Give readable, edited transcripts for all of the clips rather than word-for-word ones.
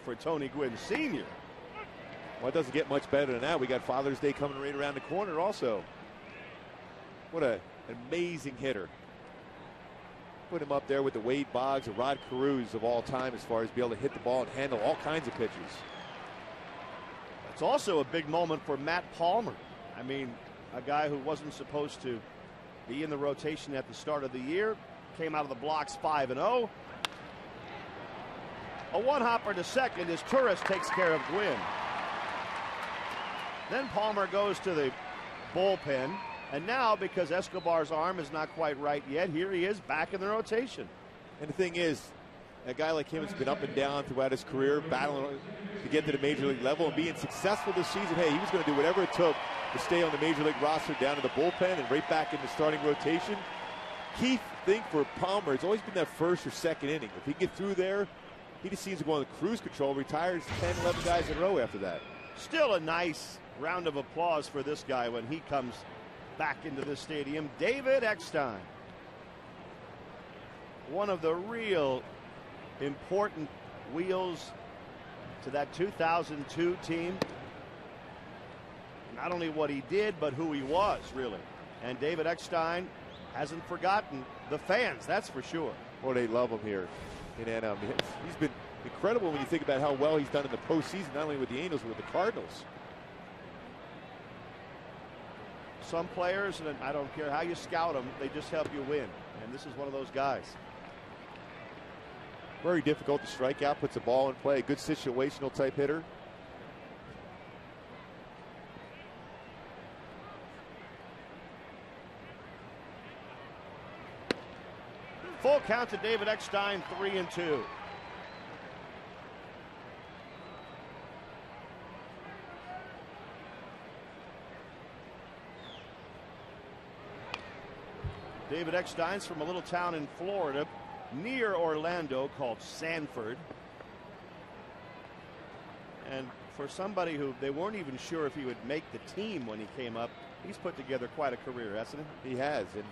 for Tony Gwynn Sr. Well, it doesn't get much better than that. We got Father's Day coming right around the corner also. What an amazing hitter. Put him up there with the Wade Boggs or Rod Carews of all time as far as being able to hit the ball and handle all kinds of pitches. It's also a big moment for Matt Palmer. I mean, a guy who wasn't supposed to be in the rotation at the start of the year, came out of the blocks 5-0. A one-hopper to second as Turris takes care of Gwynn. Then Palmer goes to the bullpen. And now, because Escobar's arm is not quite right yet, here he is back in the rotation. And the thing is, a guy like him has been up and down throughout his career, battling to get to the major league level and being successful this season. Hey, he was going to do whatever it took to stay on the major league roster, down to the bullpen and right back in the starting rotation. Key thing for Palmer has always been that first or second inning. If he gets through there, he just seems to go on cruise control, retires 10, 11 guys in a row after that. Still a nice round of applause for this guy when he comes back into the stadium. David Eckstein, one of the real important wheels to that 2002 team. Not only what he did, but who he was, really. And David Eckstein hasn't forgotten the fans, that's for sure. Well, they love him here in Anaheim. He's been incredible when you think about how well he's done in the postseason, not only with the Angels, but with the Cardinals. Some players, and I don't care how you scout them, they just help you win. And this is one of those guys. Very difficult to strike out, puts the ball in play, a good situational type hitter. Full count to David Eckstein, 3-2. David Eckstein's from a little town in Florida near Orlando called Sanford. And for somebody who they weren't even sure if he would make the team when he came up, he's put together quite a career, hasn't he? He has. And,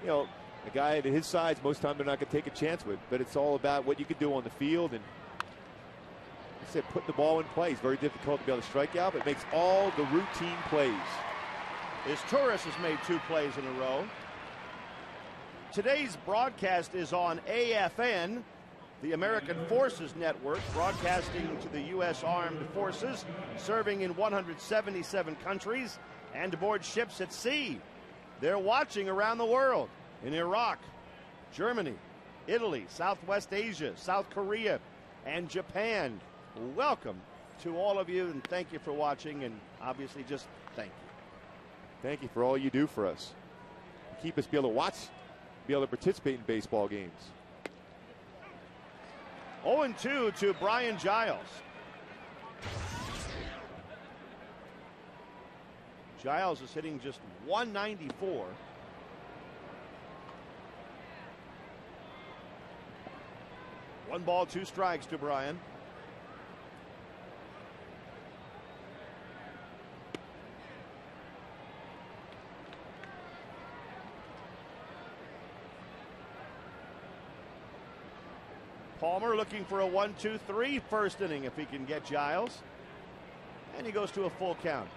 you know, a guy at his size, most time they're not going to take a chance with. But it's all about what you can do on the field. And like I said, putting the ball in play is very difficult to be able to strike out, but it makes all the routine plays. His Turris has made 2 plays in a row. Today's broadcast is on AFN, the American Forces Network, broadcasting to the U.S. Armed Forces, serving in 177 countries and aboard ships at sea. They're watching around the world in Iraq, Germany, Italy, Southwest Asia, South Korea, and Japan. Welcome to all of you, and thank you for watching, and obviously just thank you. Thank you for all you do for us. Keep us be able to watch, be able to participate in baseball games. 0-2 to Brian Giles. Giles is hitting just 194. One ball, 2 strikes to Brian. Palmer looking for a 1-2-3 first inning if he can get Giles. And he goes to a full count.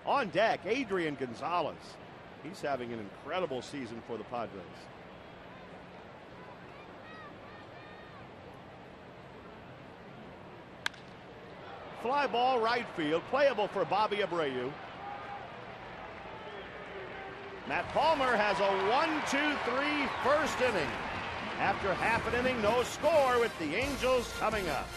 On deck, Adrian Gonzalez. He's having an incredible season for the Padres. Fly ball right field, playable for Bobby Abreu. Matt Palmer has a 1-2-3 first inning. After half an inning, no score with the Angels coming up.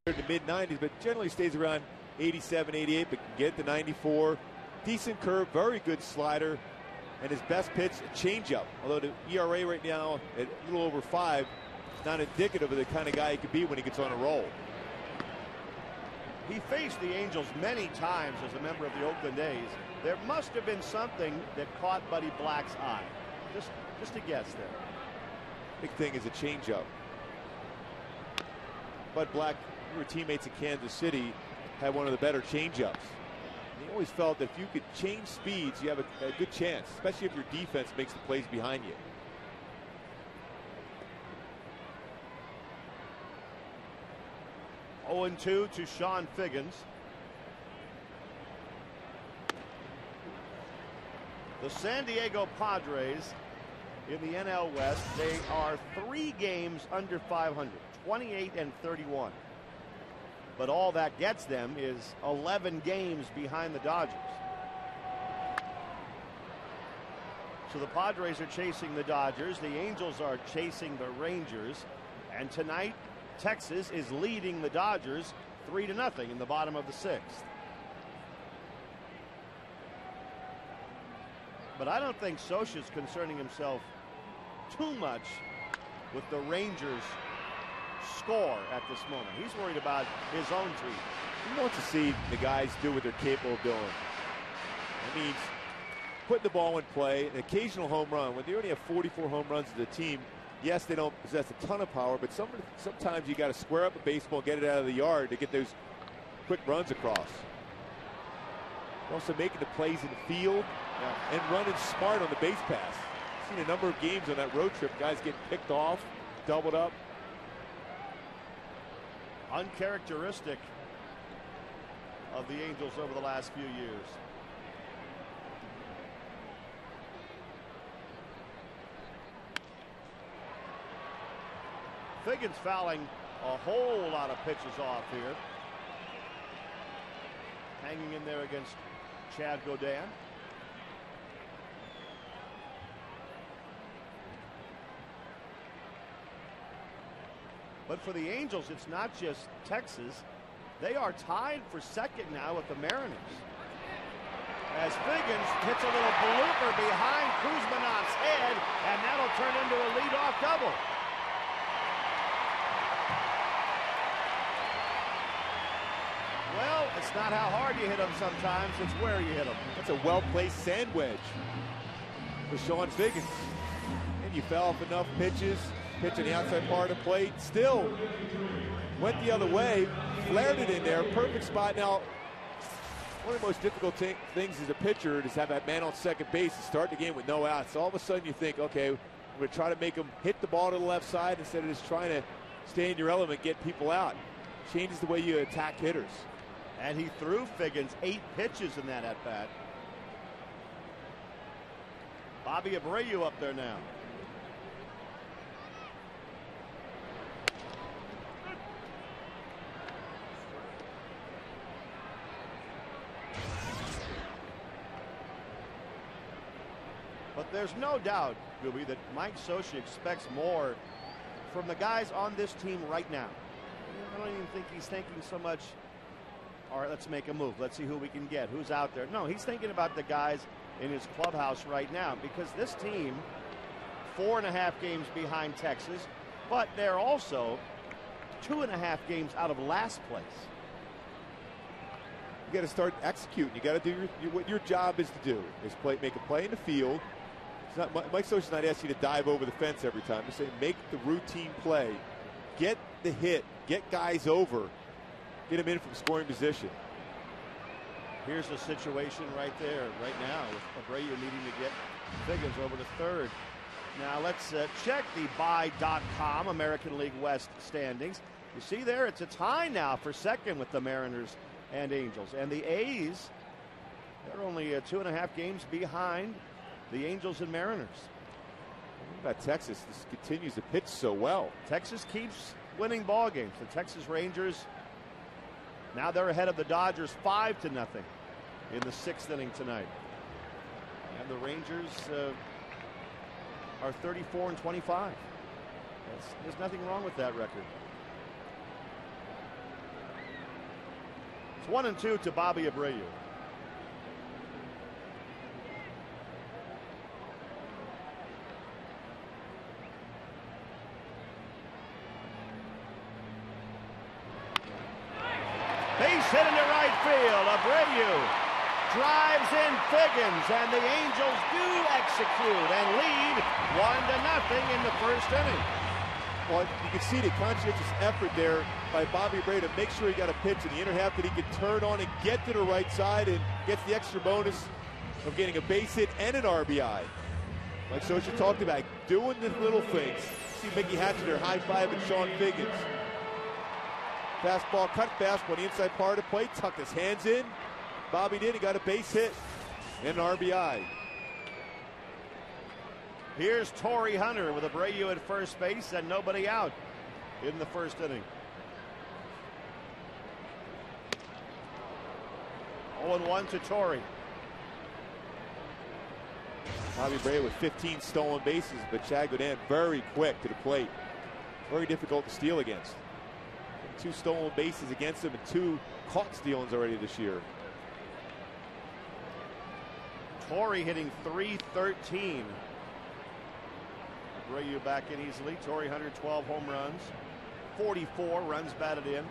in the mid-90s, but generally stays around 87, 88, but can get to 94. Decent curve, very good slider, and his best pitch, a changeup. Although the ERA right now at a little over 5, not indicative of the kind of guy he could be when he gets on a roll. He faced the Angels many times as a member of the Oakland A's. There must have been something that caught Buddy Black's eye. Just a guess there. Big thing is a changeup. Bud Black, we were teammates at Kansas City, had one of the better changeups. He always felt that if you could change speeds, you have a good chance, especially if your defense makes the plays behind you. Oh, 0-2 to Sean Figgins. The San Diego Padres in the NL West, they are 3 games under 500, 28-31. But all that gets them is 11 games behind the Dodgers. So the Padres are chasing the Dodgers. The Angels are chasing the Rangers. And tonight, Texas is leading the Dodgers 3-0 in the bottom of the 6th. But I don't think Scioscia's concerning himself too much with the Rangers' score at this moment. He's worried about his own team. He wants to see the guys do what they're capable of doing. That means putting the ball in play, an occasional home run. When they only have 44 home runs as a team, yes, they don't possess a ton of power, but sometimes you got to square up a baseball, get it out of the yard to get those quick runs across. Also making the plays in the field and running smart on the base pass. I've seen a number of games on that road trip, guys getting picked off, doubled up. Uncharacteristic of the Angels over the last few years. Figgins fouling a whole lot of pitches off here. Hanging in there against Chad Godin. But for the Angels, it's not just Texas. They are tied for second now with the Mariners. As Figgins hits a little blooper behind Kuzmanov's head, and that'll turn into a leadoff double. Well, it's not how hard you hit them sometimes, it's where you hit them. That's a well-placed sand wedge for Sean Figgins. And you foul off enough pitches, pitch on the outside part of the plate, still went the other way, flared it in there, perfect spot. Now, one of the most difficult things as a pitcher is have that man on second base and start the game with no outs. So all of a sudden you think, okay, we're going to try to make him hit the ball to the left side instead of just trying to stay in your element, get people out. Changes the way you attack hitters. And he threw Figgins 8 pitches in that at-bat. Bobby Abreu up there now. But there's no doubt, Gooby, that Mike Scioscia expects more from the guys on this team right now. I don't even think he's thinking so much, all right, let's make a move. Let's see who we can get. Who's out there? No, he's thinking about the guys in his clubhouse right now, because this team, 4.5 games behind Texas, but they're also 2.5 games out of last place. You got to start executing. You got to do what your job is to do, is make a play in the field. It's not, Mike Scioscia's not asking you to dive over the fence every time. He's saying make the routine play, get the hit, get guys over, get them in from scoring position. Here's the situation right there, right now, with Abreu needing to get Figgins over to third. Now let's check the buy.com American League West standings. You see there, it's a tie now for second with the Mariners and Angels. And the A's, they're only 2.5 games behind the Angels and Mariners. What about Texas? This continues to pitch so well. Texas keeps winning ball games. The Texas Rangers, now they're ahead of the Dodgers 5-0 in the 6th inning tonight. And the Rangers are 34-25. There's nothing wrong with that record. It's 1-2 to Bobby Abreu. Base hit into right field. Abreu drives in Figgins, and the Angels do execute and lead 1-0 in the first inning. Well, you can see the conscientious effort there by Bobby Abreu to make sure he got a pitch in the inner half that he could turn on and get to the right side, and gets the extra bonus of getting a base hit and an RBI. Like Socha talked about, doing the little things. See Mickey Hatcher there high-fiving Sean Figgins. Fastball, cut fastball on the inside part of the plate, tucked his hands in. Bobby did, he got a base hit and an RBI. Here's Torrey Hunter with Abreu at first base and nobody out in the first inning. 0-1 to Torrey. Bobby Abreu with 15 stolen bases, but Chad Godin very quick to the plate. Very difficult to steal against. 2 stolen bases against him and 2 caught stealings already this year. Torrey hitting .313. Abreu back in easily. Torrey Hunter 12 home runs, 44 runs batted in.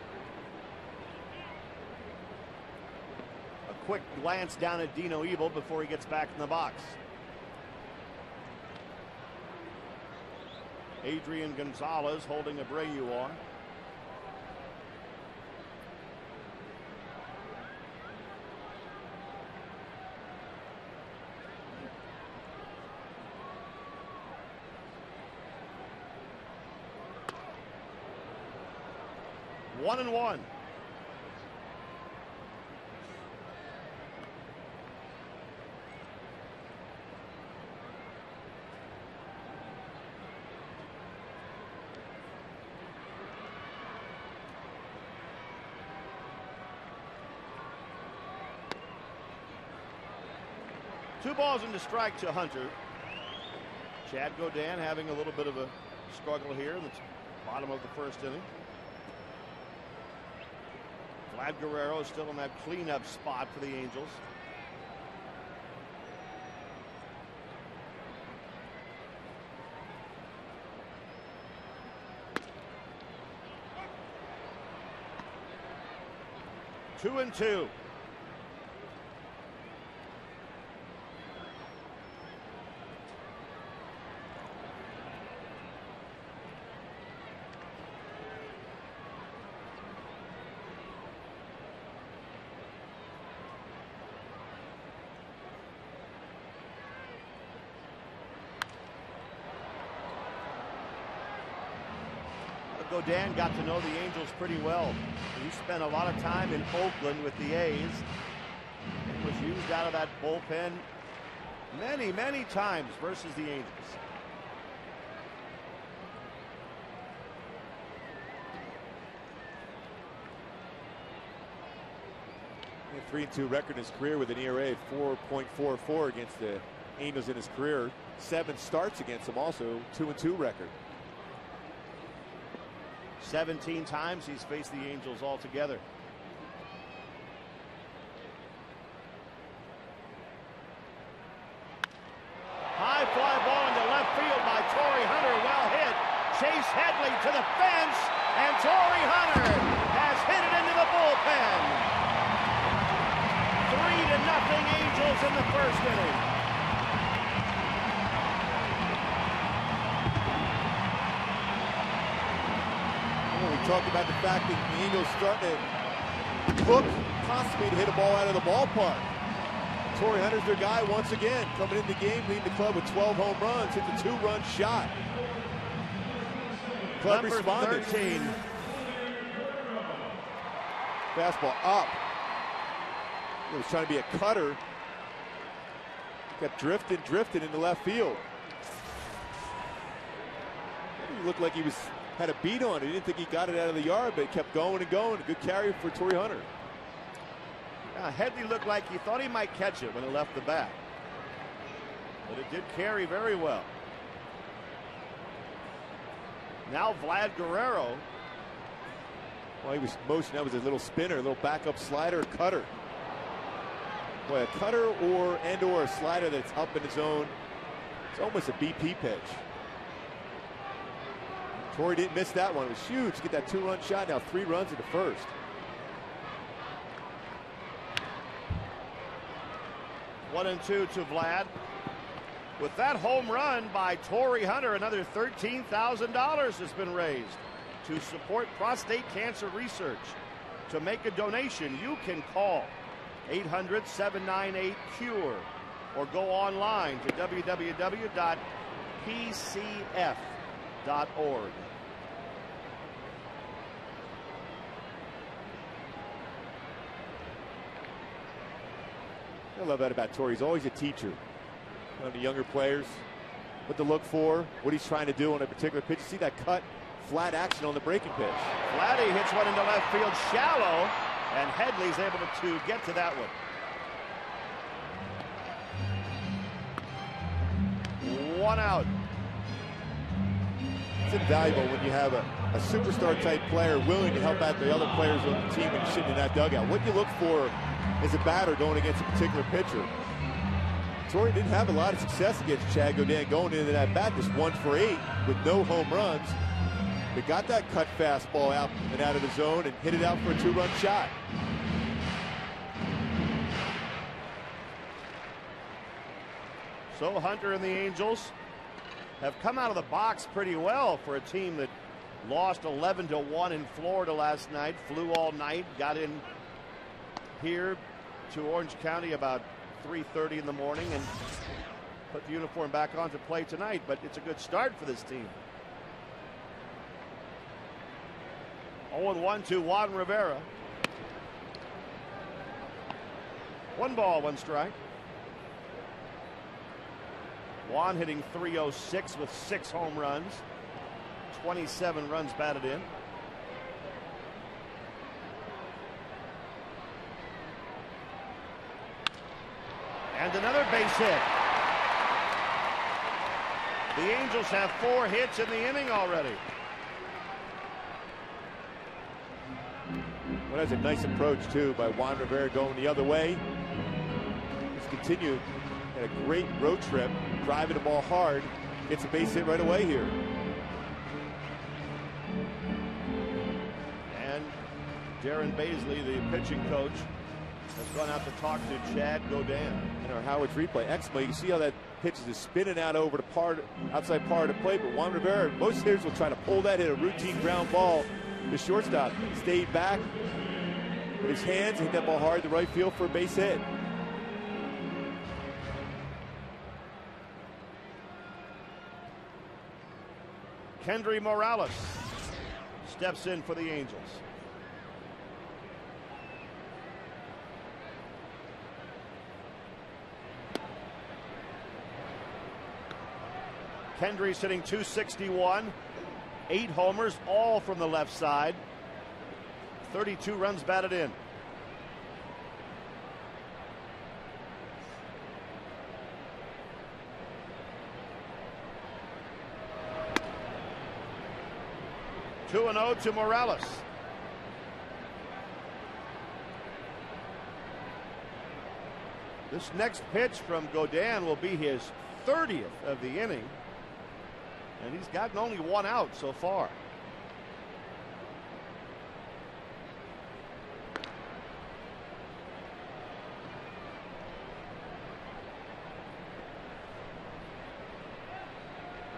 A quick glance down at Dino Ebel before he gets back in the box. Adrian Gonzalez holding Abreu on. One and one. Two balls and a strike to Hunter. Chad Godin having a little bit of a struggle here in the bottom of the first inning. Vlad Guerrero is still in that cleanup spot for the Angels. Two and two. Godin got to know the Angels pretty well. He spent a lot of time in Oakland with the A's. He was used out of that bullpen many times versus the Angels. A 3-2 record in his career with an ERA of 4.44 against the Angels in his career. 7 starts against them also. 2-2 record. 17 times he's faced the Angels altogether. High fly ball into left field by Torrey Hunter. Well hit. Chase Headley to the fence, and Torrey Hunter has hit it into the bullpen. 3-0 Angels in the first inning. We talked about the fact that the Angels starting to look possibly to hit a ball out of the ballpark. Torrey Hunter's their guy once again, coming into the game, leading the club with 12 home runs, hit the 2-run shot. Club Number responded. 13. Fastball up. It was trying to be a cutter. Kept drifting into left field. He looked like he had a beat on it. He didn't think he got it out of the yard, but it kept going and going. A good carry for Torrey Hunter. Headley looked like he thought he might catch it when it left the bat, but it did carry very well. Now Vlad Guerrero Well, he was motioning. That was a little spinner, a little backup slider, cutter. Boy, a cutter or a slider that's up in the zone. It's almost a BP pitch. Torrey didn't miss that one. It was huge to get that 2-run shot. Now 3 runs in the first. One and two to Vlad. With that home run by Torrey Hunter, another $13,000 has been raised to support prostate cancer research. To make a donation, you can call 800-798-CURE or go online to www.pcf.org. I love that about Torrey. He's always a teacher. On the younger players, what to look for, what he's trying to do on a particular pitch. You see that cut, flat action on the breaking pitch. Vladdy hits one into left field shallow, and Headley's able to get to that one. One out. It's invaluable when you have a superstar type player willing to help out the other players on the team and sitting in that dugout. What you look for as a batter going against a particular pitcher. Torrey didn't have a lot of success against Chad Godin going into that bat, just 1 for 8 with no home runs. They got that cut fastball out and out of the zone and hit it out for a 2-run shot. So Hunter and the Angels have come out of the box pretty well for a team that lost 11-1 in Florida last night, flew all night, got in here to Orange County about 3:30 in the morning and put the uniform back on to play tonight, but it's a good start for this team. 0-1 to Juan Rivera. 1 ball, 1 strike. Juan hitting .306 with 6 home runs, 27 runs batted in. And another base hit. The Angels have 4 hits in the inning already. Well, that's a nice approach, too, by Juan Rivera going the other way. He's continued at a great road trip, driving the ball hard, gets a base hit right away here. And Darren Baisley, the pitching coach, has gone out to talk to Chad Godin. In our Howard's replay, excellent. You can see how that pitch is spinning out over the outside part of the plate, but Juan Rivera, most hitters will try to pull that, hit a routine ground ball. The shortstop stayed back with his hands, hit that ball hard to right field for a base hit. Kendry Morales steps in for the Angels. Kendry's hitting .261, 8 homers, all from the left side. 32 runs batted in. Two and 0 to Morales. This next pitch from Godin will be his 30th of the inning. And he's gotten only 1 out so far.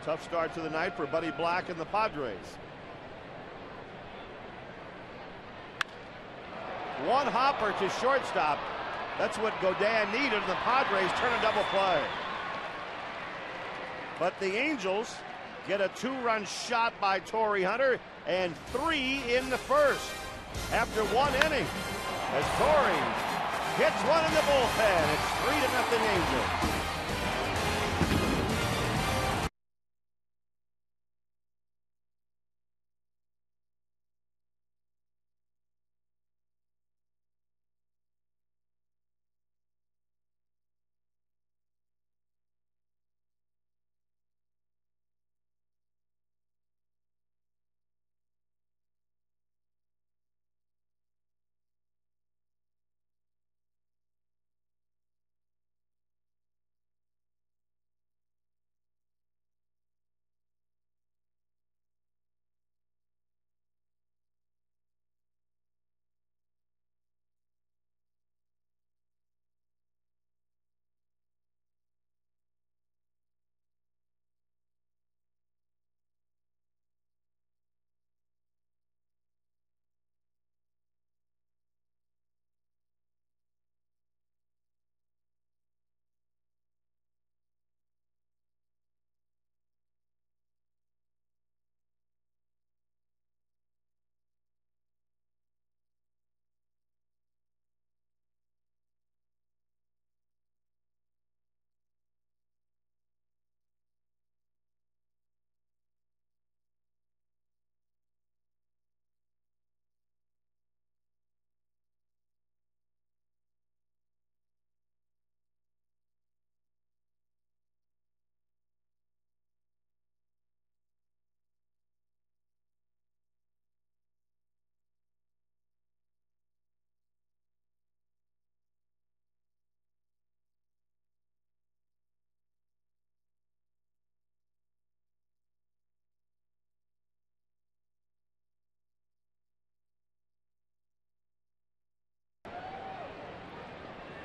Tough start to the night for Buddy Black and the Padres. 1 hopper to shortstop. That's what Godin needed, and the Padres turn a double play. But the Angels get a 2-run shot by Torrey Hunter and 3 in the first after 1 inning. As Torrey hits one in the bullpen, it's 3-0 Angels.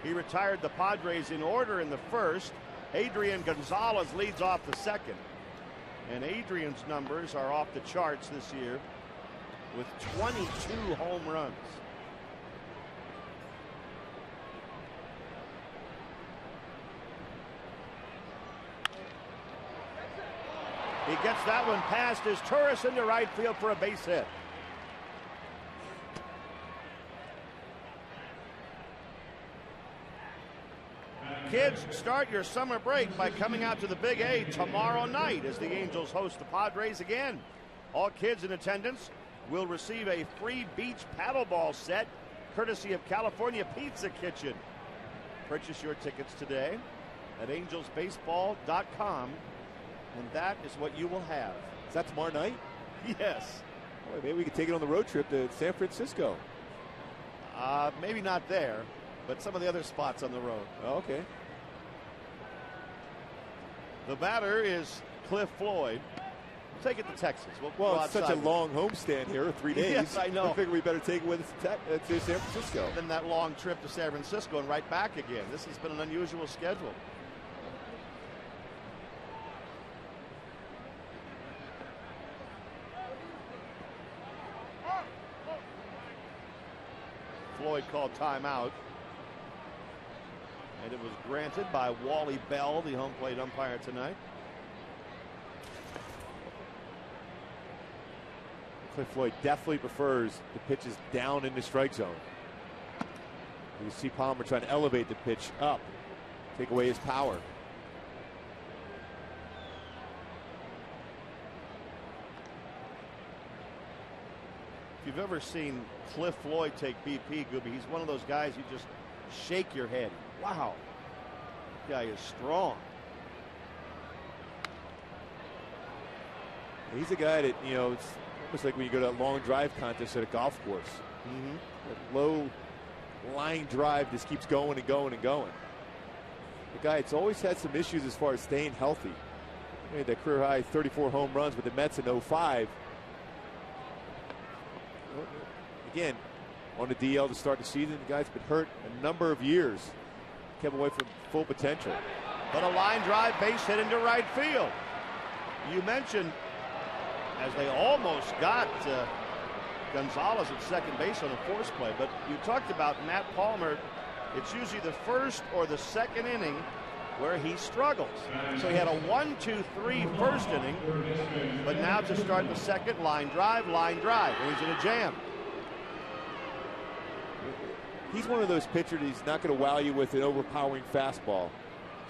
He retired the Padres in order in the first. Adrian Gonzalez leads off the second. And Adrian's numbers are off the charts this year with 22 home runs. He gets that one past his Turris into right field for a base hit. Kids, start your summer break by coming out to the Big A tomorrow night as the Angels host the Padres again. All kids in attendance will receive a free beach paddleball set courtesy of California Pizza Kitchen. Purchase your tickets today at angelsbaseball.com, and that is what you will have. Is that tomorrow night? Yes. Boy, maybe we could take it on the road trip to San Francisco. Maybe not there, but some of the other spots on the road. Oh, okay. The batter is Cliff Floyd. Take it to Texas. Well, it's such a long homestand here, 3 days. Yes, I know. I figure we better take it with us to San Francisco. Then that long trip to San Francisco and right back again. This has been an unusual schedule. Floyd called timeout. And it was granted by Wally Bell, the home plate umpire tonight. Cliff Floyd definitely prefers the pitches down in the strike zone. You see Palmer trying to elevate the pitch up, take away his power. If you've ever seen Cliff Floyd take BP, Gooby, he's one of those guys you just shake your head. Wow, that guy is strong. He's a guy that, you know, it's almost like when you go to a long drive contest at a golf course. That low line drive just keeps going and going and going. The guy, it's always had some issues as far as staying healthy. He made that career high 34 home runs with the Mets in 05. Again, on the DL to start the season, the guy's been hurt a number of years. Kept away from full potential. But a line drive base hit into right field. You mentioned as they almost got Gonzalez at second base on a force play, but you talked about Matt Palmer. It's usually the first or the second inning where he struggles. So he had a 1-2-3 first inning, but now to start the second, line drive, and he's in a jam. He's one of those pitchers he's not going to wow you with an overpowering fastball.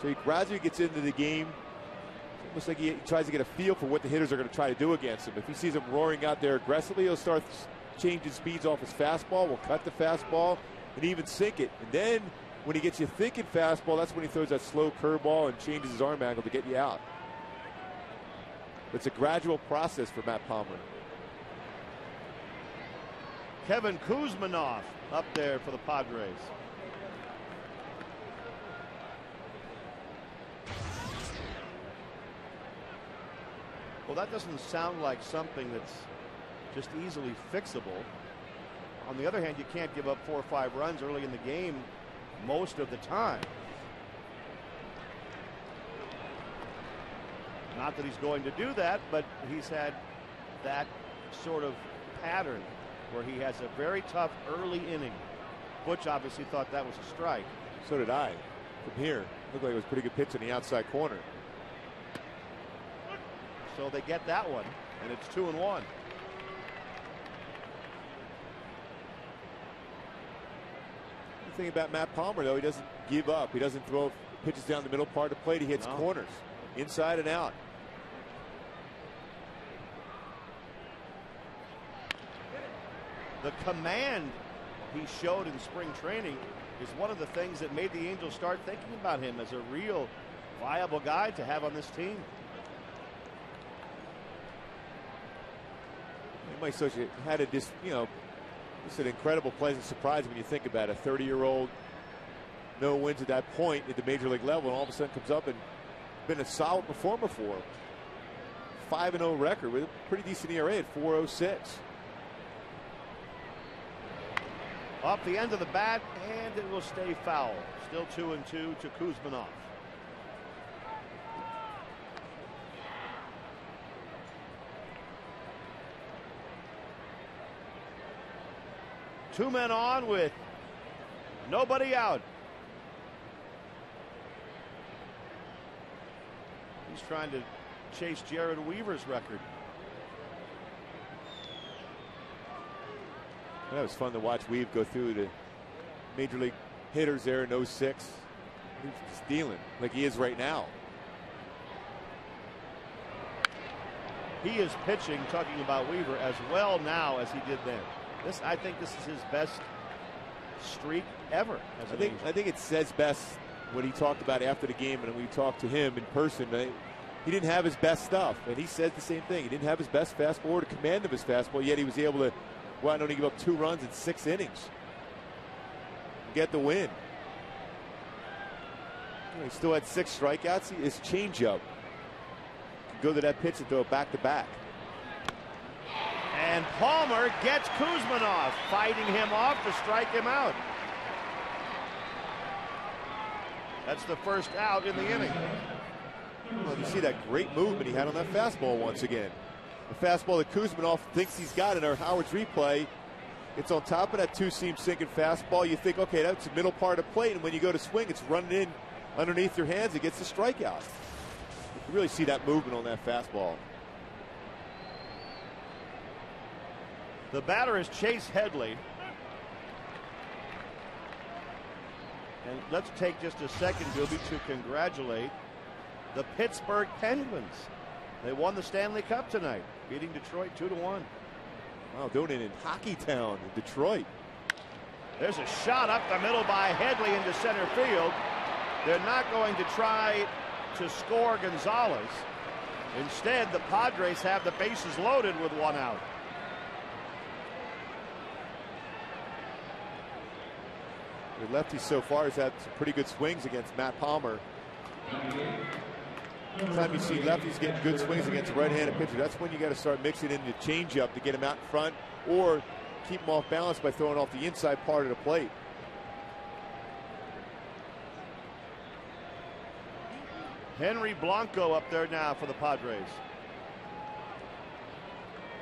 So he gradually gets into the game. It's almost like he tries to get a feel for what the hitters are going to try to do against him. If he sees him roaring out there aggressively, he'll start changing speeds off his fastball, will cut the fastball, and even sink it. And then when he gets you thinking fastball, that's when he throws that slow curveball and changes his arm angle to get you out. It's a gradual process for Matt Palmer. Kevin Kuzminoff up there for the Padres. Well, that doesn't sound like something that's just easily fixable. On the other hand, you can't give up 4 or 5 runs early in the game most of the time. Not that he's going to do that, but he's had that sort of pattern where he has a very tough early inning. Butch obviously thought that was a strike. So did I. From here, looked like it was a pretty good pitch in the outside corner. So they get that one, and it's 2-1. The thing about Matt Palmer, though, he doesn't give up. He doesn't throw pitches down the middle part of the plate. He hits corners, inside and out. The command he showed in spring training is one of the things that made the Angels start thinking about him as a real viable guy to have on this team. He might have had a just an incredible, pleasant surprise when you think about it. A 30-year-old, no wins at that point at the major league level, and all of a sudden comes up and been a solid performer for him. 5-0 record with a pretty decent ERA at 4.06. Off the end of the bat, and it will stay foul. Still 2-2 to Kuzminov. Two men on with nobody out. He's trying to chase Jared Weaver's record. That was fun to watch Weave go through the major league hitters there in 06. He's stealing like he is right now. He is pitching, talking about Weaver, as well now as he did then. I think this is his best streak ever. I think it says best what he talked about after the game, and when we talked to him in person, he didn't have his best stuff, and he said the same thing. He didn't have his best fastball or the command of his fastball, yet he was able to go out and give up 2 runs in 6 innings. Get the win. He still had 6 strikeouts. His changeup could go to that pitch and throw it back to back. And Palmer gets Kuzminov, fighting him off to strike him out. That's the first out in the inning. Well, you see that great movement he had on that fastball once again. The fastball that Kuzminov thinks he's got in our Howard's replay. It's on top of that 2-seam sinking fastball. You think, okay, that's the middle part of the plate, and when you go to swing, it's running in underneath your hands. It gets the strikeout. You can really see that movement on that fastball. The batter is Chase Headley. And let's take just a second, Gooby, to congratulate the Pittsburgh Penguins. They won the Stanley Cup tonight, beating Detroit 2-1. Wow, doing it in Hockey Town in Detroit. There's a shot up the middle by Headley into center field. They're not going to try to score Gonzalez. Instead, the Padres have the bases loaded with 1 out. The lefty so far has had some pretty good swings against Matt Palmer. Anytime you see lefties getting good swings against a right-handed pitcher, that's when you got to start mixing in the changeup to get him out in front, or keep him off balance by throwing off the inside part of the plate. Henry Blanco up there now for the Padres.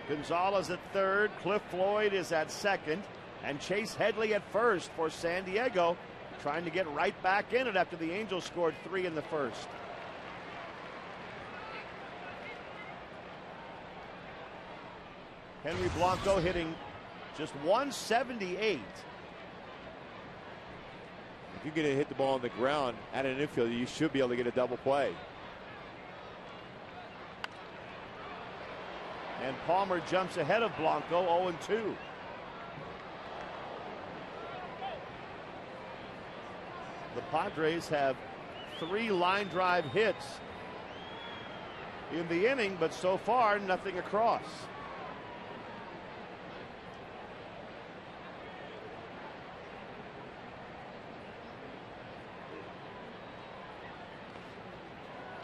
Gonzalez at third, Cliff Floyd is at second, and Chase Headley at first for San Diego, trying to get right back in it after the Angels scored 3 in the first. Henry Blanco hitting just 178. If you get to hit the ball on the ground at an infield, you should be able to get a double play. And Palmer jumps ahead of Blanco, 0-2. The Padres have 3 line drive hits in the inning, but so far nothing across.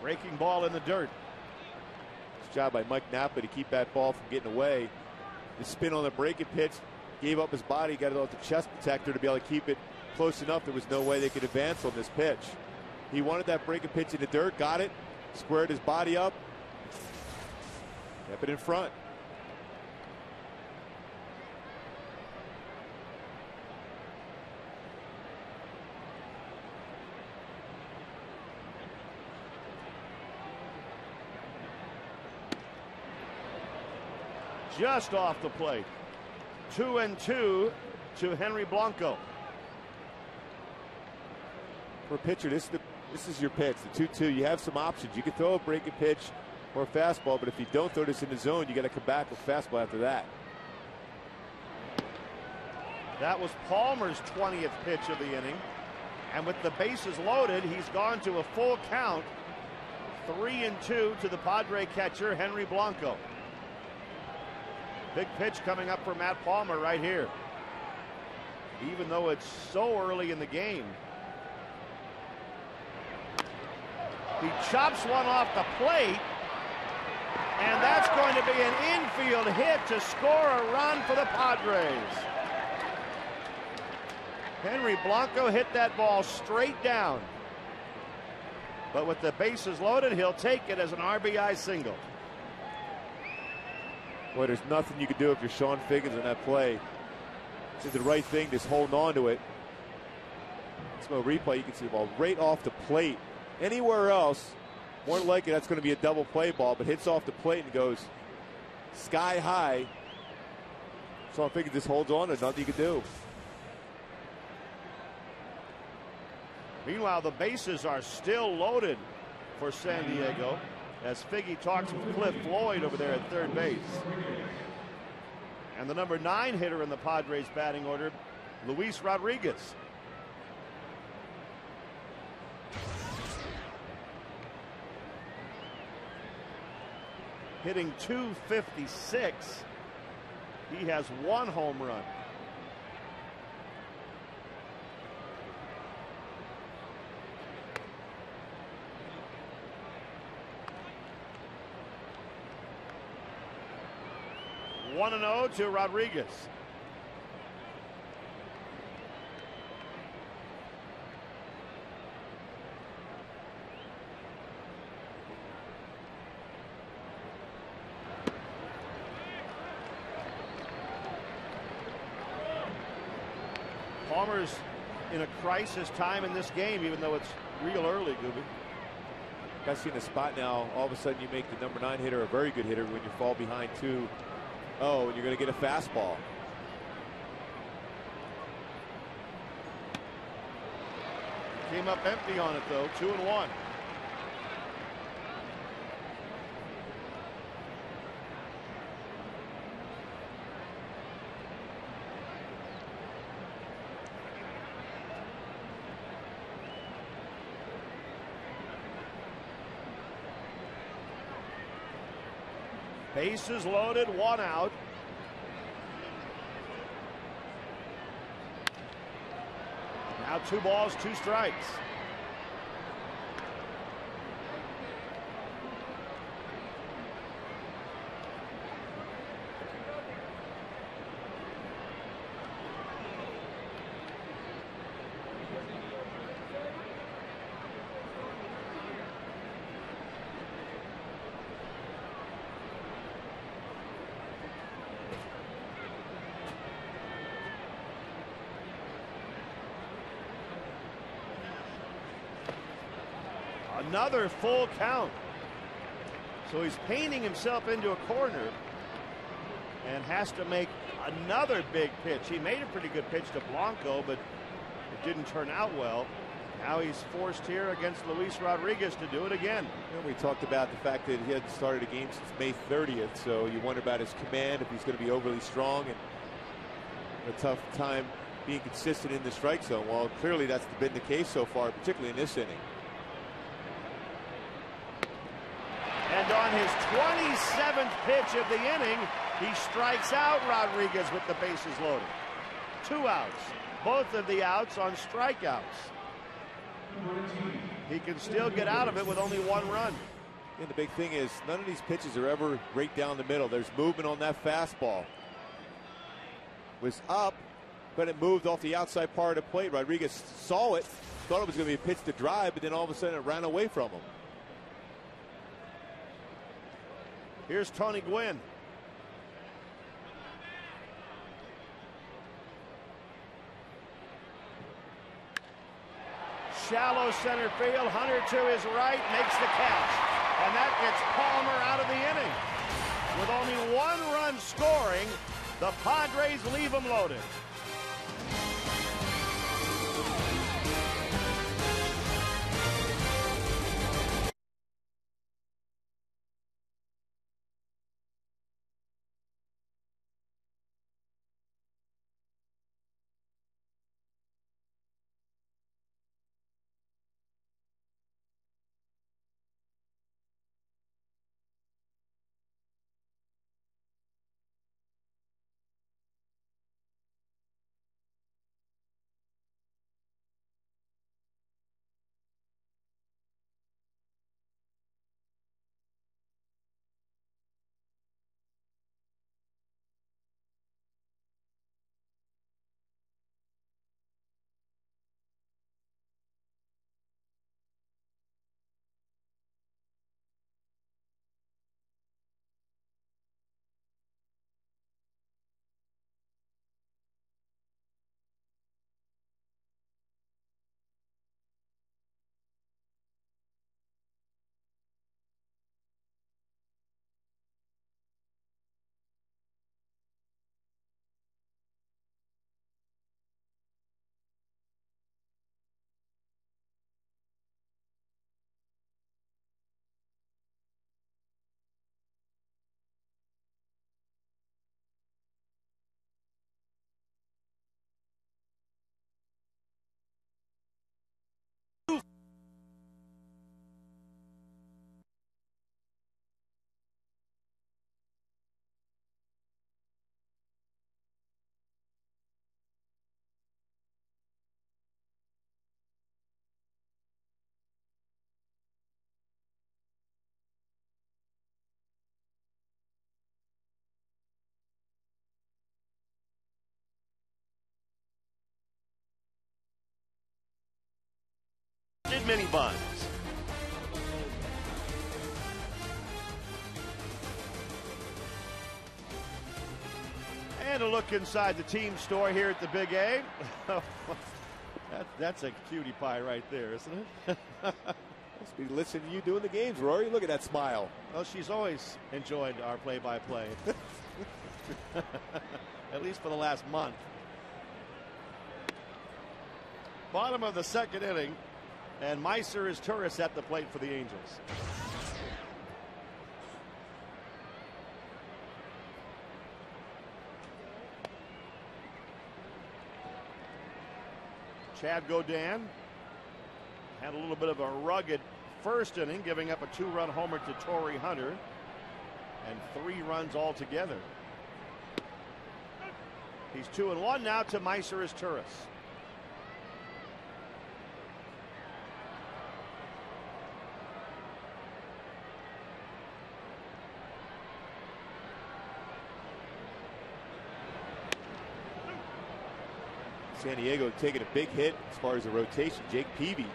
Breaking ball in the dirt. Nice job by Mike Napa to keep that ball from getting away. The spin on the breaking pitch, gave up his body, got it off the chest protector to be able to keep it close enough. There was no way they could advance on this pitch. He wanted that breaking pitch in the dirt, got it, squared his body up, kept it in front. Just off the plate. 2-2 to Henry Blanco. For a pitcher, this is your pitch, the 2-2. You have some options. You can throw a breaking pitch or a fastball, but if you don't throw this in the zone, you got to come back with fastball after that. That was Palmer's 20th pitch of the inning. And with the bases loaded, he's gone to a full count. 3-2 to the Padre catcher, Henry Blanco. Big pitch coming up for Matt Palmer right here. Even though it's so early in the game. He chops one off the plate. And that's going to be an infield hit to score a run for the Padres. Henry Blanco hit that ball straight down. But with the bases loaded, he'll take it as an RBI single. Boy, there's nothing you can do if you're Sean Figgins on that play. Did the right thing, just holding on to it. Slow replay, you can see the ball right off the plate. Anywhere else, more than likely that's going to be a double play ball, but hits off the plate and goes sky high. Sean Figgins just holds on, there's nothing you can do. Meanwhile, the bases are still loaded for San Diego as Figgy talks with Cliff Floyd over there at third base. And the number 9 hitter in the Padres batting order, Luis Rodriguez. Hitting .256. He has 1 home run. One and 0 to Rodriguez. Palmer's in a crisis time in this game, even though it's real early, Gooby. Guys, see in a spot now, all of a sudden you make the number 9 hitter a very good hitter when you fall behind 2-0 and you're going to get a fastball. Came up empty on it, though, 2-1. Bases loaded, 1 out. Now 2 balls, 2 strikes. Another full count. So he's painting himself into a corner and has to make another big pitch. He made a pretty good pitch to Blanco, but it didn't turn out well. Now he's forced here against Luis Rodriguez to do it again. We talked about the fact that he hadn't started a game since May 30th, so you wonder about his command, if he's going to be overly strong and a tough time being consistent in the strike zone. Well, clearly that's been the case so far, particularly in this inning. And on his 27th pitch of the inning, he strikes out Rodriguez with the bases loaded. 2 outs. Both of the outs on strikeouts. He can still get out of it with only 1 run. And the big thing is none of these pitches are ever right down the middle. There's movement on that fastball. Was up, but it moved off the outside part of the plate. Rodriguez saw it, thought it was going to be a pitch to drive, but then all of a sudden it ran away from him. Here's Tony Gwynn. Shallow center field. Hunter to his right makes the catch. And that gets Palmer out of the inning. With only 1 run scoring, the Padres leave him loaded. mini buns. And a look inside the team store here at the Big A. That's a cutie pie right there, isn't it? Must be listening to you doing the games, Rory. Look at that smile. Well, she's always enjoyed our play-by-play. At least for the last month. Bottom of the second inning, and Meiser is tourist at the plate for the Angels. Chad Godin had a little bit of a rugged first inning, giving up a 2-run homer to Torrey Hunter and 3 runs altogether. He's 2-1 now to Meiser as Turris. San Diego taking a big hit as far as the rotation. Jake Peavy,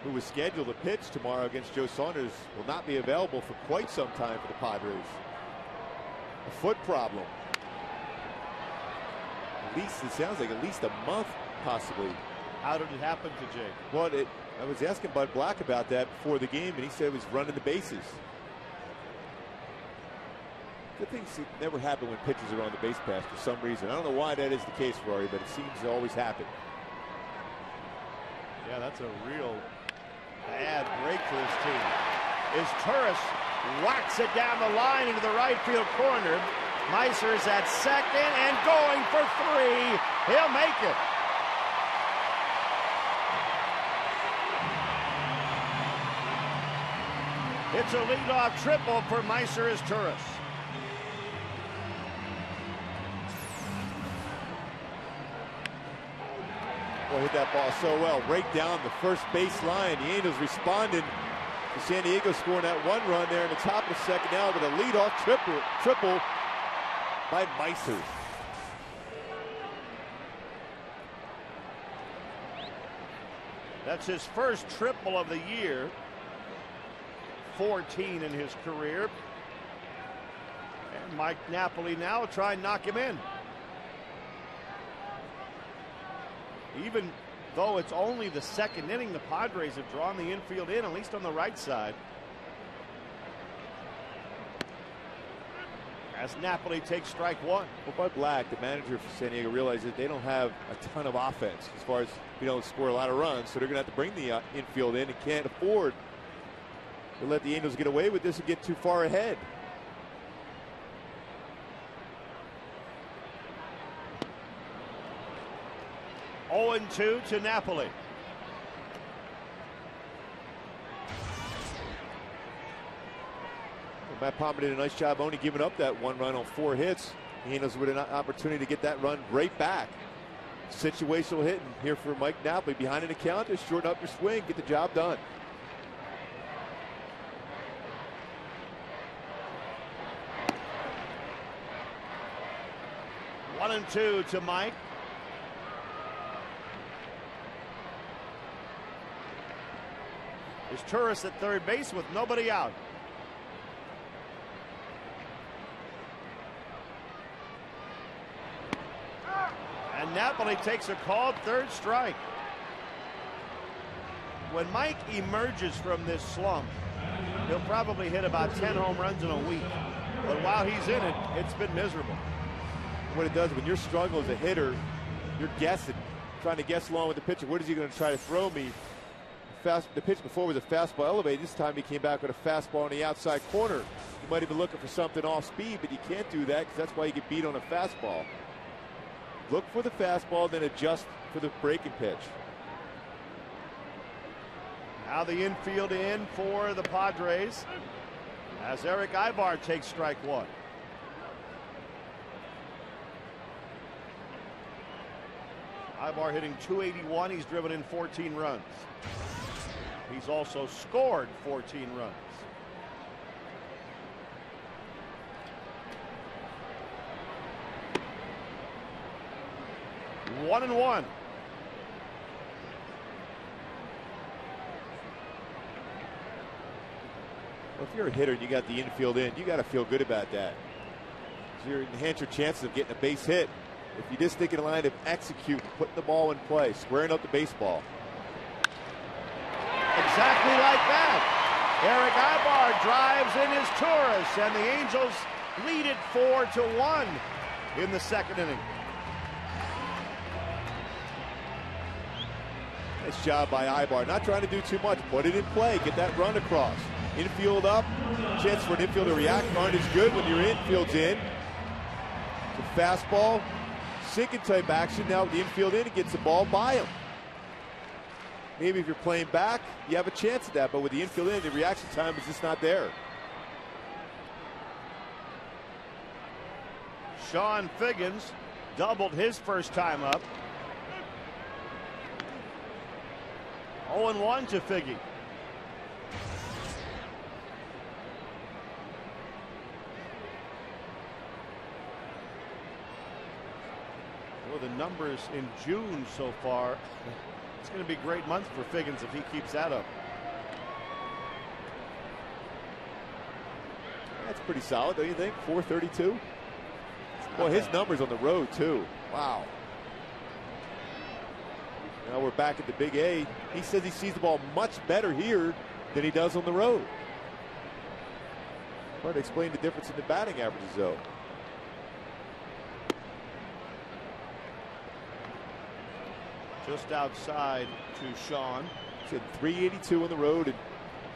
who was scheduled to pitch tomorrow against Joe Saunders, will not be available for quite some time for the Padres. A foot problem. At least, it sounds like at least a month, possibly. How did it happen to Jake? Well, I was asking Bud Black about that before the game, and he said it was running the bases. Good things never happen when pitchers are on the base pass for some reason. I don't know why that is the case, Rory, but it seems to always happen. Yeah, that's a real bad break for this team. As Turris whacks it down the line into the right field corner. Meiser's at second and going for 3. He'll make it. It's a leadoff triple for Meiser as Turris. Well, hit that ball so well, right down the first base line. The Angels responded to San Diego scoring that 1 run there in the top of the second now with a leadoff triple by Meiser. That's his first triple of the year. 14 in his career. And Mike Napoli now will try and knock him in. Even though it's only the second inning, the Padres have drawn the infield in, at least on the right side. As Napoli takes strike 1. Well, Bud Black, the manager for San Diego, realizes they don't have a ton of offense as far as score a lot of runs, so they're going to have to bring the infield in and can't afford to let the Angels get away with this and get too far ahead. Oh, 0-2 to Napoli. Matt Palmer did a nice job only giving up that 1 run on 4 hits. The Angels with an opportunity to get that run right back. Situational hitting here for Mike Napoli. Behind an account, just shorten up your swing, get the job done. One and 2 to Mike. Is Turris at third base with nobody out. And Napoli takes a called 3rd strike. When Mike emerges from this slump, he'll probably hit about 10 home runs in a week. But while he's in it, it's been miserable. What it does when you're struggling as a hitter, you're guessing, trying to guess along with the pitcher. What is he going to try to throw me? The pitch before was a fastball elevated. This time he came back with a fastball on the outside corner. You might have been looking for something off speed, but you can't do that because that's why you get beat on a fastball. Look for the fastball, then adjust for the breaking pitch. Now the infield in for the Padres as Eric Ibar takes strike 1. Ibar hitting .281. He's driven in 14 runs. He's also scored 14 runs. One and 1. Well, if you're a hitter and you got the infield in, you got to feel good about that. So you enhance your chances of getting a base hit. If you just stick in a line of execute, putting the ball in play, squaring up the baseball. Exactly like that. Eric Ibar drives in his Taurus, and the Angels lead it 4-1 in the second inning. Nice job by Ibar. Not trying to do too much. Put it in play. Get that run across. Infield up. Chance for an infield to react aren't as good when your infield's in. It's a fastball. Sinking type action. Now with the infield in, it gets the ball by him. Maybe if you're playing back, you have a chance at that. But with the infield in, the reaction time is just not there. Sean Figgins doubled his first time up. 0-1 to Figgy. Well, the numbers in June so far, it's going to be a great month for Figgins if he keeps that up. That's pretty solid, don't you think? 432. Well, his numbers on the road, too. Wow. Now we're back at the Big A. He says he sees the ball much better here than he does on the road. Hard to explain the difference in the batting averages, though. Just outside to Sean. He's at 382 on the road and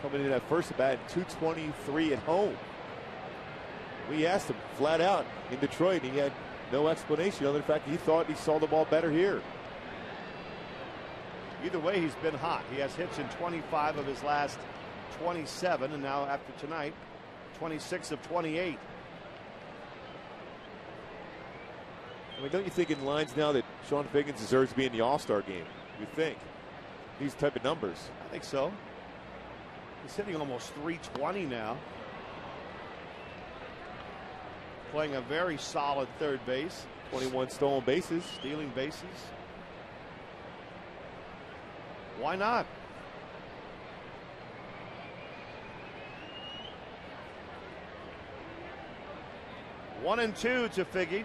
coming in at first at bat, 223 at home. We asked him flat out in Detroit, and he had no explanation other than the fact that he thought he saw the ball better here. Either way, he's been hot. He has hits in 25 of his last 27, and now after tonight, 26 of 28. I mean, don't you think in lines now that Sean Figgins deserves to be in the All-Star game? You think? These type of numbers. I think so. He's hitting almost 320 now. Playing a very solid third base. 21 stolen bases. Stealing bases. Why not? One and two to Figgy.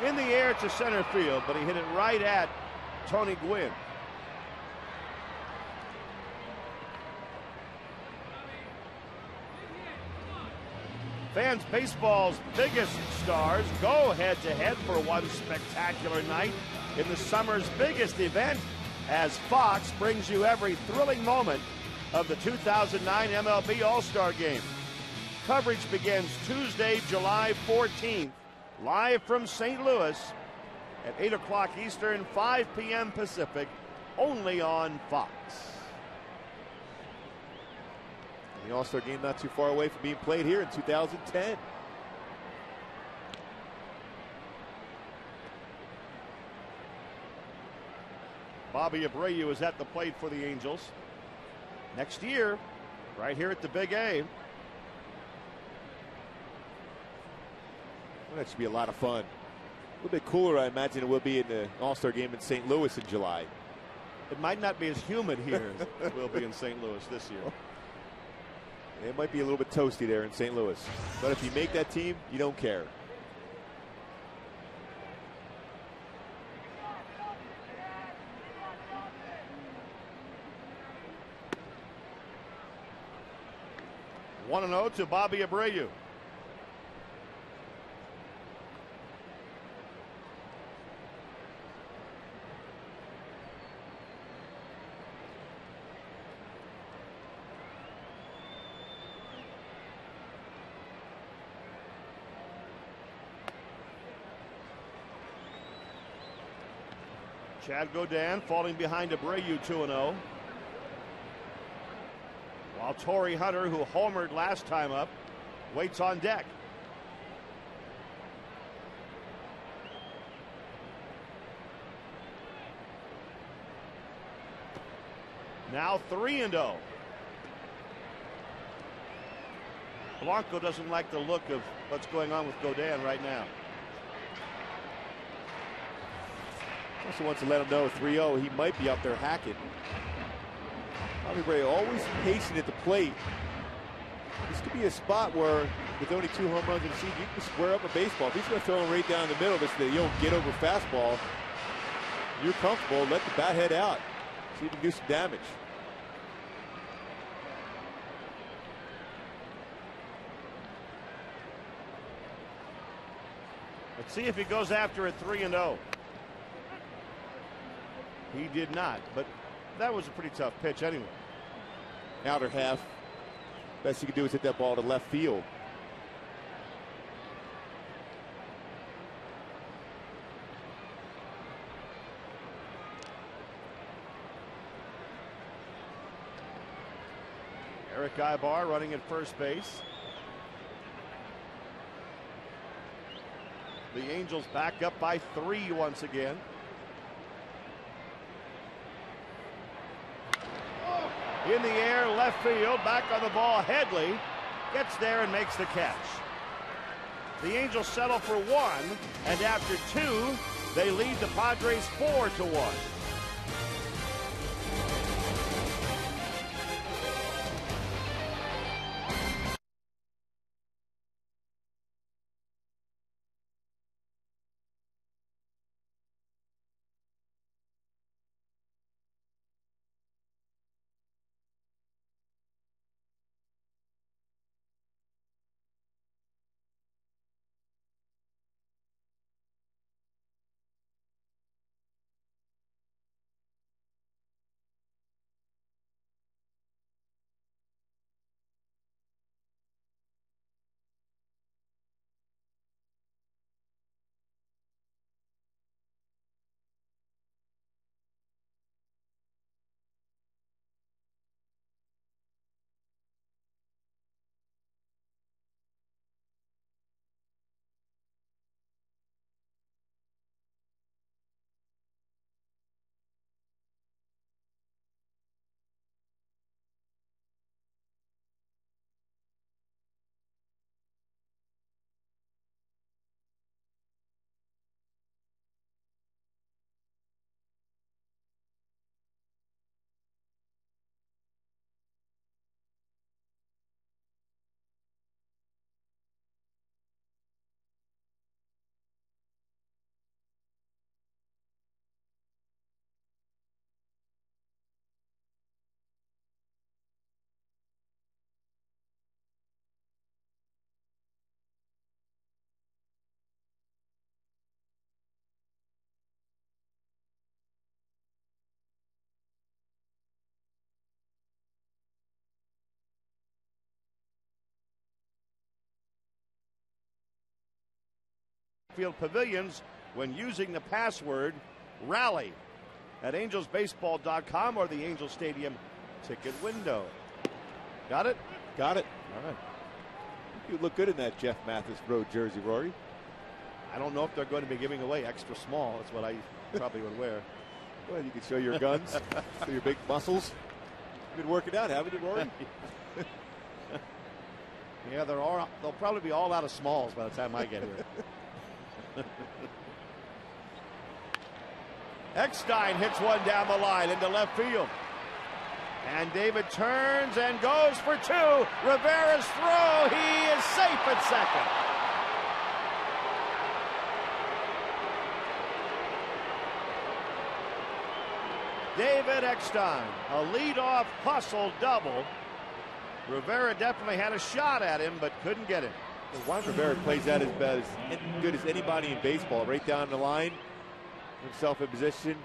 In the air to center field, but he hit it right at Tony Gwynn. Fans baseball's biggest stars go head-to-head for one spectacular night in the summer's biggest event as Fox brings you every thrilling moment of the 2009 MLB All-Star Game. Coverage begins Tuesday, July 14th, live from St. Louis at 8 o'clock Eastern, 5 p.m. Pacific, only on Fox. The All-Star game not too far away from being played here in 2010. Bobby Abreu is at the plate for the Angels. Next year, right here at the Big A. Well, that should be a lot of fun. A little bit cooler, I imagine, it will be in the All-Star game in St. Louis in July. It might not be as humid here as it will be in St. Louis this year. It might be a little bit toasty there in St. Louis. But if you make that team, you don't care. One and 0 to Bobby Abreu. Chad Godin falling behind Abreu 2-0. While Torrey Hunter, who homered last time up, waits on deck. Now 3-0. Blanco doesn't like the look of what's going on with Godin right now. Also wants to let him know 3-0, he might be up there hacking. Bobby Bray always patient at the plate. This could be a spot where, with only 2 home runs in the season, you can square up a baseball. If he's going to throw him right down the middle, this you don't get over fastball, you're comfortable, let the bat head out. See if you can do some damage. Let's see if he goes after it 3-0. He did not, but that was a pretty tough pitch anyway. Outer half. Best he could do is hit that ball to left field. Eric Ibar running at first base. The Angels back up by 3 once again. In the air, left field, back on the ball. Headley gets there and makes the catch. The Angels settle for 1, and after 2, they lead the Padres 4-1. Field pavilions when using the password RALLY at angelsbaseball.com or the Angel Stadium ticket window. Got it? Got it. All right. You look good in that Jeff Mathis road jersey, Rory. I don't know if they're going to be giving away extra small. That's what I probably would wear. Well, you can show your guns, show your big muscles. You've been working out, haven't you, Rory? Yeah, they'll probably be all out of smalls by the time I get here. Eckstein hits one down the line into left field. And David turns and goes for 2. Rivera's throw. He is safe at second. David Eckstein, a leadoff hustle double. Rivera definitely had a shot at him, but couldn't get him. Juan Rivera plays that as good as anybody in baseball, right down the line, himself in position.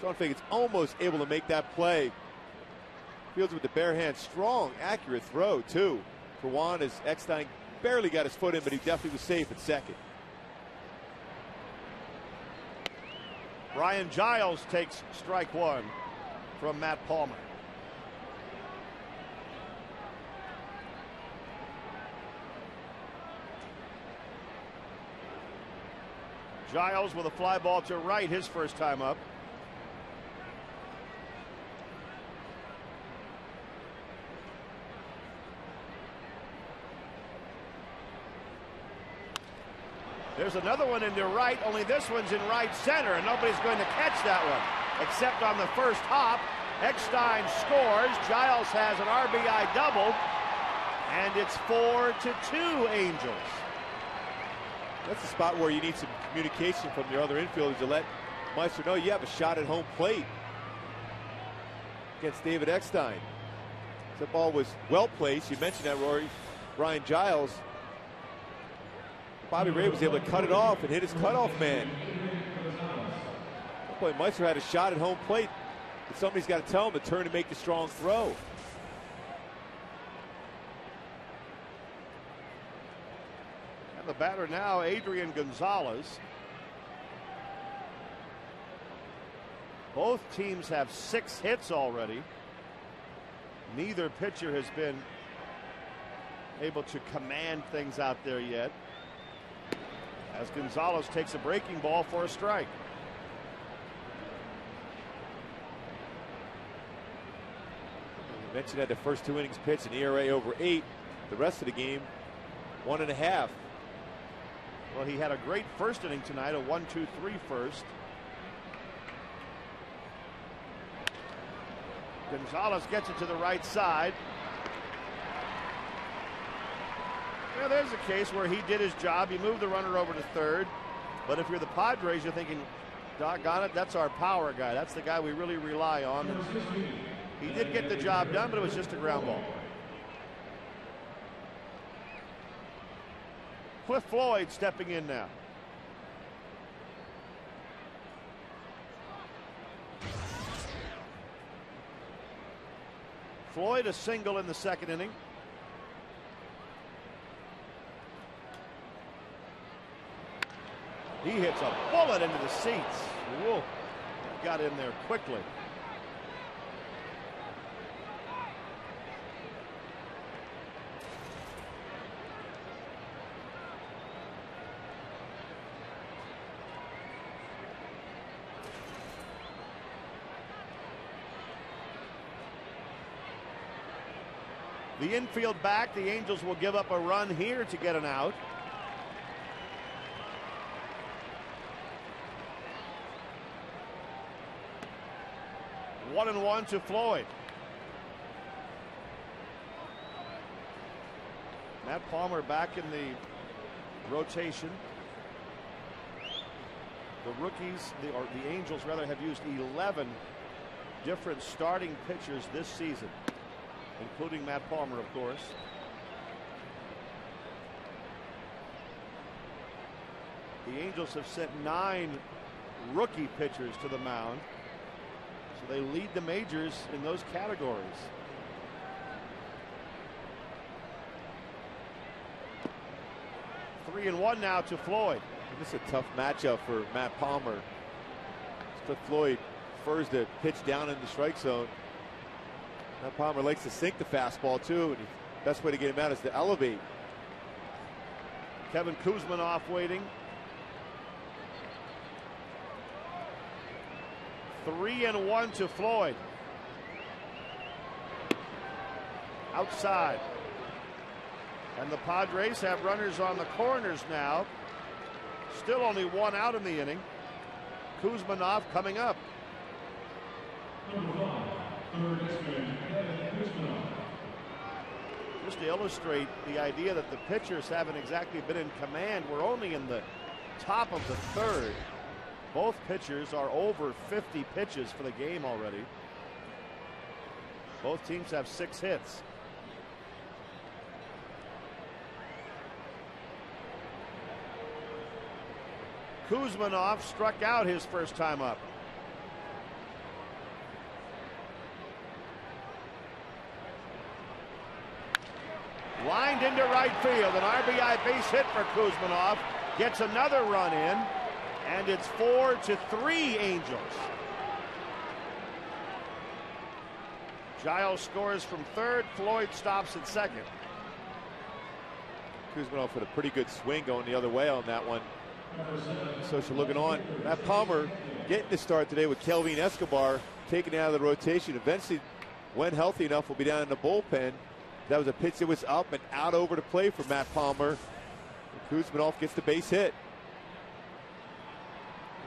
Sean Fagan's almost able to make that play. Fields with the bare hand, strong, accurate throw too for Juan, as Eckstein barely got his foot in, but he definitely was safe at second. Brian Giles takes strike 1 from Matt Palmer. Giles with a fly ball to right his first time up. There's another one into right, only this one's in right center, and nobody's going to catch that one, except on the first hop. Eckstein scores. Giles has an RBI double, and it's 4-2 Angels. That's a spot where you need some communication from your other infielders to let Meister know you have a shot at home plate against David Eckstein. The ball was well placed. You mentioned that, Rory. Ryan Giles. Bobby Ray was able to cut it off and hit his cutoff man. Boy, Meister had a shot at home plate, but somebody's got to tell him to turn and make the strong throw. And the batter now, Adrian Gonzalez. Both teams have 6 hits already. Neither pitcher has been able to command things out there yet, as Gonzalez takes a breaking ball for a strike. You mentioned that the first 2 innings pitched, an ERA over 8. The rest of the game, 1.5. Well, he had a great first inning tonight, a 1-2-3 first. Gonzalez gets it to the right side. Well, there's a case where he did his job. He moved the runner over to third. But if you're the Padres, you're thinking, doggone it, that's our power guy. That's the guy we really rely on. He did get the job done, but it was just a ground ball. Cliff Floyd stepping in now. Floyd a single in the second inning. He hits a bullet into the seats. Whoa. Got in there quickly. The infield back. The Angels will give up a run here to get an out. One and one to Floyd. Matt Palmer back in the rotation. The rookies, or the Angels rather, have used 11 different starting pitchers this season, including Matt Palmer, of course. The Angels have sent 9 rookie pitchers to the mound, so they lead the majors in those categories. Three and one now to Floyd. This is a tough matchup for Matt Palmer. Cliff Floyd prefers to pitch down in the strike zone. Matt Palmer likes to sink the fastball too, and the best way to get him out is to elevate. Kevin Kuzminoff waiting. 3 and 1 to Floyd. Outside. And the Padres have runners on the corners now. Still only 1 out in the inning. Kuzminoff coming up. Just to illustrate the idea that the pitchers haven't exactly been in command, we're only in the top of the third. Both pitchers are over 50 pitches for the game already. Both teams have 6 hits. Kuzminoff struck out his first time up. Lined into right field, an RBI base hit for Kuzminoff. Gets another run in, and it's 4-3 Angels. Giles scores from third. Floyd stops at second. Kuzminoff with a pretty good swing going the other way on that one. Social looking on. Matt Palmer getting to start today with Kelvin Escobar taken out of the rotation. Eventually, when healthy enough, will be down in the bullpen. That was a pitch that was up and out over to play for Matt Palmer. Kuzminoff gets the base hit.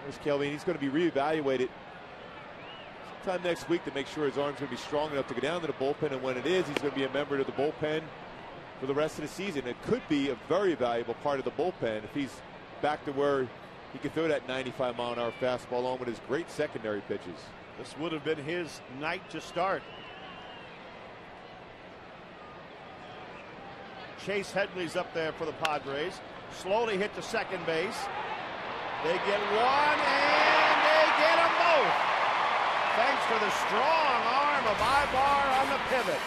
There's Kelby, and he's going to be reevaluated sometime next week to make sure his arm's going to be strong enough to go down to the bullpen, and when it is, he's going to be a member of the bullpen for the rest of the season. It could be a very valuable part of the bullpen if he's back to where he can throw that 95-mile-an-hour fastball on with his great secondary pitches. This would have been his night to start. Chase Headley's up there for the Padres. Slowly hit to second base. They get one and they get them both. Thanks to the strong arm of Ibar on the pivot.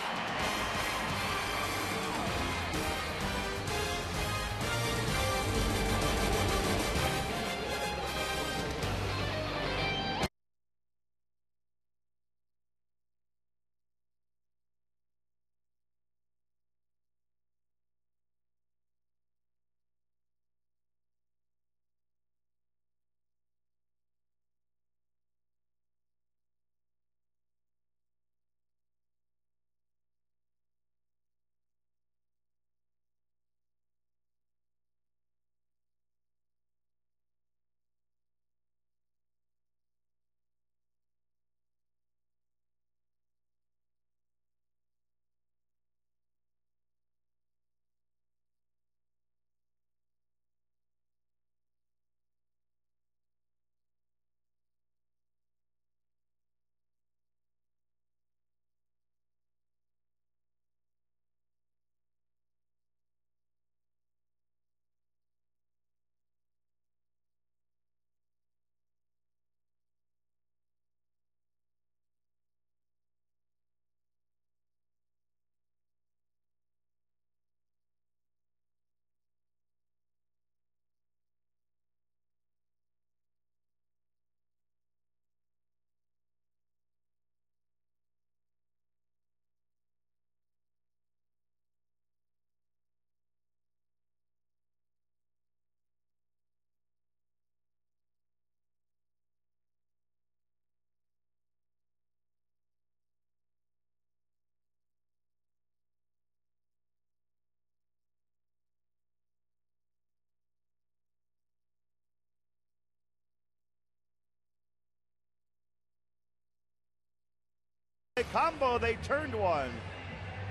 Combo, they turned one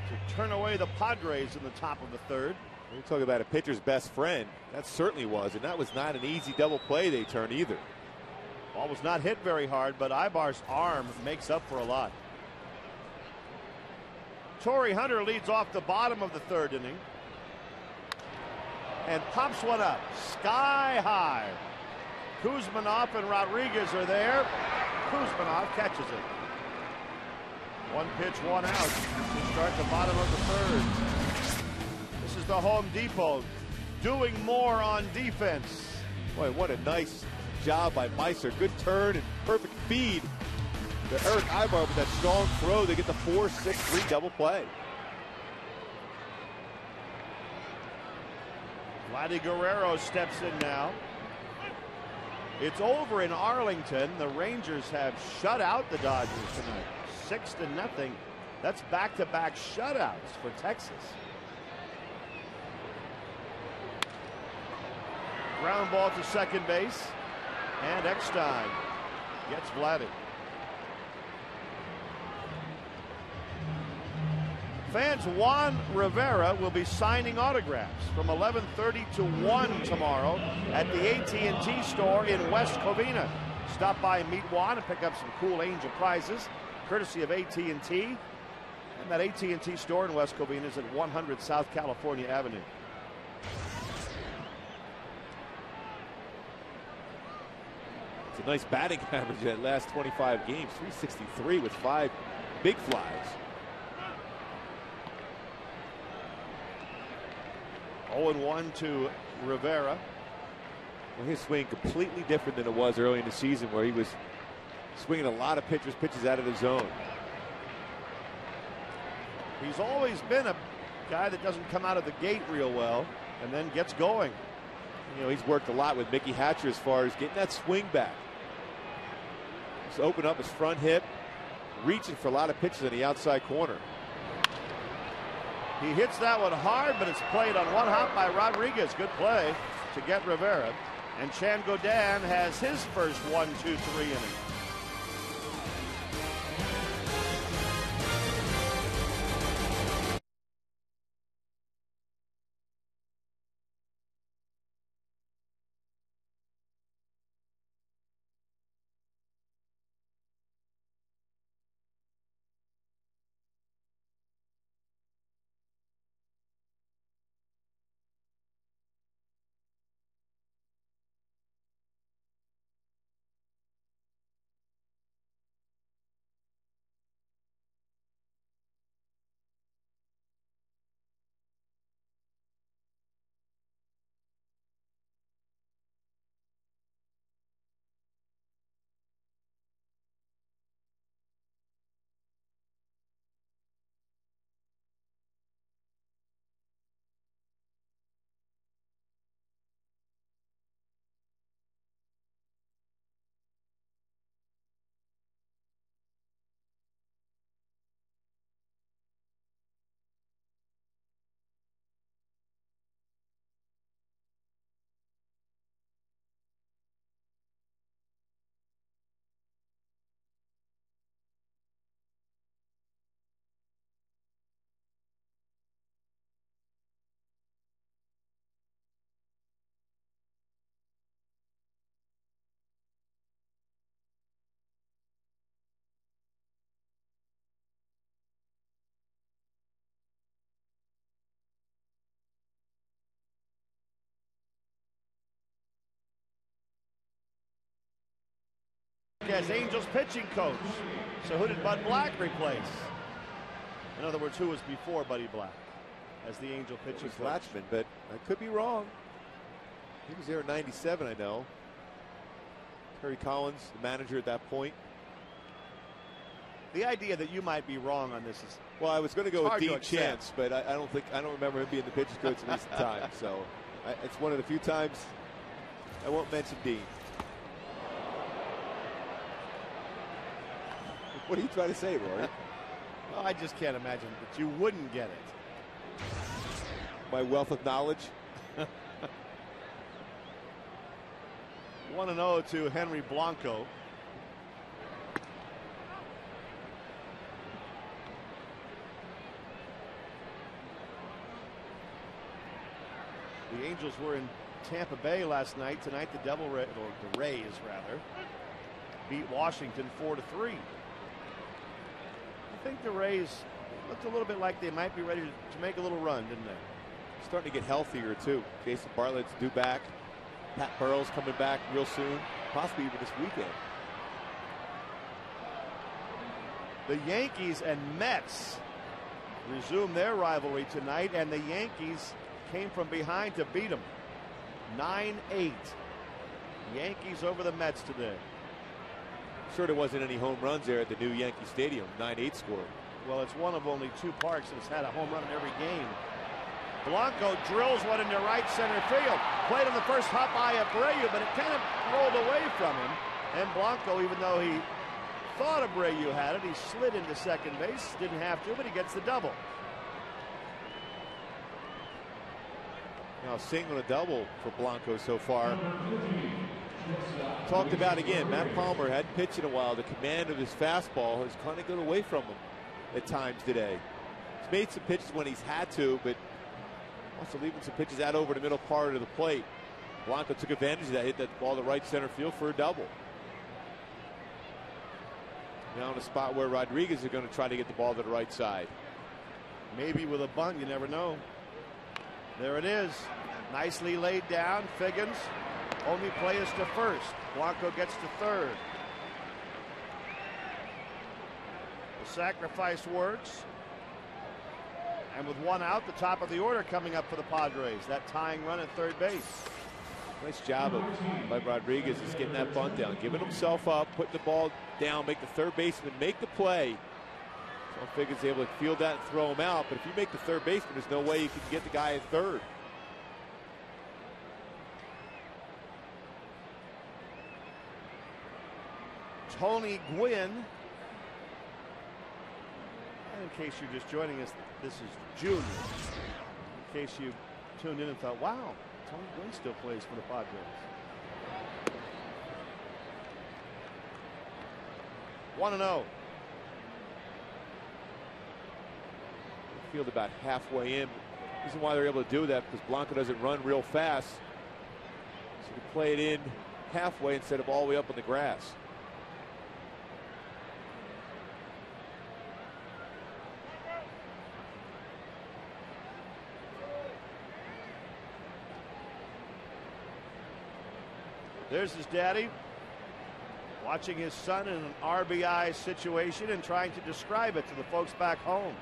to turn away the Padres in the top of the third. When you talk about a pitcher's best friend, that certainly was, and that was not an easy double play they turned either. Ball was not hit very hard, but Ibar's arm makes up for a lot. Torrey Hunter leads off the bottom of the third inning and pops one up sky high. Kuzminoff and Rodriguez are there. Kuzminoff catches it. One pitch, one out to start the bottom of the third. This is the Home Depot doing more on defense. Boy, what a nice job by Meiser. Good turn and perfect feed to Eric Ibar with that strong throw. They get the 4-6-3 double play. Vladdy Guerrero steps in now. It's over in Arlington. The Rangers have shut out the Dodgers tonight. 6-0. That's back-to-back shutouts for Texas. Ground ball to second base, and Eckstein gets Vladdy. Fans, Juan Rivera will be signing autographs from 11:30 to 1 tomorrow at the AT&T store in West Covina. Stop by and meet Juan and pick up some cool Angel prizes, courtesy of AT&T. And that AT&T store in West Covina is at 100 South California Avenue. It's a nice batting average in that last 25 games. 363 with 5 big flies. Oh, 0-1 to Rivera. Well, his swing completely different than it was early in the season, where he was swinging a lot of pitches out of the zone. He's always been a guy that doesn't come out of the gate real well and then gets going. You know, he's worked a lot with Mickey Hatcher as far as getting that swing back. Just open up his front hip, reaching for a lot of pitches in the outside corner. He hits that one hard, but it's played on one hop by Rodriguez. Good play to get Rivera. And Chan Godin has his first 1-2-3 inning. As Angels pitching coach. So who did Bud Black replace? In other words, who was before Buddy Black as the Angel pitching coach? Latchman, but I could be wrong. He was there in '97, I know. Terry Collins, the manager at that point. The idea that you might be wrong on this is, well, I was going to go with Dean Chance, but I don't remember him being the pitching coach in recent time. So it's one of the few times I won't mention Dean. What are you trying to say, Rory? Well, I just can't imagine that you wouldn't get it. My wealth of knowledge. 1-0 to Henry Blanco. The Angels were in Tampa Bay last night. Tonight, the Rays rather, beat Washington 4-3. I think the Rays looked a little bit like they might be ready to make a little run, didn't they? Starting to get healthier, too. Jason Bartlett's due back. Pat Burrell's coming back real soon, possibly even this weekend. The Yankees and Mets resume their rivalry tonight, and the Yankees came from behind to beat them. 9-8. Yankees over the Mets today. Sure there wasn't any home runs there at the new Yankee Stadium. 9-8 score. Well, it's one of only two parks that's had a home run in every game. Blanco drills one into right center field. Played on the first hop eye of Abreu, but it kind of rolled away from him. And Blanco, even though he thought Abreu had it, he slid into second base. Didn't have to, but he gets the double. Now, single and a double for Blanco so far. Talked about again, Matt Palmer hadn't pitched in a while. The command of his fastball has kind of gone away from him at times today. He's made some pitches when he's had to, but also leaving some pitches out over the middle part of the plate. Blanco took advantage of that, hit that ball to right center field for a double. Now in a spot where Rodriguez is going to try to get the ball to the right side. Maybe with a bunt, you never know. There it is. Nicely laid down. Figgins only plays to first. Blanco gets to third. The sacrifice works. And with one out, the top of the order coming up for the Padres. That tying run at third base. Nice job by Rodriguez is getting that bunt down, giving himself up, putting the ball down, make the third baseman make the play. So Figgins is able to field that and throw him out. But if you make the third baseman, there's no way you can get the guy at third. Tony Gwynn. And in case you're just joining us, this is Junior. In case you tuned in and thought, wow, Tony Gwynn still plays for the Padres. 1-0. Field about halfway in. The reason why they're able to do that because Blanco doesn't run real fast. So you play it in halfway instead of all the way up on the grass. There's his daddy watching his son in an RBI situation and trying to describe it to the folks back home.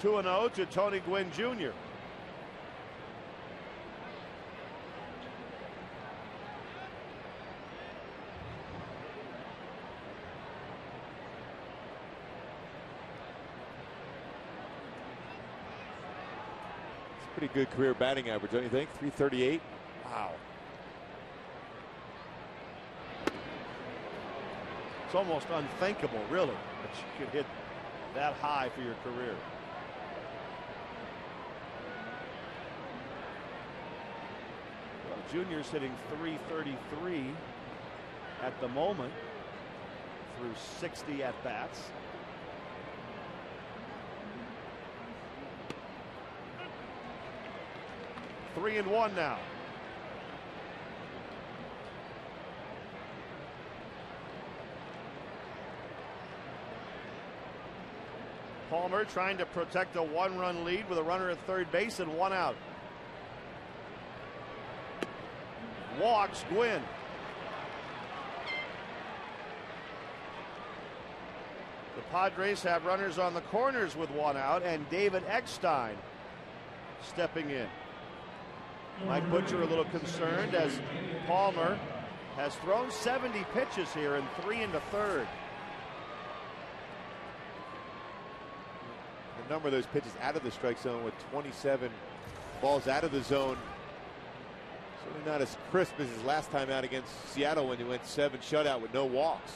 Two and 0 to Tony Gwynn Jr. Pretty good career batting average, don't you think? 338. Wow. It's almost unthinkable, really, that you could hit that high for your career. Well, Junior's hitting 333 at the moment through 60 at bats. 3-1 now. Palmer trying to protect a one-run lead with a runner at third base and one out. Walks Gwynn. The Padres have runners on the corners with one out, and David Eckstein stepping in. Mike Butcher a little concerned as Palmer has thrown 70 pitches here and 3 into third. A number of those pitches out of the strike zone with 27 balls out of the zone. Certainly not as crisp as his last time out against Seattle when he went 7 shutout with no walks.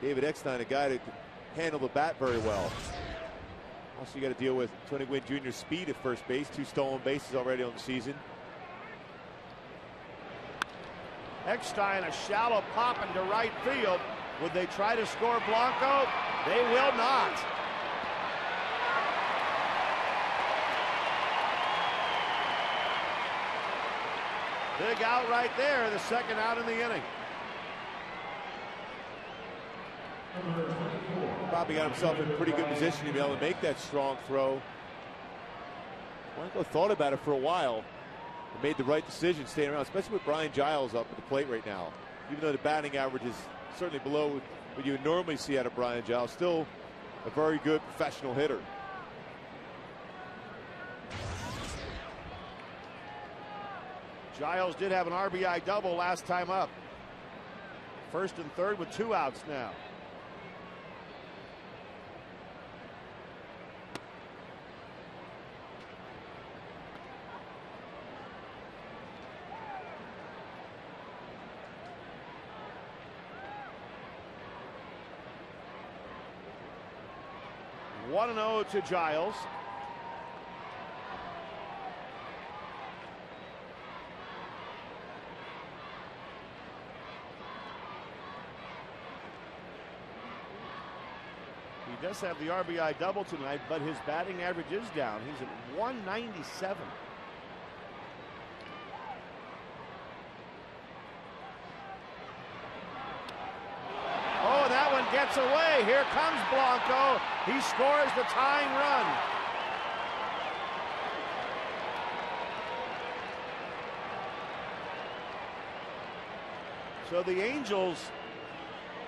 David Eckstein, a guy that can handle the bat very well. Also, you got to deal with Tony Gwynn Jr.'s speed at first base. 2 stolen bases already on the season. Eckstein, a shallow pop into right field. Would they try to score Blanco? They will not. Big out right there, the second out in the inning. Probably got himself in pretty good position to be able to make that strong throw. Blanco thought about it for a while and made the right decision staying around, especially with Brian Giles up at the plate right now. Even though the batting average is certainly below what you would normally see out of Brian Giles, still a very good professional hitter. Giles did have an RBI double last time up. First and third with 2 outs now. One and 0 to Giles. He does have the RBI double tonight, but his batting average is down. He's at 197. Oh, that one gets away. Here comes Blanco. He scores the tying run. So the Angels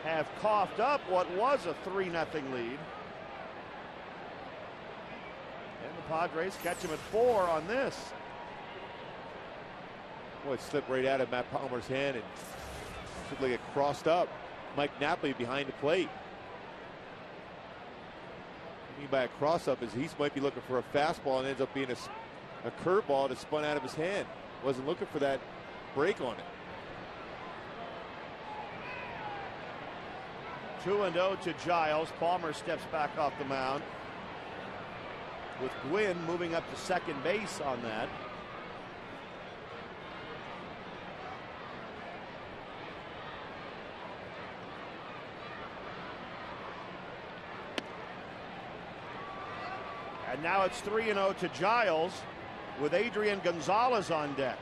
have coughed up what was a 3-0 lead. And the Padres catch him at 4 on this. Boy, it slipped right out of Matt Palmer's hand and looked like it crossed up. Mike Napoli behind the plate. What I mean by a cross up is he might be looking for a fastball and ends up being a curveball that spun out of his hand. Wasn't looking for that break on it. 2-0 to Giles. Palmer steps back off the mound, with Gwynn moving up to second base on that. And now it's 3-0 to Giles with Adrian Gonzalez on deck.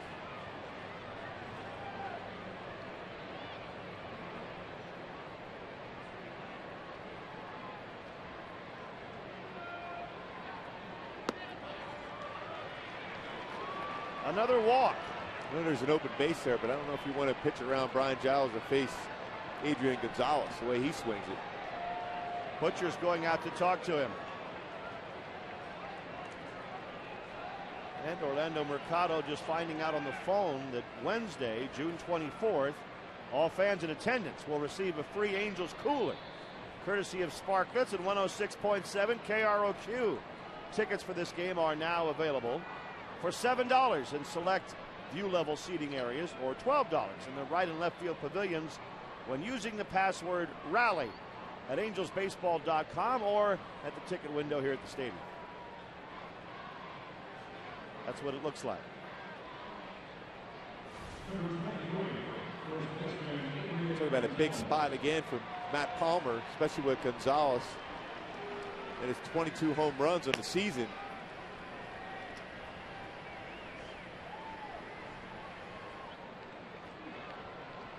Another walk. I know there's an open base there, but I don't know if you want to pitch around Brian Giles or face Adrian Gonzalez the way he swings it. Butcher's going out to talk to him. And Orlando Mercado just finding out on the phone that Wednesday, June 24th, all fans in attendance will receive a free Angels cooler, courtesy of Sparklets and 106.7 KROQ. Tickets for this game are now available for $7 in select view-level seating areas, or $12 in the right and left field pavilions when using the password RALLY at angelsbaseball.com or at the ticket window here at the stadium. That's what it looks like. Talking about a big spot again for Matt Palmer, especially with Gonzalez and his 22 home runs on the season.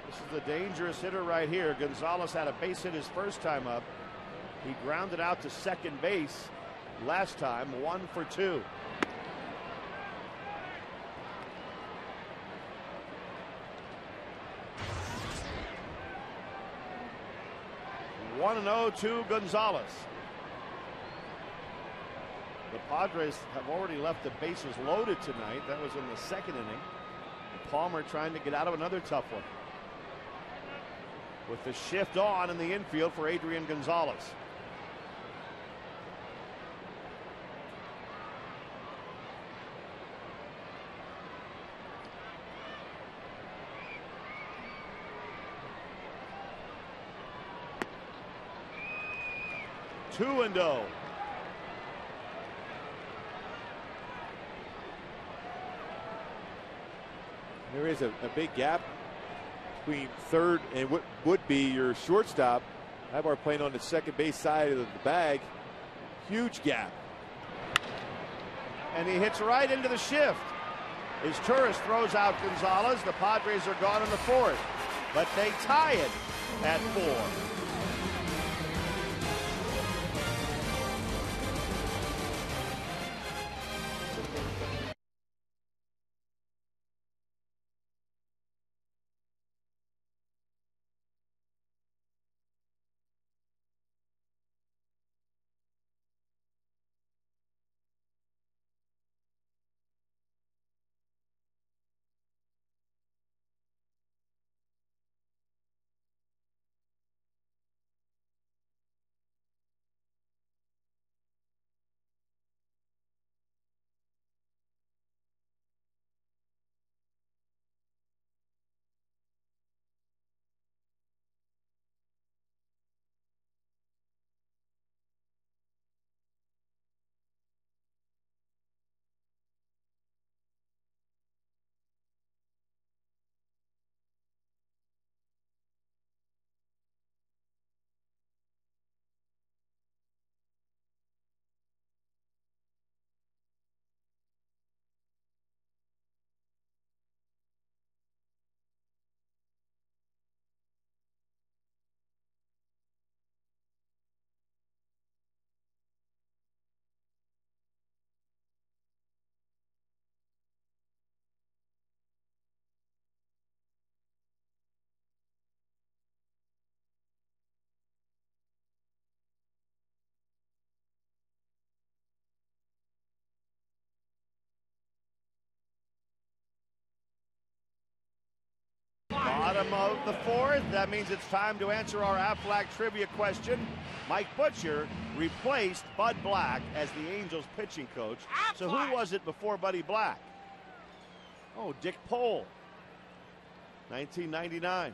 This is the dangerous hitter right here. Gonzalez had a base hit his first time up. He grounded out to second base last time, 1 for 2. One and 0 to Gonzalez. The Padres have already left the bases loaded tonight. That was in the second inning. Palmer trying to get out of another tough one, with the shift on in the infield for Adrian Gonzalez. Two and 0. There is a big gap between third and what would be your shortstop. Ibar playing on the second base side of the bag. Huge gap. And he hits right into the shift. His tourist throws out Gonzalez. The Padres are gone in the fourth, but they tie it at 4. Bottom of the fourth. That means it's time to answer our Aflac trivia question. Mike Butcher replaced Bud Black as the Angels pitching coach. So who was it before Buddy Black? Oh, Dick Pohl, 1999.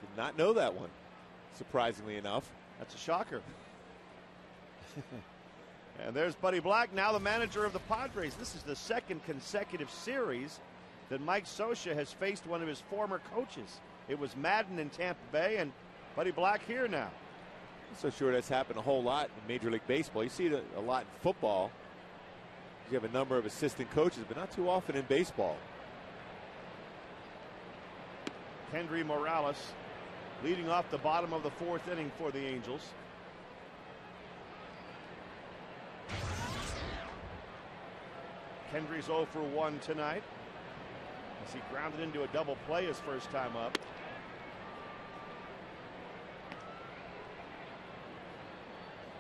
Did not know that one, surprisingly enough. That's a shocker. And there's Buddy Black, now the manager of the Padres. This is the second consecutive series that Mike Scioscia has faced one of his former coaches. It was Madden in Tampa Bay and Buddy Black here now. I'm so sure that's happened a whole lot in Major League Baseball. You see it a lot in football. You have a number of assistant coaches, but not too often in baseball. Kendry Morales leading off the bottom of the fourth inning for the Angels. Kendry's 0 for 1 tonight as he grounded into a double play his first time up.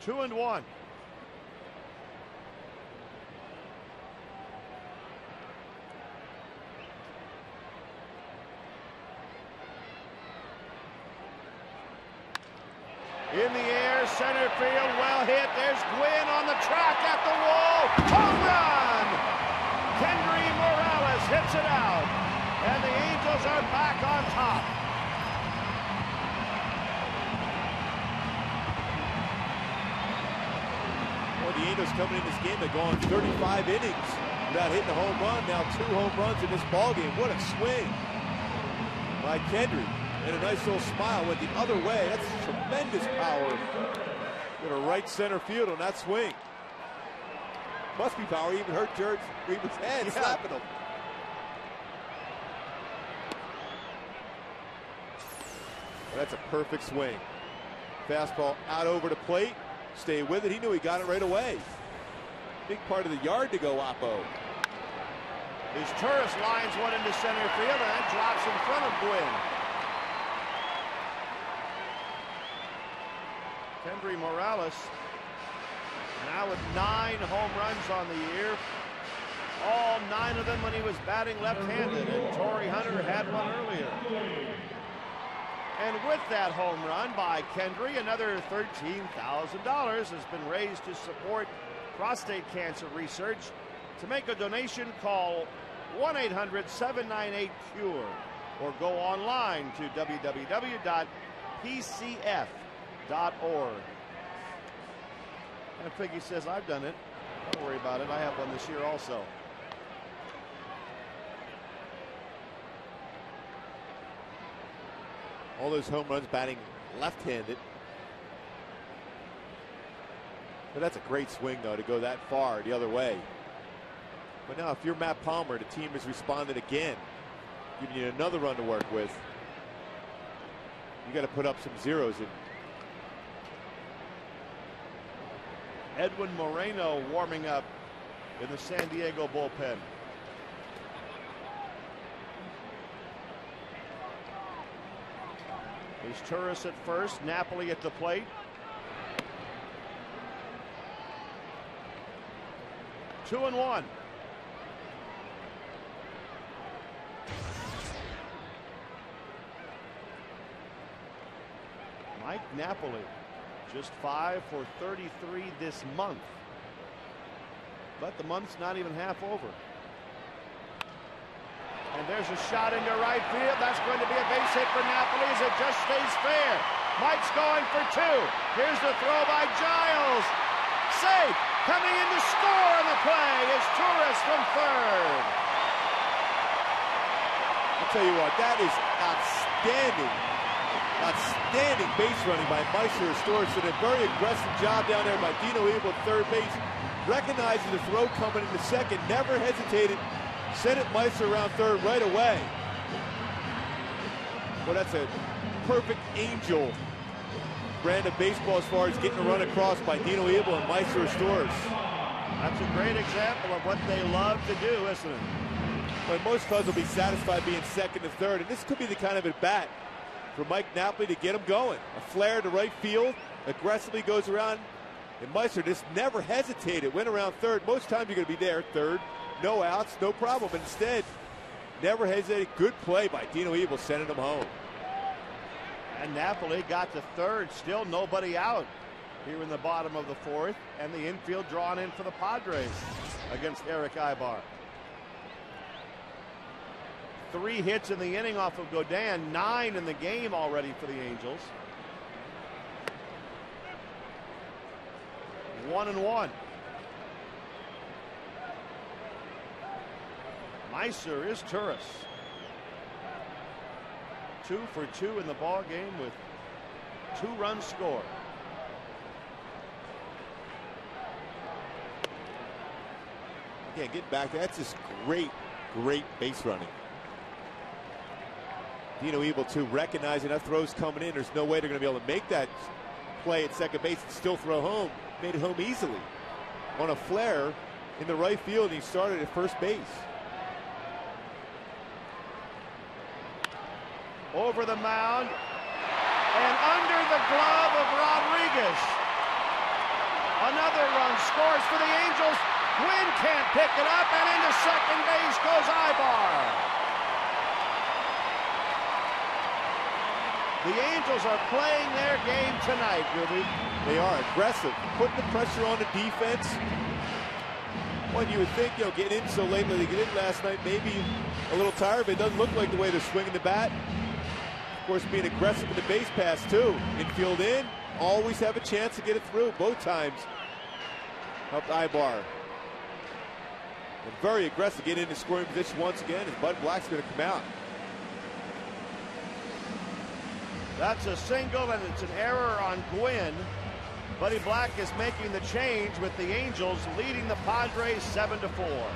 Two and one. In the air, center field, well hit. There's Gwynn on the track at the wall. Home run! Kendry Morales hits it out, and the Angels are back on top. Well, the Angels coming in this game, they've gone 35 innings without hitting a home run. Now 2 home runs in this ballgame. What a swing by Kendry. And a nice little smile went the other way. That's tremendous power. With a right center field on that swing. Must be power. He even hurt George Reaper's head, slapping him. Well, that's a perfect swing. Fastball out over the plate. Stay with it. He knew he got it right away. Big part of the yard to go, Oppo. His Turris lines one into center field, and that drops in front of Gwynn. Kendry Morales now with 9 home runs on the year. All 9 of them when he was batting left-handed, and Torrey Hunter had one earlier. And with that home run by Kendry, another $13,000 has been raised to support prostate cancer research. To make a donation, call 1-800-798-CURE or go online to www.pcf.org. And Figgy says, I've done it. Don't worry about it. I have one this year also. All those home runs batting left-handed. But that's a great swing, though, to go that far the other way. But now, if you're Matt Palmer, the team has responded again, giving you another run to work with. You got to put up some zeros in. Edwin Moreno warming up in the San Diego bullpen. There's Turris at first, Napoli at the plate. 2-1. Mike Napoli, just 5 for 33 this month. But the month's not even half over. And there's a shot into right field. That's going to be a base hit for Napoli as it just stays fair. Mike's going for 2. Here's the throw by Giles. Safe. Coming in to score on the play is Turris from third. I'll tell you what, that is outstanding. Outstanding base running by Meister Stores. Did a very aggressive job down there by Dino Ebel at third base. Recognizing the throw coming into second, never hesitated. Sent it Meister around third right away. Well, that's a perfect Angel brand of baseball as far as getting a run across by Dino Ebel and Meister Stores. That's a great example of what they love to do, isn't it? But most clubs will be satisfied being second and third, and this could be the kind of at bat for Mike Napoli to get him going. A flare to right field, aggressively goes around, and Meister just never hesitated, went around third. Most times you're going to be there, third, no outs, no problem. But instead, never hesitated. Good play by Dino Ebel, sending him home. And Napoli got to third, still nobody out here in the bottom of the fourth, and the infield drawn in for the Padres against Eric Ibar. 3 hits in the inning off of Godin, 9 in the game already for the Angels. 1-1. Meister is Turris. 2 for 2 in the ball game with 2 runs scored. Yeah, getting back there. That's just great base running. Dino able to recognize enough throws coming in. There's no way they're going to be able to make that play at second base and still throw home. Made it home easily on a flare in the right field. He started at first base. Over the mound and under the glove of Rodriguez. Another run scores for the Angels. Gwynn can't pick it up, and into second base goes Ibar. The Angels are playing their game tonight, Ruby. They are aggressive, putting the pressure on the defense. Well, you would think, getting in so late, they get in last night, maybe a little tired, but it doesn't look like the way they're swinging the bat. Of course, being aggressive in the base pass, too. Infield in, always have a chance to get it through. Both times helped Ibar. And very aggressive, get into scoring position once again, as Bud Black's going to come out. That's a single, and it's an error on Gwynn. Buddy Black is making the change with the Angels leading the Padres 7-4.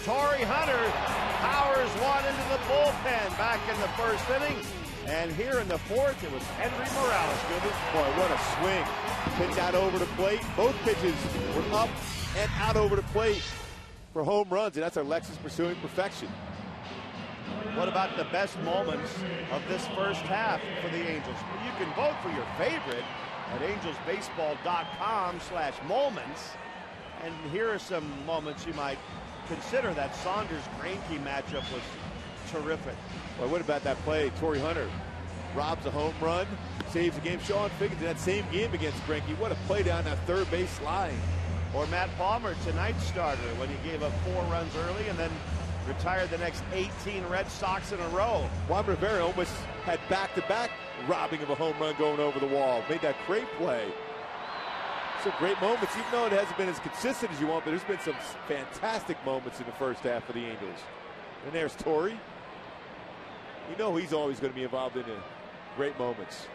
Torrey Hunter powers one into the bullpen back in the first inning. And here in the fourth, it was Henry Morales. Boy, what a swing. Pitch out over the plate. Both pitches were up and out over the plate for home runs, and that's our Lexus pursuing perfection. What about the best moments of this first half for the Angels? Well, you can vote for your favorite at angelsbaseball.com/moments. And here are some moments you might consider. That Saunders-Greinke matchup was terrific. Well, what about that play? Torrey Hunter robs a home run, saves the game. Sean Figgins in that same game against Greinke. What a play down that third base line. Or Matt Palmer, tonight's starter, when he gave up 4 runs early and then retired the next 18 Red Sox in a row. Juan Rivera almost had back-to-back robbing of a home run going over the wall. Made that great play. Some great moments, even though it hasn't been as consistent as you want, but there's been some fantastic moments in the first half for the Angels. And there's Torrey. You know he's always going to be involved in the great moments.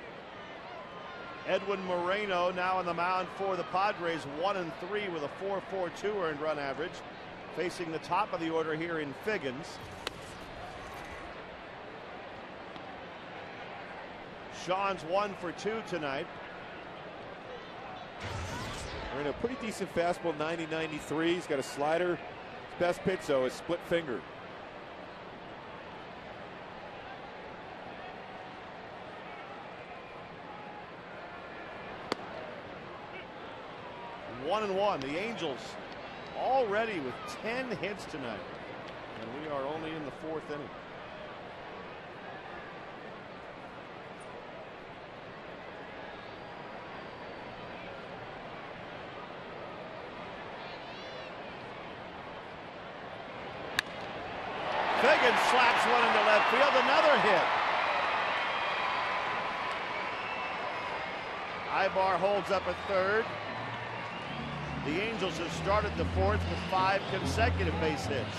Edwin Moreno now on the mound for the Padres, 1-3 with a 4.42 earned run average. Facing the top of the order here in Figgins. Sean's 1 for 2 tonight. Moreno, pretty decent fastball, 90-93. He's got a slider. His best pitch, though, is split finger. One and one. The Angels already with 10 hits tonight. And we are only in the 4th inning. Figgins slaps one into left field, another hit. Ibar holds up at third. The Angels have started the fourth with 5 consecutive base hits.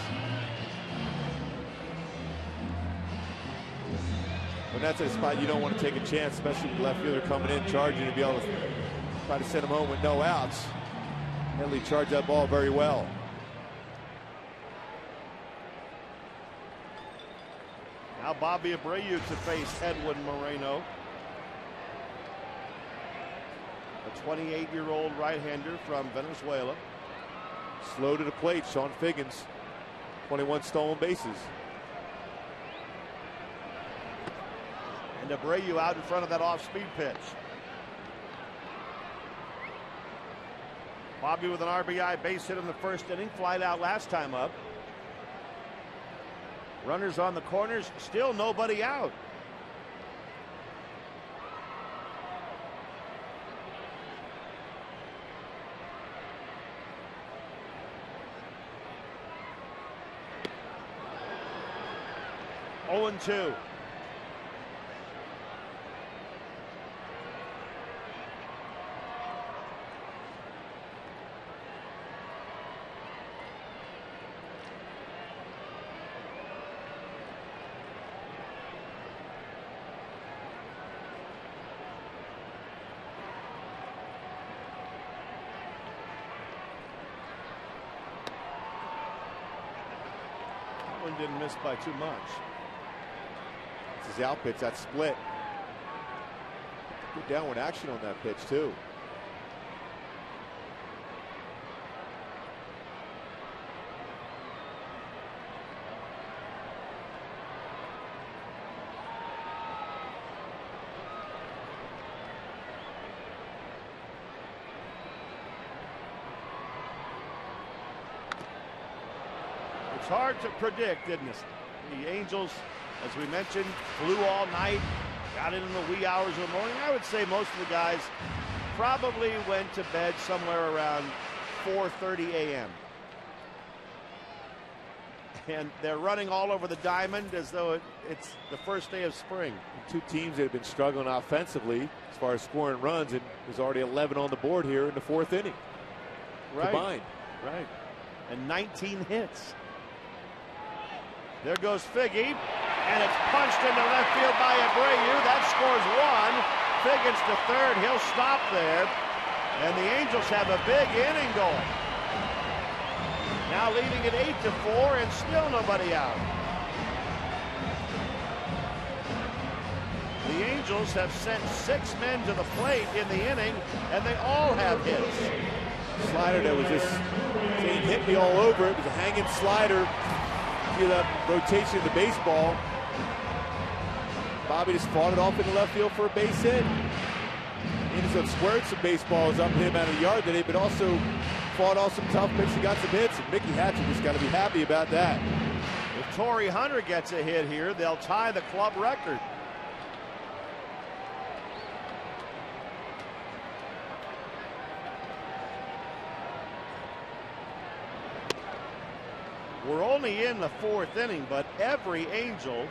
When that's a spot you don't want to take a chance, especially with the left fielder coming in, charging, to be able to try to send him home with no outs. Headley charged that ball very well. Now Bobby Abreu to face Edwin Moreno. A 28-year-old right-hander from Venezuela. Slow to the plate, Sean Figgins. 21 stolen bases. And Abreu out in front of that off-speed pitch. Bobby with an RBI base hit in the first inning, flied out last time up. Runners on the corners, still nobody out. Oh and 2. One didn't miss by too much. It's his out pitch, that split. Good downward action on that pitch, too. It's hard to predict, isn't it? The Angels, as we mentioned, flew all night, got in the wee hours of the morning. I would say most of the guys probably went to bed somewhere around 4:30 a.m. And they're running all over the diamond as though it's the first day of spring. Two teams that have been struggling offensively as far as scoring runs, and there's already 11 on the board here in the 4th inning. Right. Combined. Right. And 19 hits. There goes Figgy, and it's punched into left field by Abreu. That scores 1. Figgins to third. He'll stop there. And the Angels have a big inning going. Now leading it 8-4, and still nobody out. The Angels have sent 6 men to the plate in the inning, and they all have hits. Slider that was just saying hit me all over. It was a hanging slider. Feel that rotation of the baseball. Bobby just fought it off in the left field for a base hit. He ended up squared some baseballs up him out of the yard today, but also fought off some tough pitches and got some hits. And Mickey Hatcher just got to be happy about that. If Torrey Hunter gets a hit here, they'll tie the club record. We're only in the 4th inning, but every Angel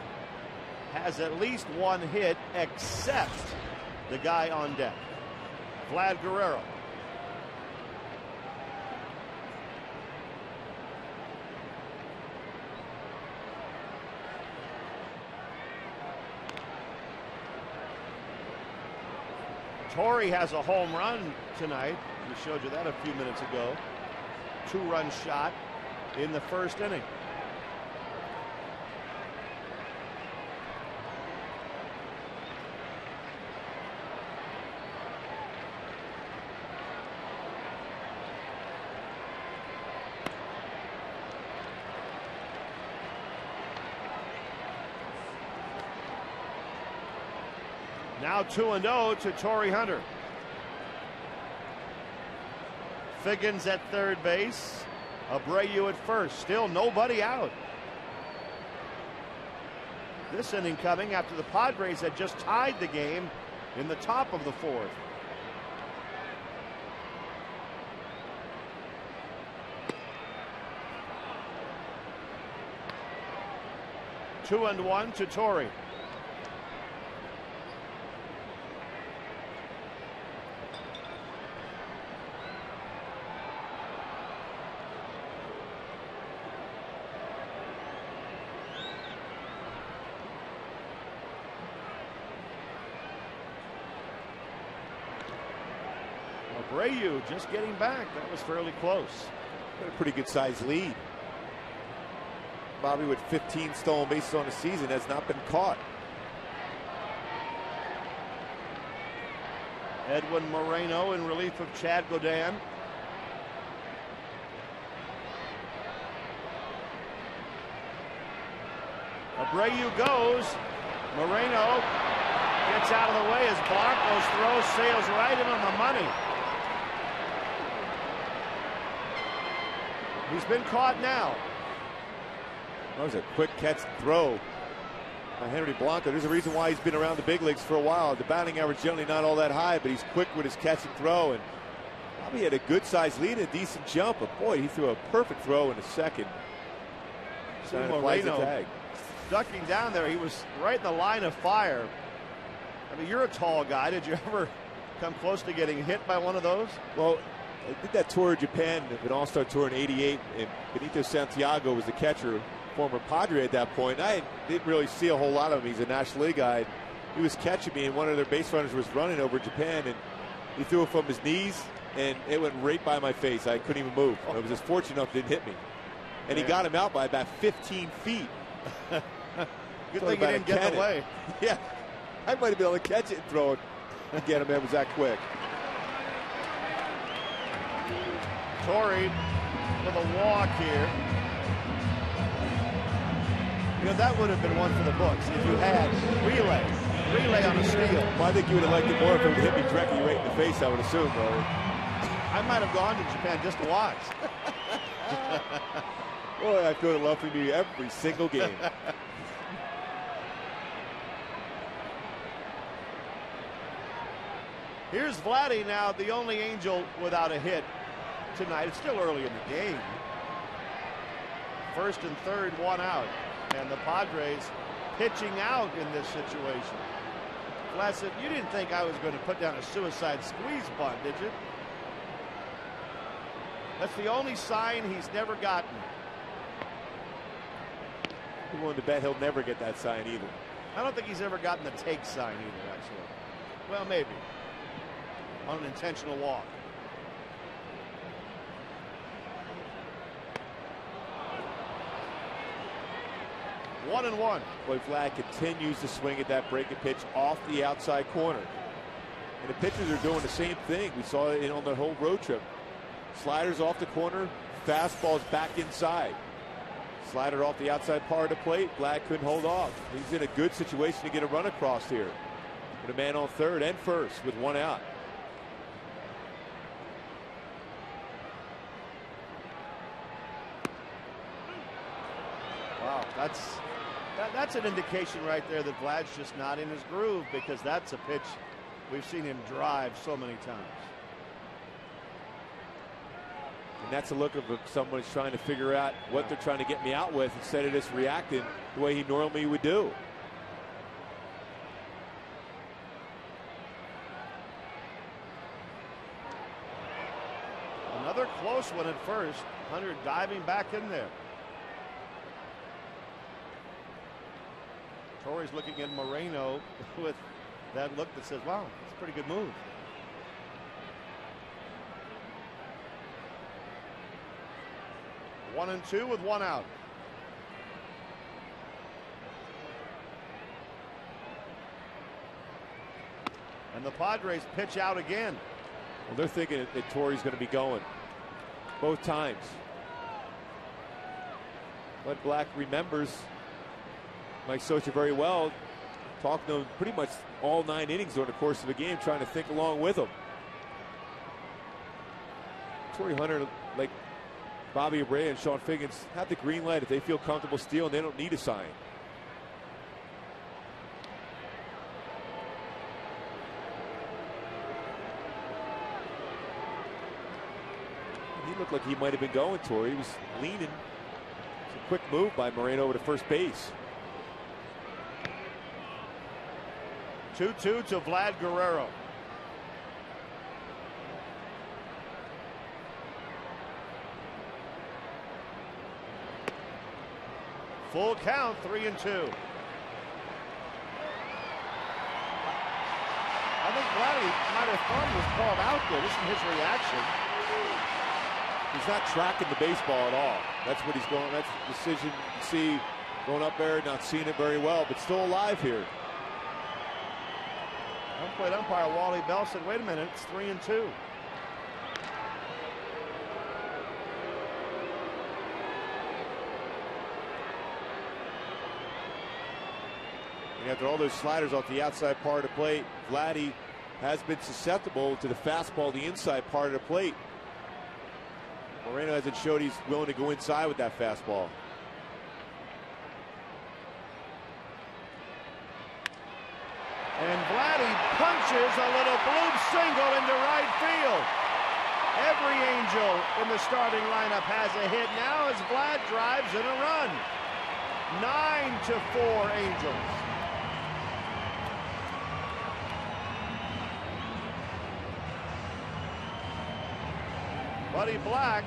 has at least 1 hit except the guy on deck, Vlad Guerrero. Torrey has a home run tonight. We showed you that a few minutes ago. 2-run shot in the 1st inning. Now 2-0 to Torrey Hunter. Figgins at third base. Abreu at first. Still nobody out. This inning coming after the Padres had just tied the game in the top of the 4th. 2-1 to Torrey. Abreu just getting back. That was fairly close. Got a pretty good sized lead. Bobby with 15 stolen bases on the season has not been caught. Edwin Moreno in relief of Chad Godin. Abreu goes. Moreno gets out of the way as Blanco's throw sails right in on the money. He's been caught now. That was a quick catch and throw by Henry Blanco. There's a reason why he's been around the big leagues for a while. The batting average generally not all that high, but he's quick with his catch and throw. And Bobby had a good sized lead and a decent jump, but boy, he threw a perfect throw in the second. Moreno ducking down there. He was right in the line of fire. I mean, you're a tall guy. Did you ever come close to getting hit by one of those? Well, I did that tour of Japan, an all-star tour in '88, and Benito Santiago was the catcher, former Padre at that point. I didn't really see a whole lot of him. He's a National League guy. He was catching me, and one of their base runners was running over Japan, and he threw it from his knees, and it went right by my face. I couldn't even move. I was just fortunate enough it didn't hit me. And he got him out by about 15 feet. Good thing he didn't get in the way. Yeah, I might have been able to catch it and throw it and get him. It was that quick. Torrey with a walk here. You know, that would have been one for the books if you had relay on a steal. Well, I think you would have liked it more if it would hit me directly right in the face, I would assume, though. I might have gone to Japan just to watch. Boy, I feel the love for me every single game. Here's Vladdy now, the only Angel without a hit tonight. It's still early in the game. First and third, one out. And the Padres pitching out in this situation. Vlad said, you didn't think I was going to put down a suicide squeeze bunt, did you? That's the only sign he's never gotten. I'm willing to bet he'll never get that sign either. I don't think he's ever gotten the take sign either, actually. Well, maybe. On an intentional walk. One and one. Boy, Vlad continues to swing at that breaking pitch off the outside corner. And the pitchers are doing the same thing. We saw it on the whole road trip. Sliders off the corner, fastballs back inside. Slider off the outside part of the plate. Vlad couldn't hold off. He's in a good situation to get a run across here. With a man on third and first with one out. Wow, that's an indication right there that Vlad's just not in his groove, because that's a pitch we've seen him drive so many times. And that's a look of someone who's trying to figure out what they're trying to get me out with instead of just reacting the way he normally would do. Another close one at first. Hunter diving back in there. Torrey's looking at Moreno with that look that says, wow, that's a pretty good move. One and two with one out. And the Padres pitch out again. Well, they're thinking that Torrey's going to be going both times. But Black remembers Mike Socha very well, talking to him pretty much all 9 innings during the course of the game, trying to think along with him. Torrey Hunter, like Bobby Abreu and Sean Figgins, have the green light if they feel comfortable stealing. They don't need a sign. He looked like he might have been going, Torrey. He was leaning. It's a quick move by Moreno over to first base. 2-2 to Vlad Guerrero. Full count, 3-2. I think Vladdy might have thought he was called out there. This is his reaction. He's not tracking the baseball at all. That's what he's going. That's the decision. You see, going up there, not seeing it very well, but still alive here. Home plate umpire Wally Bell said, "Wait a minute, it's 3-2." And after all those sliders off the outside part of the plate, Vladdy has been susceptible to the fastball, the inside part of the plate. Moreno hasn't showed he's willing to go inside with that fastball. And Vladdy punches a little bloop single into right field. Every Angel in the starting lineup has a hit now as Vlad drives in a run. 9-4 Angels. Buddy Black,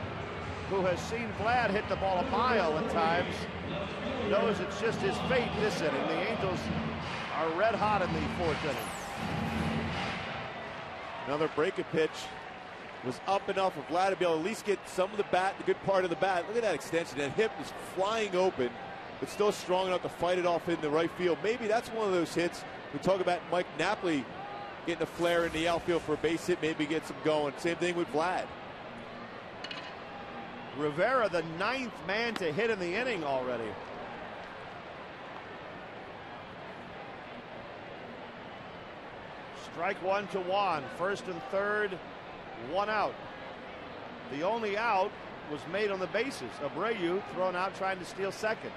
who has seen Vlad hit the ball a mile at times, knows it's just his fate this inning. The Angels are red hot in the fourth inning. Another breaking pitch was up enough for Vlad to be able to at least get some of the bat, the good part of the bat. Look at that extension. That hip is flying open, but still strong enough to fight it off in the right field. Maybe that's one of those hits. We talk about Mike Napoli getting a flare in the outfield for a base hit, maybe gets him going. Same thing with Vlad. Rivera, the 9th man to hit in the inning already. Strike one to Juan. First and third, one out. The only out was made on the bases. Abreu thrown out trying to steal second.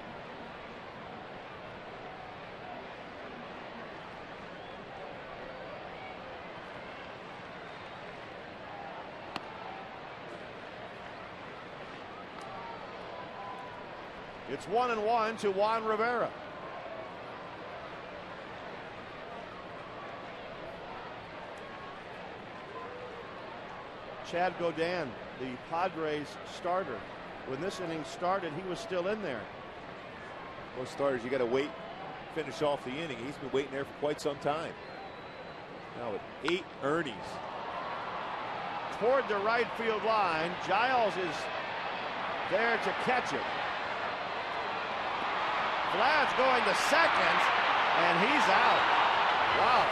It's 1-1 to Juan Rivera. Chad Godin, the Padres starter. When this inning started, he was still in there. Most starters, you got to wait, finish off the inning. He's been waiting there for quite some time. Now with 8 Ernies. Toward the right field line, Giles is there to catch it. Vlad's going to second, and he's out. Wow.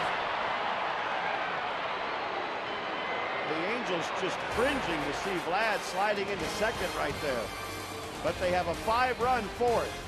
The Angels just cringing to see Vlad sliding into second right there. But they have a 5-run fourth.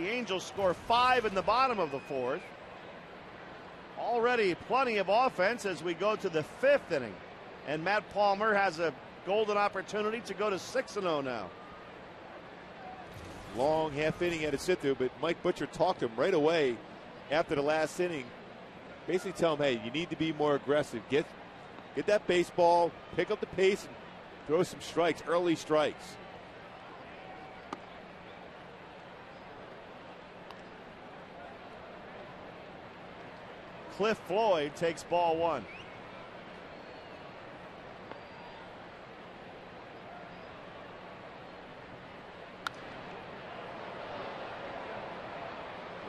The Angels score 5 in the bottom of the fourth. Already plenty of offense as we go to the 5th inning. And Matt Palmer has a golden opportunity to go to 6-0 now. Long half inning had to sit through, but Mike Butcher talked to him right away after the last inning. Basically tell him, hey, you need to be more aggressive. Get that baseball, pick up the pace, and throw some strikes, early strikes. Cliff Floyd takes ball 1.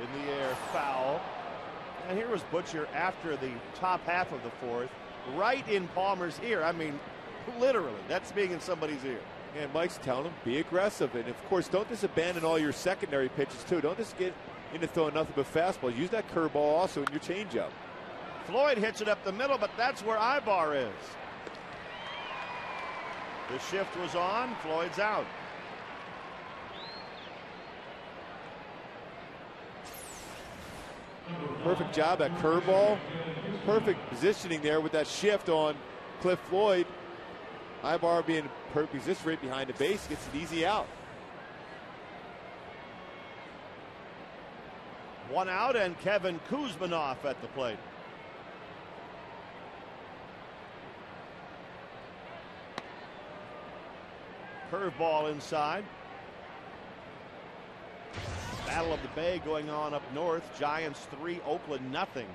In the air, foul. And here was Butcher after the top half of the fourth, right in Palmer's ear. I mean, literally, that's being in somebody's ear. And Mike's telling him, be aggressive. And, of course, don't just abandon all your secondary pitches, too. Don't just get into throwing nothing but fastballs. Use that curveball also in your changeup. Floyd hits it up the middle, but that's where Ibar is. The shift was on. Floyd's out. Perfect job at curveball. Perfect positioning there with that shift on Cliff Floyd. Ibar being perfect position right behind the base, gets an easy out. 1 out and Kevin Kuzminoff at the plate. Curveball inside. Battle of the Bay going on up north. Giants 3, Oakland nothing.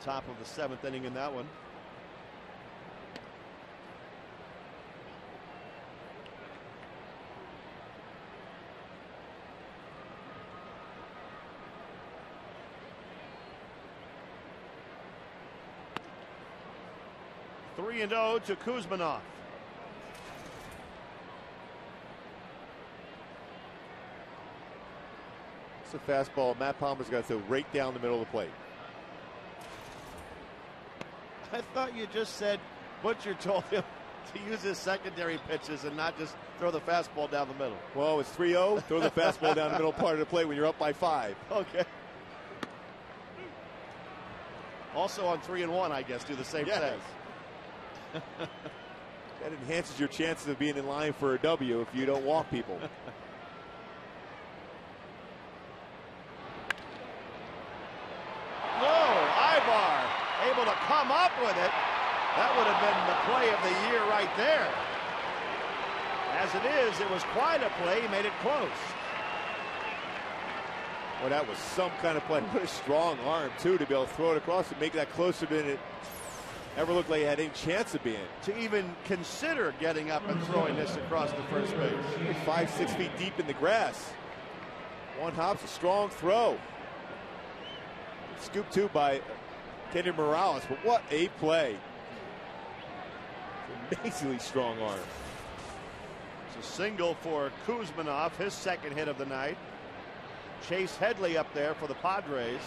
Top of the 7th inning in that one. Three and 0 to Kuzminoff. It's a fastball. Matt Palmer's got to throw right down the middle of the plate. I thought you just said Butcher told him to use his secondary pitches and not just throw the fastball down the middle. Well, it's 3-0. Throw the fastball down the middle part of the plate when you're up by 5. Okay. Also on 3 and 1, I guess, do the same thing. That enhances your chances of being in line for a W if you don't walk people. Ibar able to come up with it. That would have been the play of the year right there. As it is, it was quite a play. He made it close. Well, that was some kind of play. What a strong arm, too, to be able to throw it across and make that closer than it ever looked like it had any chance of being. To even consider getting up and throwing this across the first base. 5-6 feet deep in the grass. One hop's a strong throw. Scoop 2 by Kenny Morales, but what a play. Amazingly strong arm. It's a single for Kuzminoff, his 2nd hit of the night. Chase Headley up there for the Padres.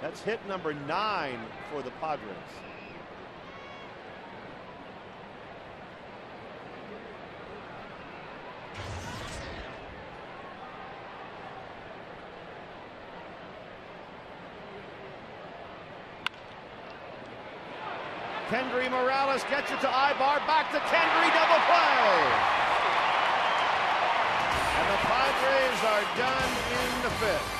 That's hit number 9 for the Padres. Kendry Morales gets it to Ibar, back to Kendry, double play. And the Padres are done in the 5th.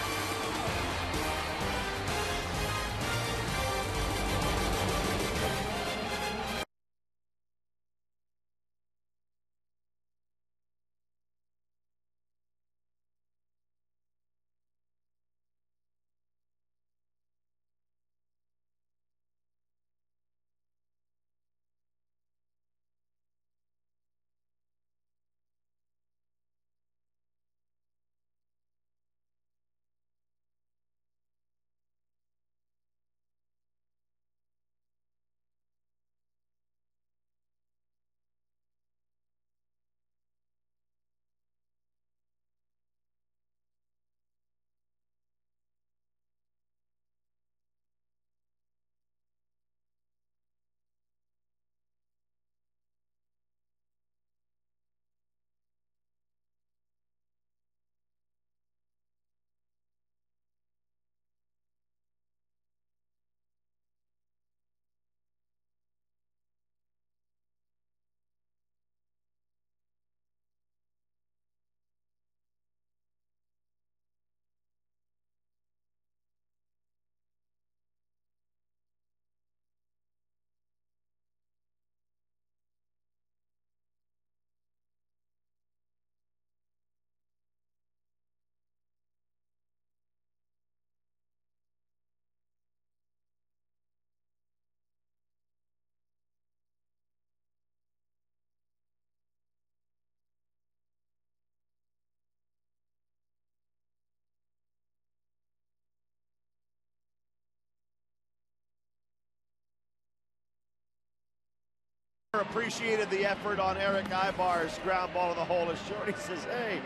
Appreciated the effort on Eric Ibar's ground ball to the hole as short. He says, hey,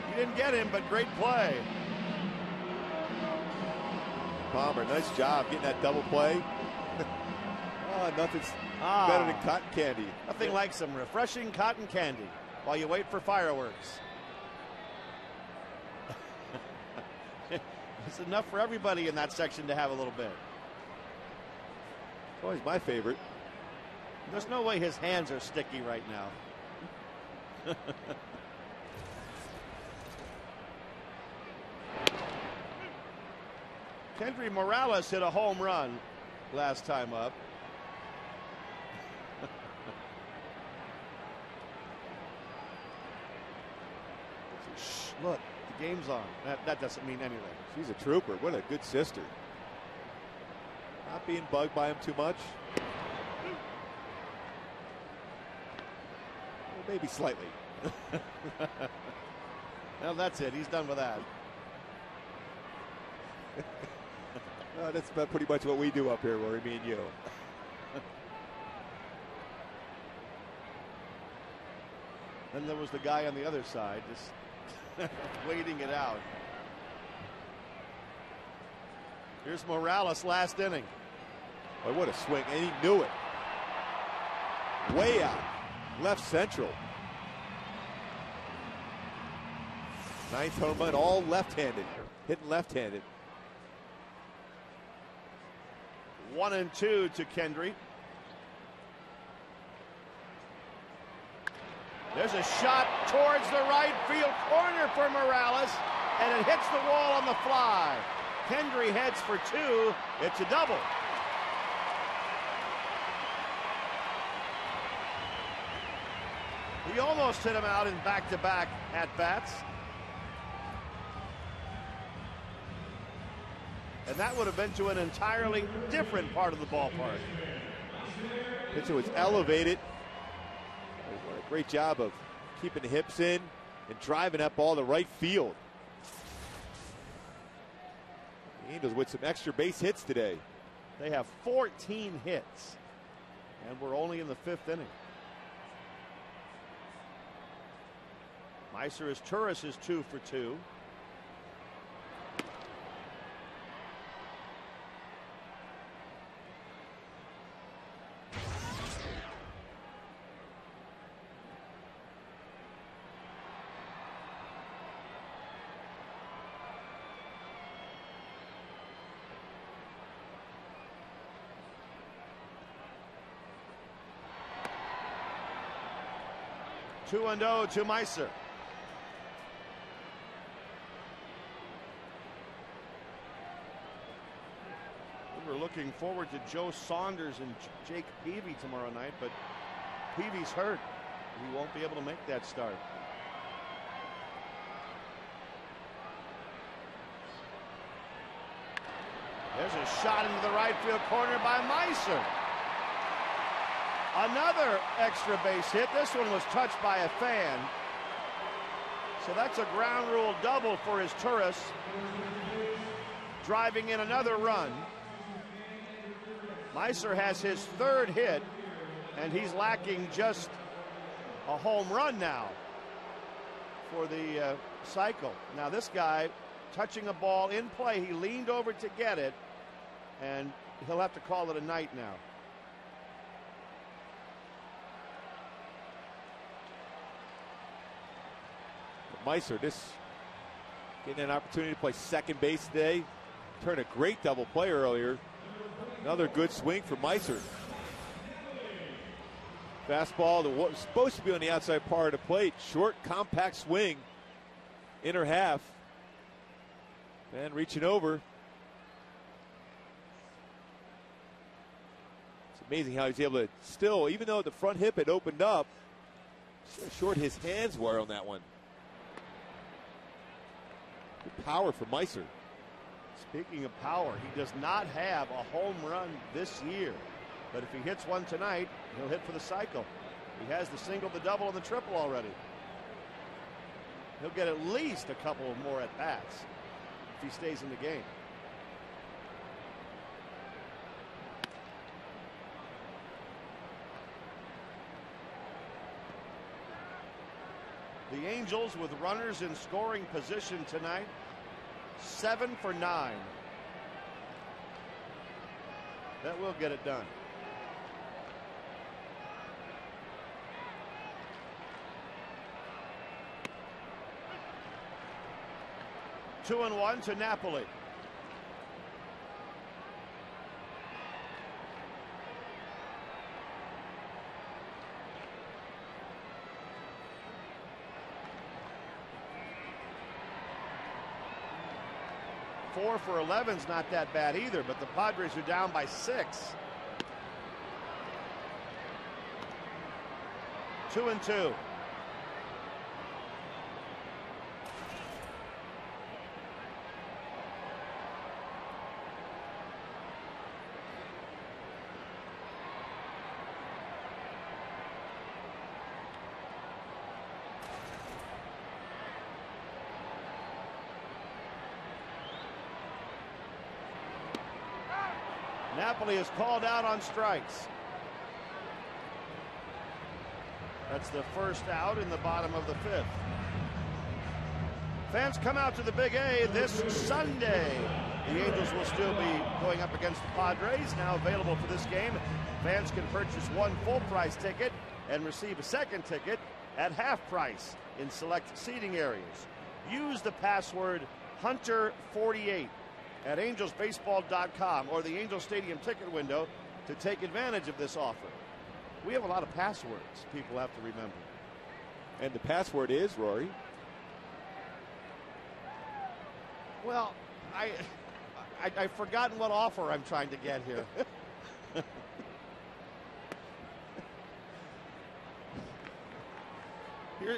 you didn't get him, but great play. Palmer, nice job getting that double play. Nothing's better than cotton candy. Nothing like some refreshing cotton candy while you wait for fireworks. It's enough for everybody in that section to have a little bit. It's always my favorite. There's no way his hands are sticky right now. Kendry Morales hit a home run last time up. Shh, look, the game's on. That doesn't mean anything. She's a trooper. What a good sister. Not being bugged by him too much. Well, maybe slightly. Well, that's it. He's done with that. That's about pretty much what we do up here, Rory, me and you. Then there was the guy on the other side just waiting it out. Here's Morales, last inning. Boy, what a swing, and he knew it. Way out, left central. Ninth home run, all left-handed, hitting left-handed. 1-2 to Kendry. There's a shot towards the right field corner for Morales, and it hits the wall on the fly. Kendry heads for two. It's a double. He almost hit him out in back-to-back at-bats. And that would have been to an entirely different part of the ballpark. Pitcher was elevated. What a great job of keeping the hips in and driving that ball to right field. The Angels with some extra base hits today. They have 14 hits, and we're only in the fifth inning. Meiser is Turris is 2 for 2. Two and 0 to Meiser. We were looking forward to Joe Saunders and Jake Peavy tomorrow night, but Peavy's hurt. He won't be able to make that start. There's a shot into the right field corner by Meiser. Another extra base hit. This one was touched by a fan. So that's a ground rule double for his Turris. Driving in another run. Meiser has his third hit, and he's lacking just a home run now for the cycle. Now this guy touching a ball in play. He leaned over to get it, and he'll have to call it a night now. Meiser, this getting an opportunity to play second base today. Turned a great double play earlier. Another good swing for Meiser. Fastball that was supposed to be on the outside part of the plate. Short, compact swing. Inner half. And reaching over. It's amazing how he's able to still, even though the front hip had opened up, see how short his hands were on that one. Good power for Meiser. Speaking of power, he does not have a home run this year. But if he hits one tonight, he'll hit for the cycle. He has the single, the double, and the triple already. He'll get at least a couple more at-bats if he stays in the game. The Angels with runners in scoring position tonight, 7 for 9. That will get it done. Two and one to Napoli. Four for 11's not that bad either, but the Padres are down by 6. 2-2. Napoli is called out on strikes. That's the first out in the bottom of the 5th. Fans come out to the Big A this Sunday. The Angels will still be going up against the Padres. Now available for this game, fans can purchase one full-price ticket and receive a second ticket at half price in select seating areas. Use the password Hunter48 at angelsbaseball.com or the Angel Stadium ticket window to take advantage of this offer. We have a lot of passwords people have to remember. And the password is, Rory? Well, I've forgotten what offer I'm trying to get here.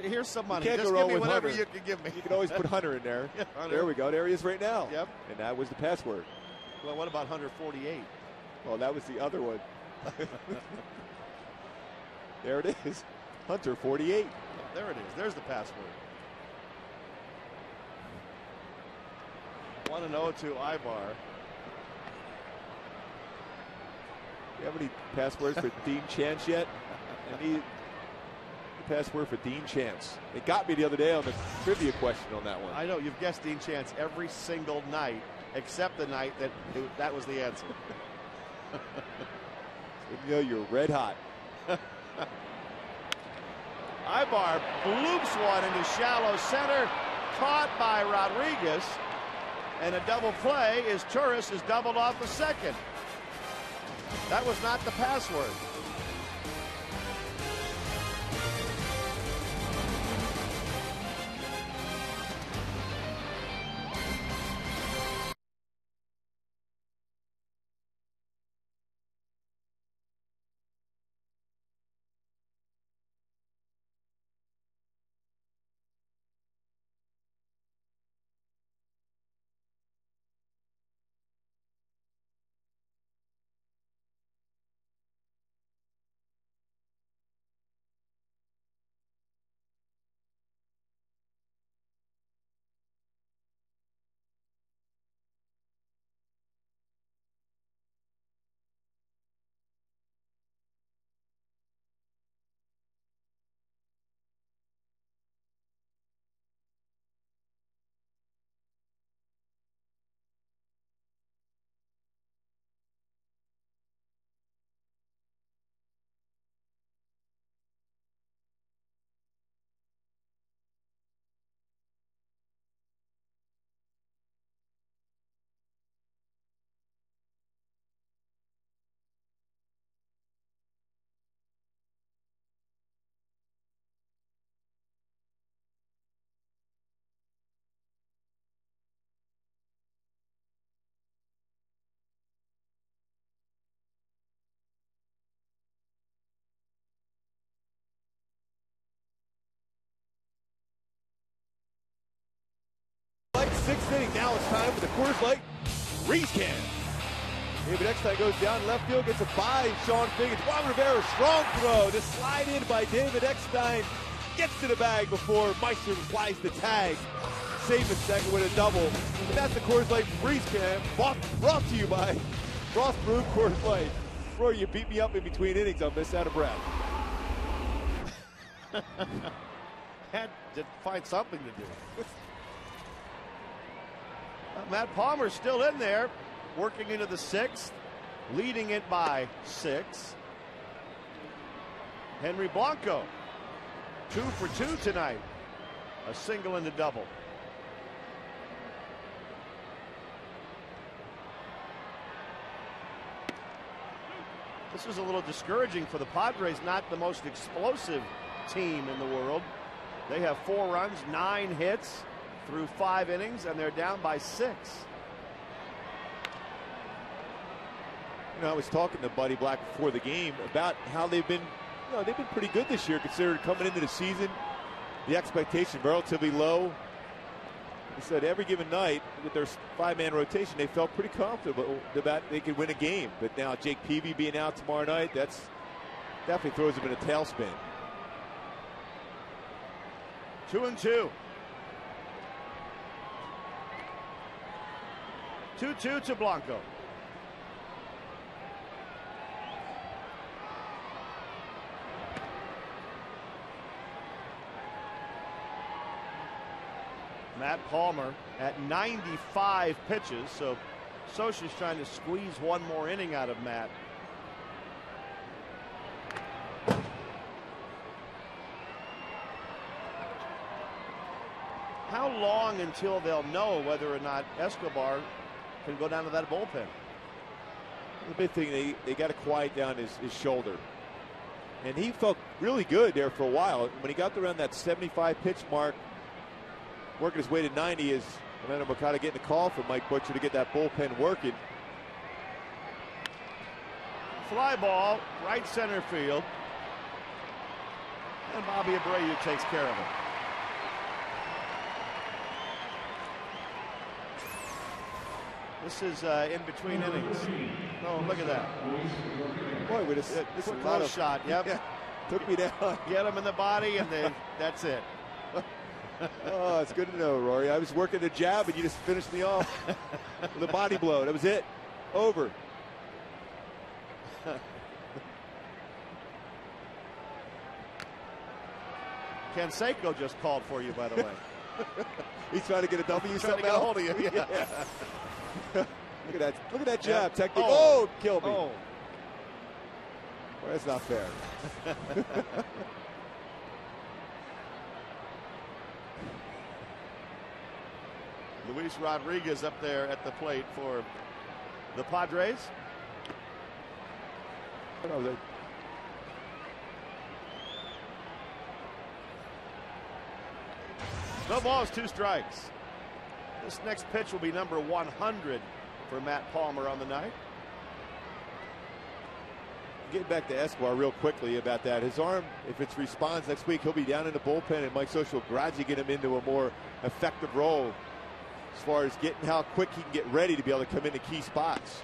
Here's some money. You can't Just go give wrong me with whatever Hunter. you can give me. You can always put Hunter in there. Yeah, Hunter. There we go. There he is right now. Yep. And that was the password. Well, what about Hunter48? Well, that was the other one. There it is. Hunter48. There it is. There's the password. 1-0 to Ibar. Do you have any passwords for Dean Chance yet? I need the password for Dean Chance. It got me the other day on the trivia question on that one. I know you've guessed Dean Chance every single night, except the night that was the answer. You know you're red hot. Ibar bloops one into shallow center, caught by Rodriguez, and a double play is Turris is doubled off the second. That was not the password. Sixth inning. Now it's time for the Coors Light Freeze Can. David Eckstein goes down left field, gets a by Sean Figgins. Juan Rivera, strong throw. The slide in by David Eckstein. Gets to the bag before Meister applies the tag. Safe at second with a double. And that's the Coors Light Freeze Can. Brought to you by Frost Brew Coors Light. Roy, you beat me up in between innings. I'll miss out of breath. had to find something to do. Matt Palmer's still in there, working into the 6th, leading it by 6. Henry Blanco, 2 for 2 tonight. A single and a double. This is a little discouraging for the Padres, not the most explosive team in the world. They have 4 runs, 9 hits through 5 innings, and they're down by 6. You know, I was talking to Buddy Black before the game about how they've been pretty good this year, considering coming into the season, the expectation relatively low. He said every given night with their 5-man rotation, they felt pretty comfortable about they could win a game. But now Jake Peavy being out tomorrow night, that's definitely throws them in a tailspin. 2-2. 2-2 to Blanco. Matt Palmer at 95 pitches, so Scioscia's trying to squeeze one more inning out of Matt. How long until they'll know whether or not Escobar can go down to that bullpen? The big thing, they got to quiet down his shoulder. And he felt really good there for a while. When he got around that 75 pitch mark, working his way to 90, is Orlando Mercado getting a call from Mike Butcher to get that bullpen working. Fly ball, right center field. And Bobby Abreu takes care of it. This is in between innings. Oh, look at that. Boy, we just this is a close shot. Yep. Yeah, took me down. Get him in the body, and then that's it. Oh, it's good to know, Rory. I was working the jab, and you just finished me off with a body blow. That was it. Over. Canseco just called for you, by the way. He's trying to get a W Trying to get a hold of you. Yeah. Look at that jab. Yep. Technique. Oh, killed me. Oh. Well, that's not fair. Luis Rodriguez up there at the plate for the Padres. No balls, 2 strikes. This next pitch will be number 100 for Matt Palmer on the night. Getting back to Escobar real quickly about that. His arm, if it responds next week, he'll be down in the bullpen, and Mike Scioscia will gradually get him into a more effective role as far as getting how quick he can get ready to be able to come into key spots.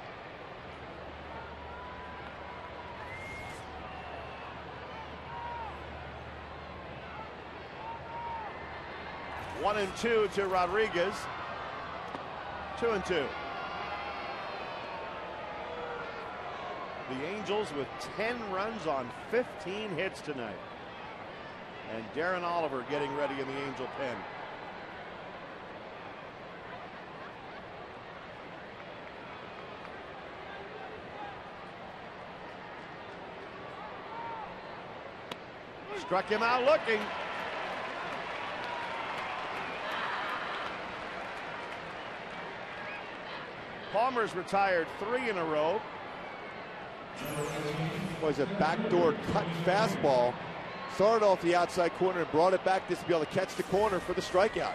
One and 2 to Rodriguez. 2-2. The Angels with 10 runs on 15 hits tonight. And Darren Oliver getting ready in the Angel pen. Struck him out looking. Palmer's retired 3 in a row. Was a backdoor cut fastball. Started off the outside corner and brought it back just to be able to catch the corner for the strikeout.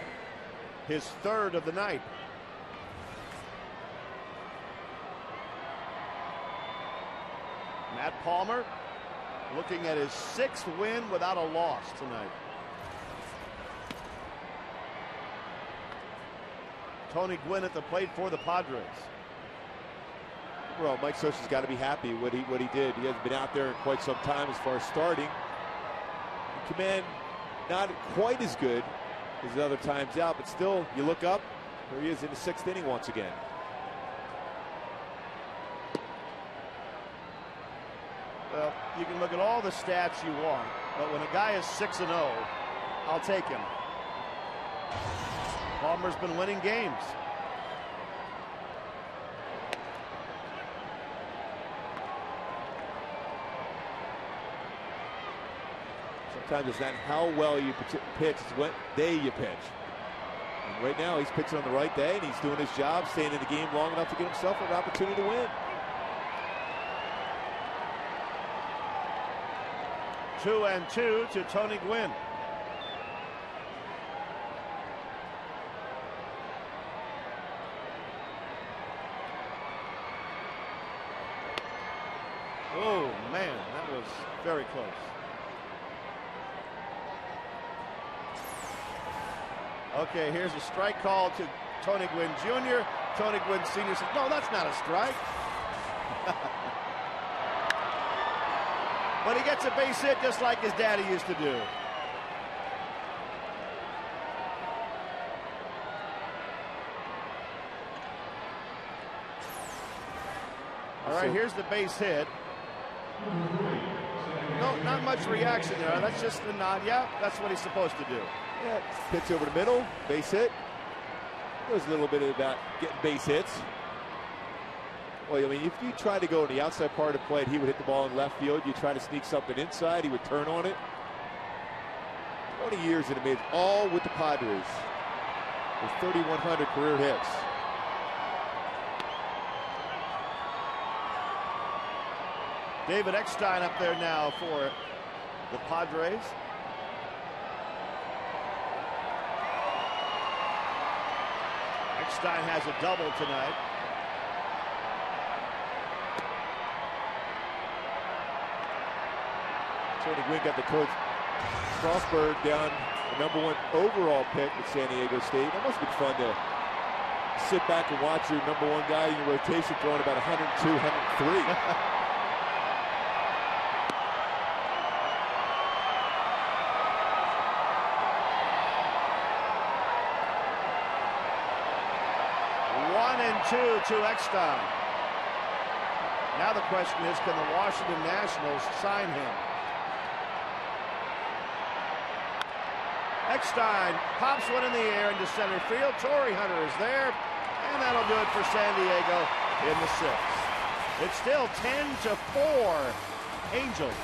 His 3rd of the night. Matt Palmer looking at his 6th win without a loss tonight. Tony Gwynn at the plate for the Padres. Well, Mike Scioscia's got to be happy what he did. He hasn't been out there in quite some time as far as starting. Command not quite as good as the other times out, but still, you look up, there he is in the 6th inning once again. Well, you can look at all the stats you want, but when a guy is 6-0 I'll take him. Palmer's been winning games. Sometimes it's not how well you pitch, it's what day you pitch. And right now he's pitching on the right day and he's doing his job, staying in the game long enough to get himself an opportunity to win. 2-2 to Tony Gwynn. Oh man, that was very close. Okay, here's a strike call to Tony Gwynn Jr. Tony Gwynn Sr. says, no, that's not a strike. But he gets a base hit just like his daddy used to do. All right, here's the base hit. No, not much reaction there. That's just the nod. Yeah, that's what he's supposed to do. Yeah, pitch over the middle, base hit. There's a little bit about getting base hits. Well, I mean, if you try to go in the outside part of the plate, he would hit the ball in left field. You try to sneak something inside, he would turn on it. 20 years in the majors, all with the Padres, with 3,100 career hits. David Eckstein up there now for the Padres. Eckstein has a double tonight. Tony Gwynn got the coach Strasburg down, the #1 overall pick with San Diego State. That must have been fun to sit back and watch your #1 guy in your rotation throwing about 102, 103. To Eckstein. Now the question is, can the Washington Nationals sign him? Eckstein pops one in the air into center field. Torrey Hunter is there, and that'll do it for San Diego in the 6th. It's still 10-4 Angels.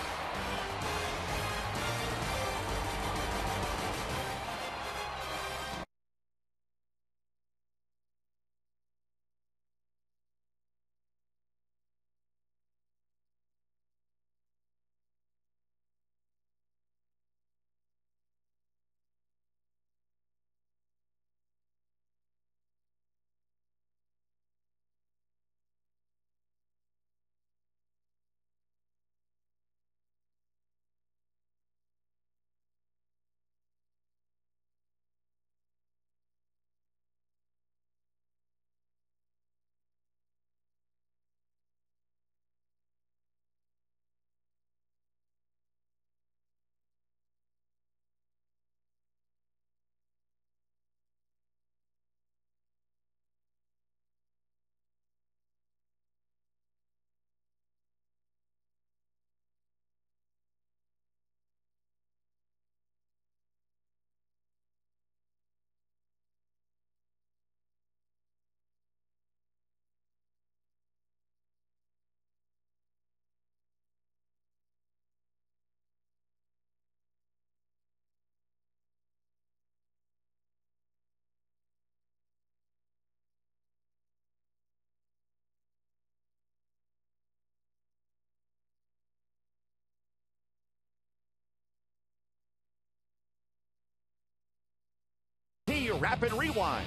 Rapid rewind.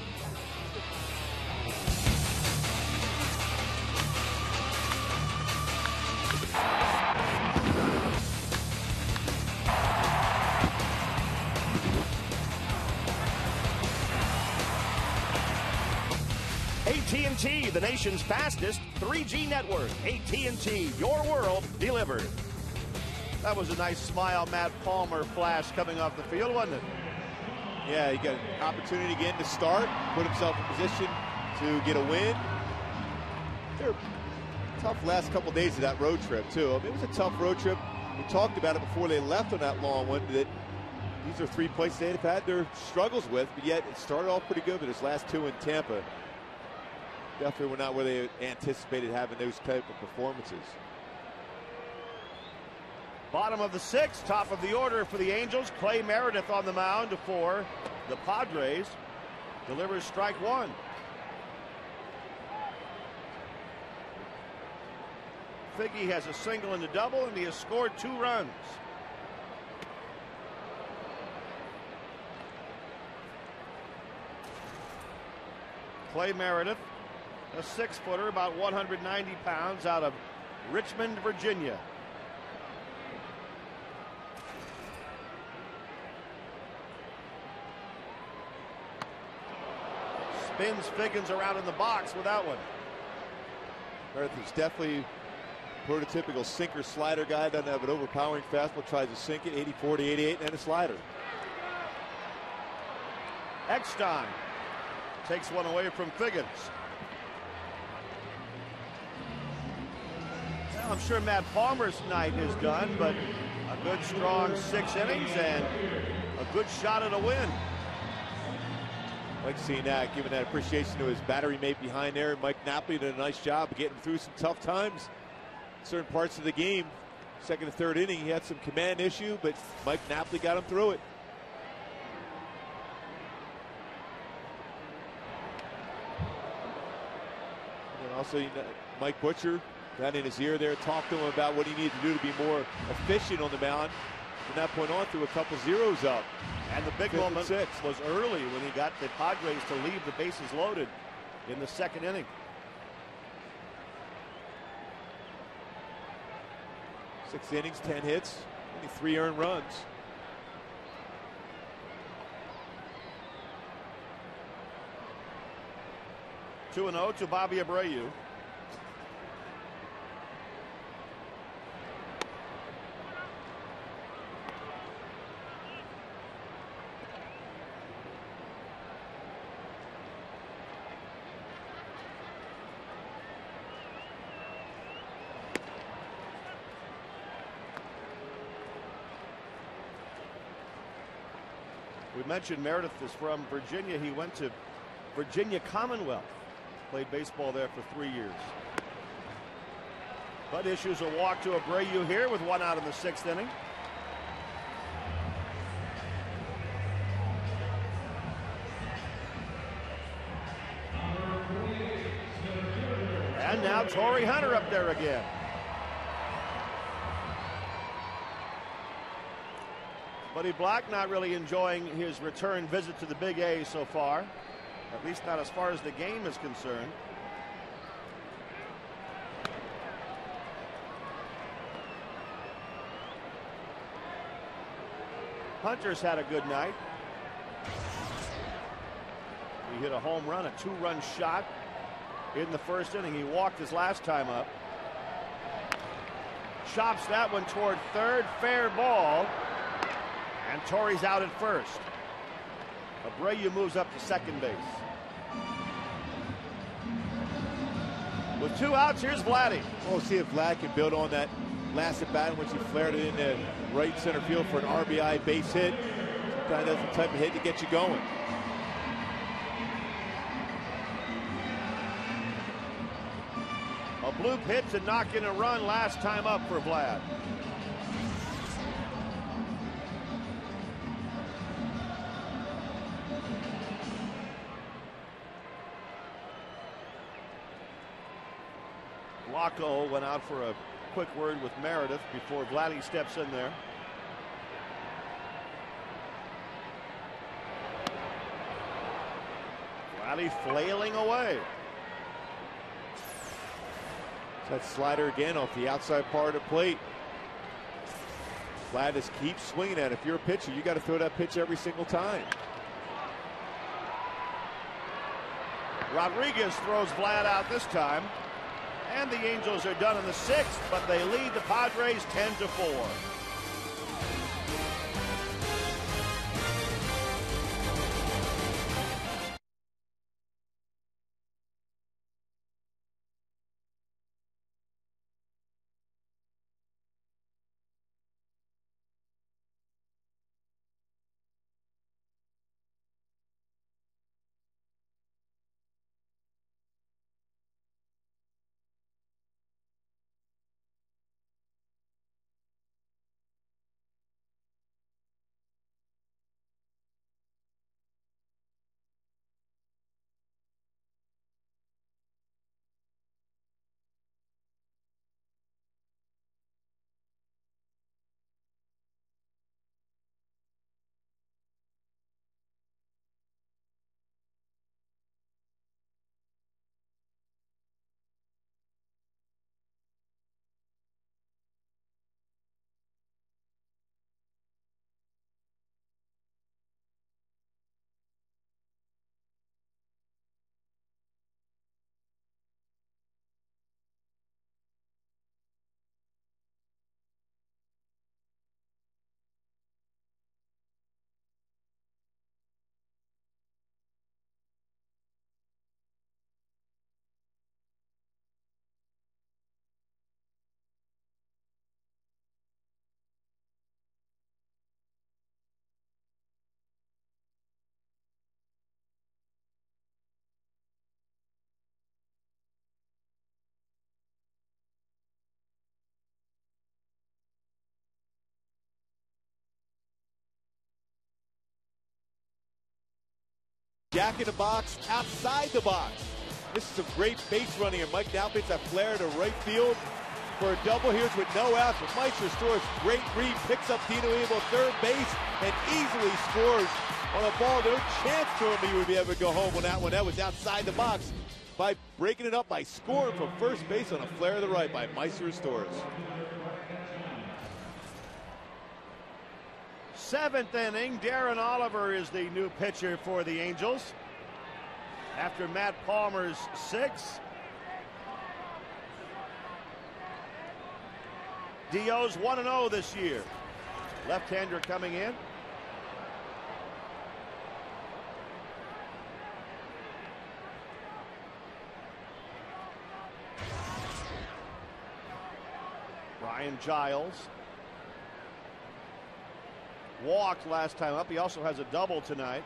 AT&T, the nation's fastest 3G network. AT&T, your world delivered. That was a nice smile, Matt Palmer flash coming off the field, wasn't it? Yeah, he got an opportunity again to start, put himself in position to get a win. They're tough last couple days of that road trip, too. I mean, it was a tough road trip. We talked about it before they left on that long one, that these are 3 places they've had their struggles with, but yet it started off pretty good, but his last 2 in Tampa definitely were not where they anticipated having those type of performances. Bottom of the 6th, top of the order for the Angels. Clay Meredith on the mound for the Padres. Delivers strike 1. Figgy has a single and a double, and he has scored 2 runs. Clay Meredith, a 6-footer, about 190 pounds, out of Richmond, Virginia. Spins Figgins around in the box with that one. Meredith is definitely prototypical sinker slider guy. Doesn't have an overpowering fastball. Tries to sink it. 84 to 88 and a slider. Eckstein takes one away from Figgins. Well, I'm sure Matt Palmer's night is done, but a good strong 6 innings and a good shot at a win. Like seeing that, giving that appreciation to his battery mate behind there. Mike Napoli did a nice job of getting through some tough times. Certain parts of the game, 2nd and 3rd inning, he had some command issue, but Mike Napoli got him through it. And also, Mike Butcher got in his ear there, talked to him about what he needed to do to be more efficient on the mound. From that point on, threw a couple zeros up. And the big moment was early when he got the Padres to leave the bases loaded in the 2nd inning. 6 innings, 10 hits, only 3 earned runs. Two and 0 to Bobby Abreu. We mentioned Meredith is from Virginia. He went to Virginia Commonwealth. Played baseball there for 3 years. But issues a walk to Abreu here with 1 out in the 6th inning. And now Torrey Hunter up there again. Buddy Black not really enjoying his return visit to the Big A so far. At least not as far as the game is concerned. Hunter's had a good night. He hit a home run, a 2-run shot in the 1st inning. He walked his last time up. Chops that one toward 3rd, fair ball. And Torrey's out at 1st. Abreu moves up to 2nd base. With 2 outs, here's Vladdy. We'll see if Vlad can build on that last at bat in which he flared it into right center field for an RBI base hit. Sometimes that's the type of hit to get you going. A bloop hit to knock in a run last time up for Vlad. Blanco went out for a quick word with Meredith before Vladdy steps in there. Vladdy flailing away. That slider again off the outside part of the plate. Vlad just keeps swinging at it. If you're a pitcher, you got to throw that pitch every single time. Rodriguez throws Vlad out this time. And the Angels are done in the 6th, but they lead the Padres 10-4. Jack in the box, outside the box. This is some great base running, and Mike now hits that flare to right field for a double. Here's with no outs, but Meister stores great read, picks up Dino Abel third base, and easily scores on a ball. No chance for him he would be able to go home on that one. That was outside the box by breaking it up by scoring from first base on a flare to the right by Meister Stores. Seventh inning, Darren Oliver is the new pitcher for the Angels. After Matt Palmer's 6. Dio's 1-0 this year. Left-hander coming in. Ryan Giles walked last time up. He also has a double tonight.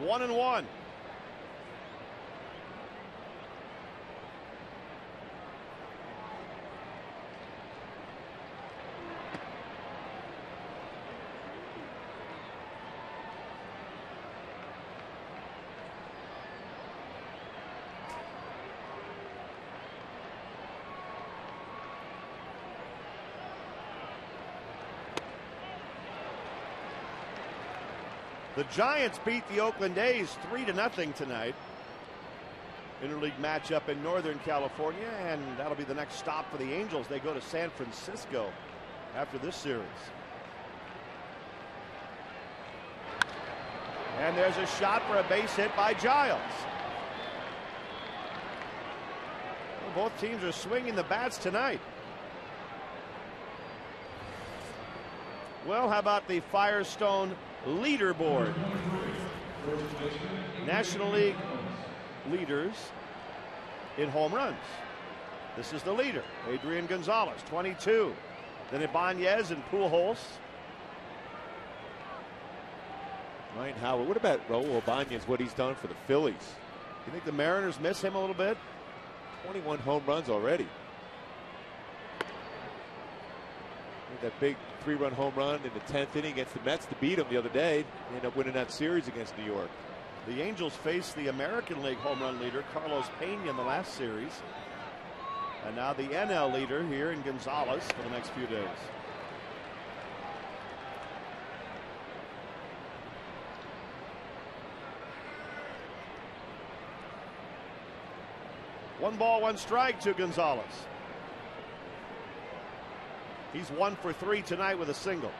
One and one. The Giants beat the Oakland A's 3-0 tonight. Interleague matchup in Northern California, and that'll be the next stop for the Angels. They go to San Francisco after this series. And there's a shot for a base hit by Giles. Well, both teams are swinging the bats tonight. Well, how about the Firestone leaderboard? National League leaders in home runs. This is the leader, Adrian Gonzalez, 22. Then Ibanez and Pujols. Ryan Howard. What about Raul Ibanez, what he's done for the Phillies? You think the Mariners miss him a little bit? 21 home runs already. That big 3-run home run in the 10th inning against the Mets to beat them the other day. They ended up winning that series against New York. The Angels faced the American League home run leader, Carlos Pena, in the last series. And now the NL leader here in Gonzalez for the next few days. One ball, one strike to Gonzalez. He's 1 for 3 tonight with a single.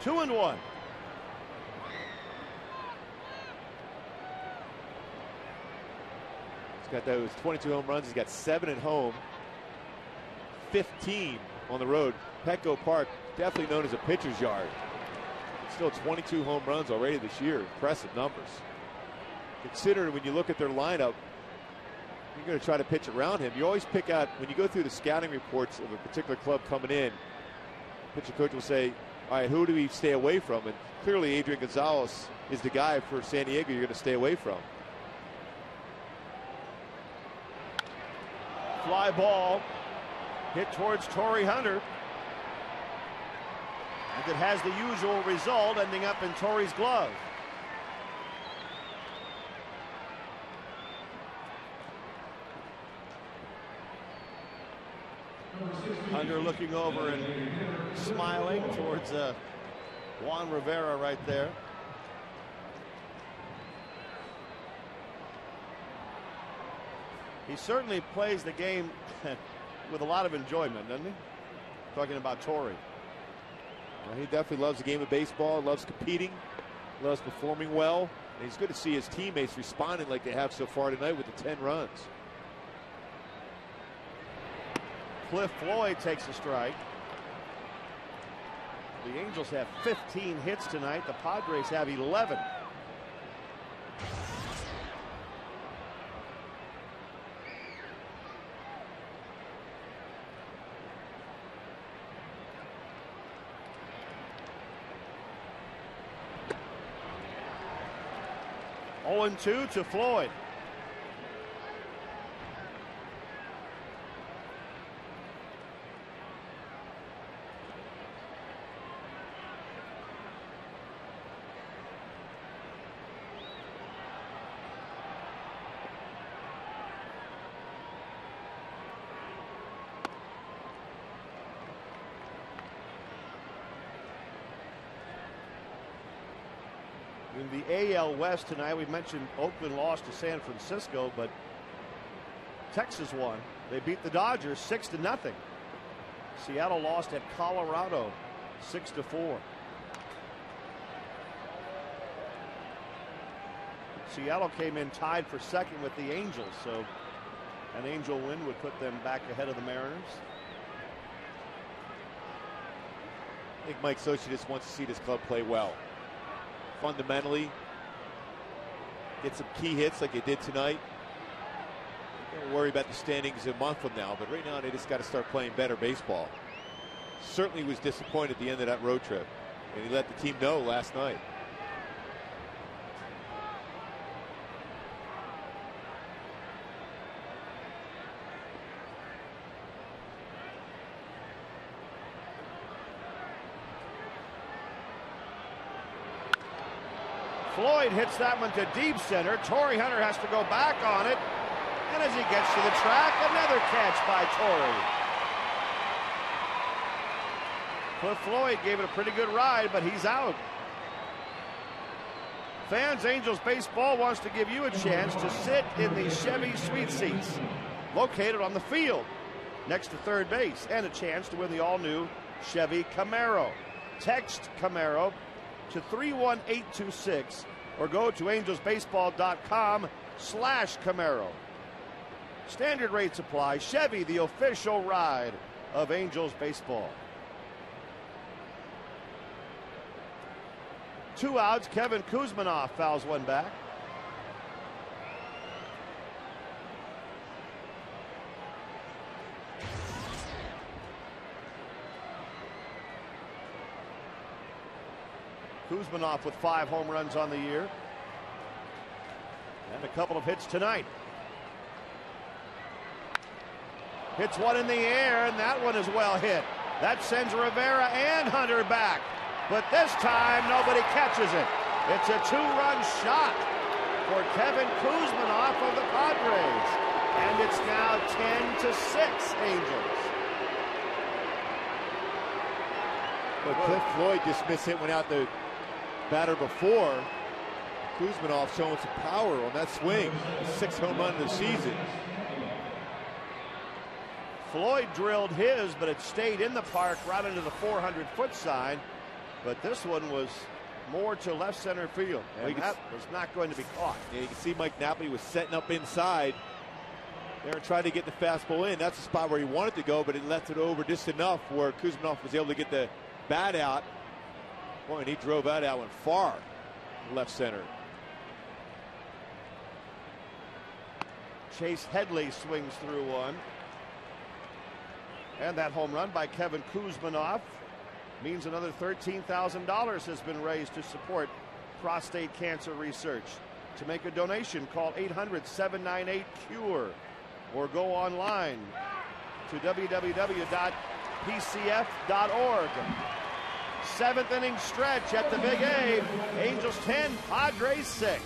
Two and one. He's got those 22 home runs. He's got 7 at home, 15 on the road. Petco Park, definitely known as a pitcher's yard. Still 22 home runs already this year. Impressive numbers. Consider when you look at their lineup, you're going to try to pitch around him. You always pick out, when you go through the scouting reports of a particular club coming in, pitcher coach will say, all right, who do we stay away from? And clearly Adrian Gonzalez is the guy for San Diego you're going to stay away from. Fly ball hit towards Torrey Hunter. And it has the usual result, ending up in Torrey's glove. Hunter looking over and smiling towards Juan Rivera right there. He certainly plays the game with a lot of enjoyment, doesn't he? Talking about Torrey. Well, he definitely loves the game of baseball, loves competing, loves performing well. And it's good to see his teammates responding like they have so far tonight with the 10 runs. Cliff Floyd takes a strike. The Angels have 15 hits tonight. The Padres have 11. Oh, 0-2 to Floyd. In the AL West tonight, we mentioned Oakland lost to San Francisco, but Texas won. They beat the Dodgers 6-0. Seattle lost at Colorado 6-4. Seattle came in tied for second with the Angels, so an Angel win would put them back ahead of the Mariners. I think Mike Scioscia just wants to see this club play well. Fundamentally, get some key hits like they did tonight. Don't worry about the standings a month from now, but right now they just got to start playing better baseball. Certainly was disappointed at the end of that road trip, and he let the team know last night. Floyd hits that one to deep center. Torrey Hunter has to go back on it. And as he gets to the track, another catch by Torrey. Cliff Floyd gave it a pretty good ride, but he's out. Fans, Angels Baseball wants to give you a chance to sit in the Chevy Suite Seats, located on the field next to third base, and a chance to win the all-new Chevy Camaro. Text Camaro to 31826 or go to angelsbaseball.com/Camaro. Standard rates apply. Chevy, the official ride of Angels baseball. 2 outs. Kevin Kuzminoff fouls one back. Kuzminoff with 5 home runs on the year. And a couple of hits tonight. Hits one in the air, and that one is well hit. That sends Rivera and Hunter back. But this time, nobody catches it. It's a 2-run shot for Kevin Kuzminoff of the Padres. And it's now 10-6 Angels. But Cliff Floyd just missed hit, went out the batter before. Kuzminoff showing some power on that swing. 6th home run of the season. Floyd drilled his, but it stayed in the park right into the 400-foot sign. But this one was more to left center field, and that was not going to be caught. Yeah, you can see Mike Napoli was setting up inside there and trying to get the fastball in. That's the spot where he wanted to go, but it left it over just enough where Kuzminoff was able to get the bat out. Boy, and he drove that out one far left center. Chase Headley swings through one. And that home run by Kevin Kuzminoff means another $13,000 has been raised to support prostate cancer research. To make a donation, call 800-798-CURE or go online to www.pcf.org. 7th inning stretch at the Big A. Angels 10, Padres 6.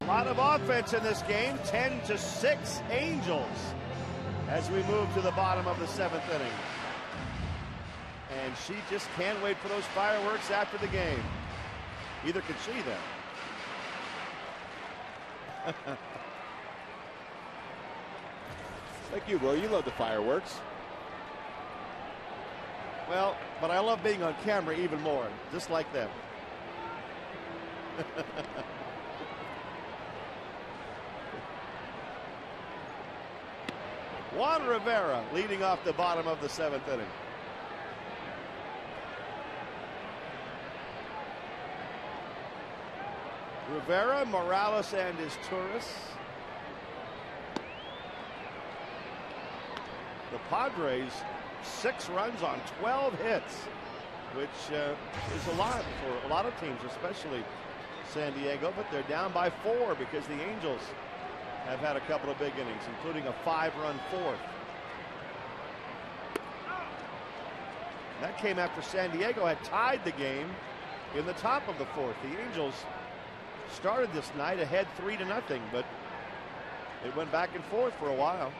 lot of offense in this game. 10-6 Angels as we move to the bottom of the 7th inning. And she just can't wait for those fireworks after the game. Either can she then. Like you, bro. You love the fireworks. Well, but I love being on camera even more, just like them. Juan Rivera leading off the bottom of the 7th inning. Rivera, Morales, and his Turris. The Padres, 6 runs on 12 hits, which is a lot for a lot of teams, especially San Diego, but they're down by 4 because the Angels have had a couple of big innings, including a 5-run 4th. That came after San Diego had tied the game in the top of the 4th. The Angels started this night ahead 3-0, but it went back and forth for a while.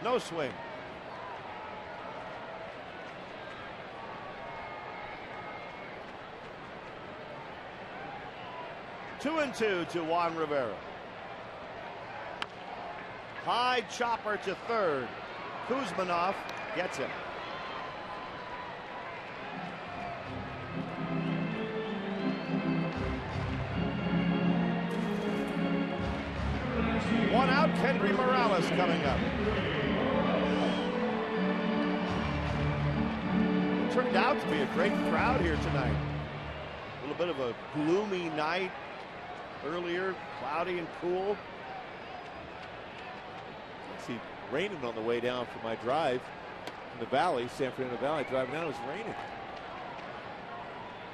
No swing. Two and two to Juan Rivera. High chopper to third. Kuzmanov gets him. One out, Kendry Morales coming up. It turned out to be a great crowd here tonight. A little bit of a gloomy night earlier, cloudy and cool. See, raining on the way down from my drive from the valley, San Fernando Valley. Driving down, it was raining.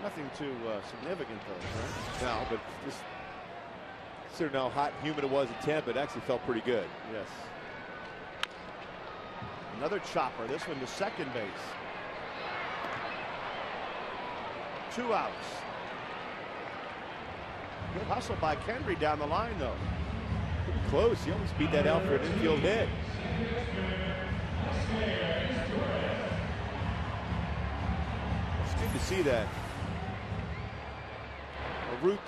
Nothing too significant though, right? No, but just considering how hot and humid it was in Tampa, it actually felt pretty good. Yes. Another chopper, this one to second base. 2 outs. Good hustle by Kendry down the line, though. Pretty close. He almost beat that out for an infield hit. It's good to see that.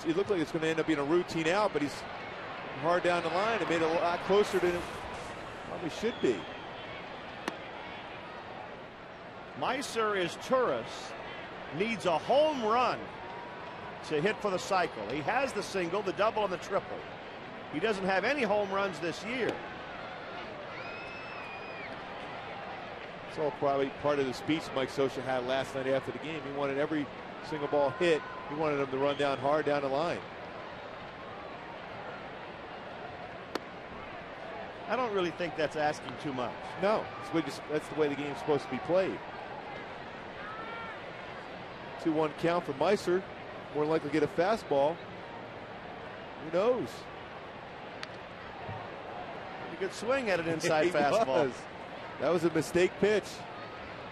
It looked like it's going to end up being a routine out, but he's hard down the line. It made it a lot closer than it probably should be. Meiser is Turris. Needs a home run to hit for the cycle. He has the single, the double, and the triple. He doesn't have any home runs this year. It's all probably part of the speech Mike Scioscia had last night after the game. He wanted every single ball hit. He wanted them to run down hard down the line. I don't really think that's asking too much. No, that's the way the game's supposed to be played. 2-1 count for Meiser. More likely to get a fastball. Who knows? Pretty good swing at an inside fastball. That was a mistake pitch.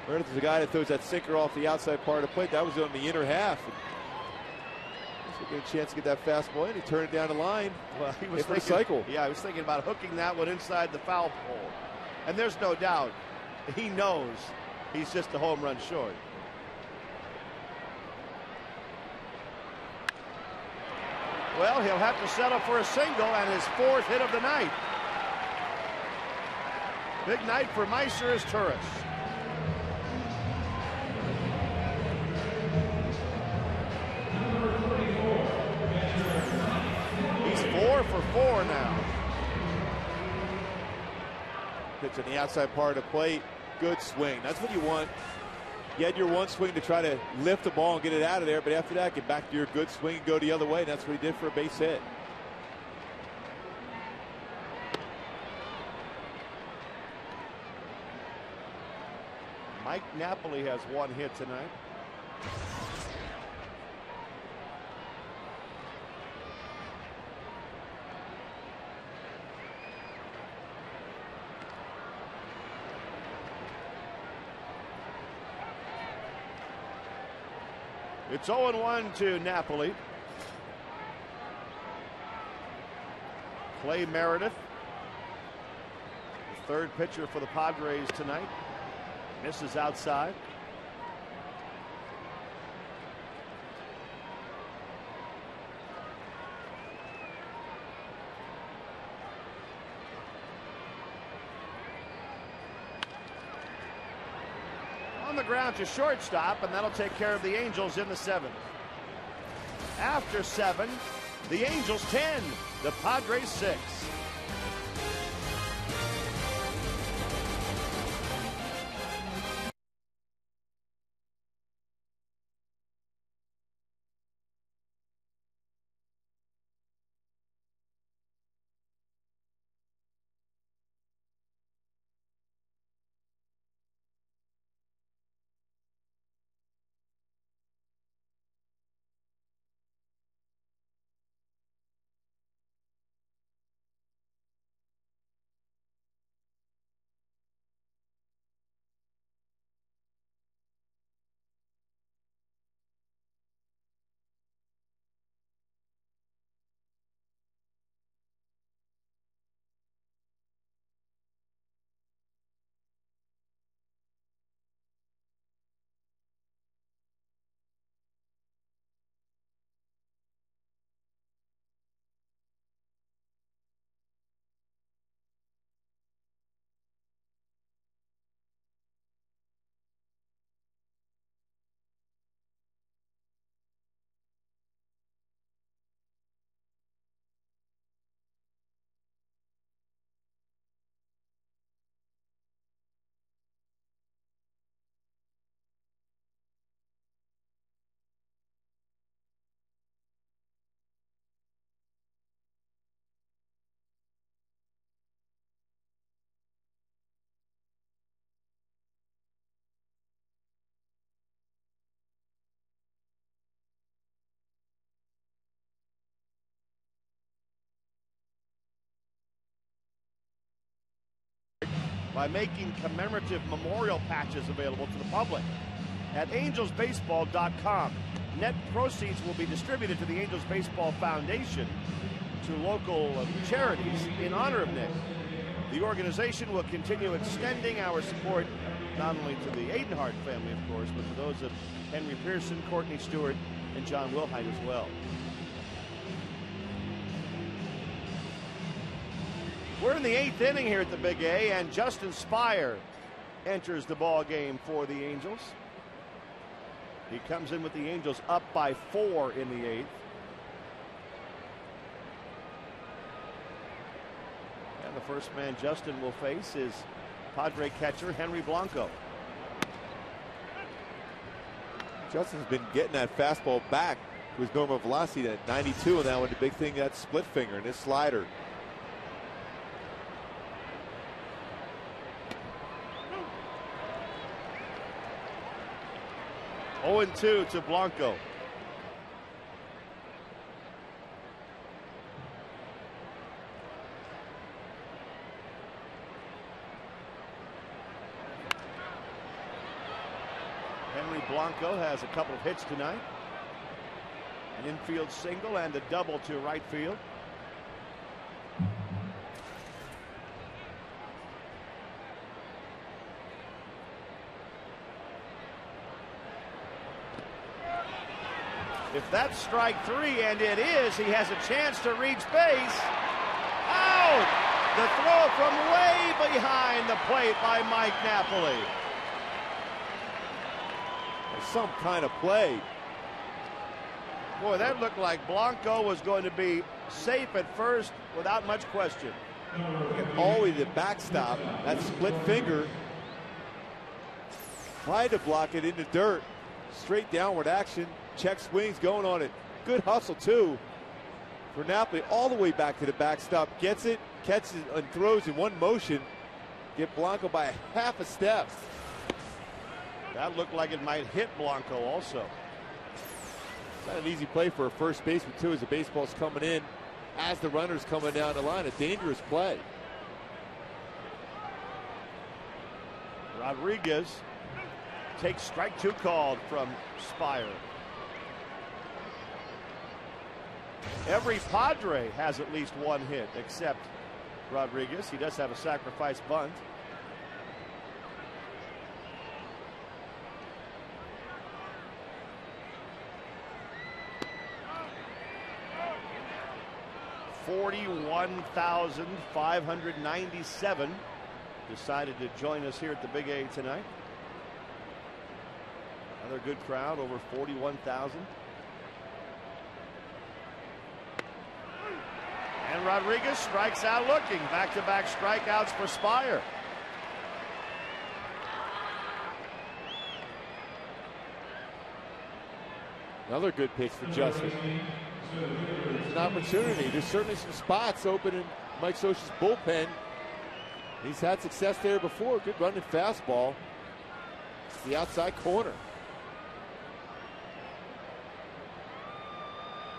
There's a guy that throws that sinker off the outside part of the plate. That was on the inner half. Get a chance to get that fastball in. He turned it down the line. Well, he was thinking, cycle. Yeah, he was thinking about hooking that one inside the foul pole. And there's no doubt he knows he's just a home run short. Well, he'll have to settle for a single and his 4th hit of the night. Big night for Meiser as Turris. He's 4 for 4 now. Pitch on the outside part of the plate. Good swing. That's what you want. You had your one swing to try to lift the ball and get it out of there, but after that, get back to your good swing and go the other way. And that's what he did for a base hit. Mike Napoli has 1 hit tonight. It's 0-1 to Napoli. Clay Meredith, the third pitcher for the Padres tonight, misses outside. On the ground to shortstop, and that'll take care of the Angels in the seventh. After 7, the Angels 10, the Padres 6. By making commemorative memorial patches available to the public at angelsbaseball.com. Net proceeds will be distributed to the Angels Baseball Foundation to local charities in honor of Nick. The organization will continue extending our support not only to the Adenhart family, of course, but to those of Henry Pearson, Courtney Stewart, and John Wilhite as well. We're in the 8th inning here at the Big A, and Justin Spire enters the ball game for the Angels. He comes in with the Angels up by 4 in the 8th. And the first man Justin will face is Padre catcher Henry Blanco. Justin's been getting that fastball back to his normal velocity at 92, and now with the big thing, that split finger and his slider. Oh, 0-2 to Blanco. Henry Blanco has a couple of hits tonight. An infield single and a double to right field. If that's strike 3, and it is, he has a chance to reach base. Out! The throw from way behind the plate by Mike Napoli. Some kind of play. Boy, that looked like Blanco was going to be safe at first without much question. All the way to the backstop, that split finger. Tried to block it into dirt. Straight downward action. Check swings going on it. Good hustle too for Napoli all the way back to the backstop. Gets it, catches it, and throws in one motion. Get Blanco by a half a step. That looked like it might hit Blanco also. Not an easy play for a first baseman too, as the baseball's coming in as the runner's coming down the line. A dangerous play. Rodriguez takes strike 2 called from Spire. Every Padre has at least one hit, except Rodriguez. He does have a sacrifice bunt. $41,597 decided to join us here at the Big A tonight. Another good crowd, over 41,000. And Rodriguez strikes out looking. Back-to-back strikeouts for Spire. Another good pitch for Justin. It's an opportunity. There's certainly some spots open in Mike Scioscia's bullpen. He's had success there before. Good running fastball. It's the outside corner.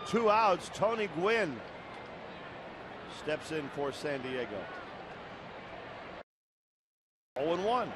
2 outs. Tony Gwynn steps in for San Diego. 0-1.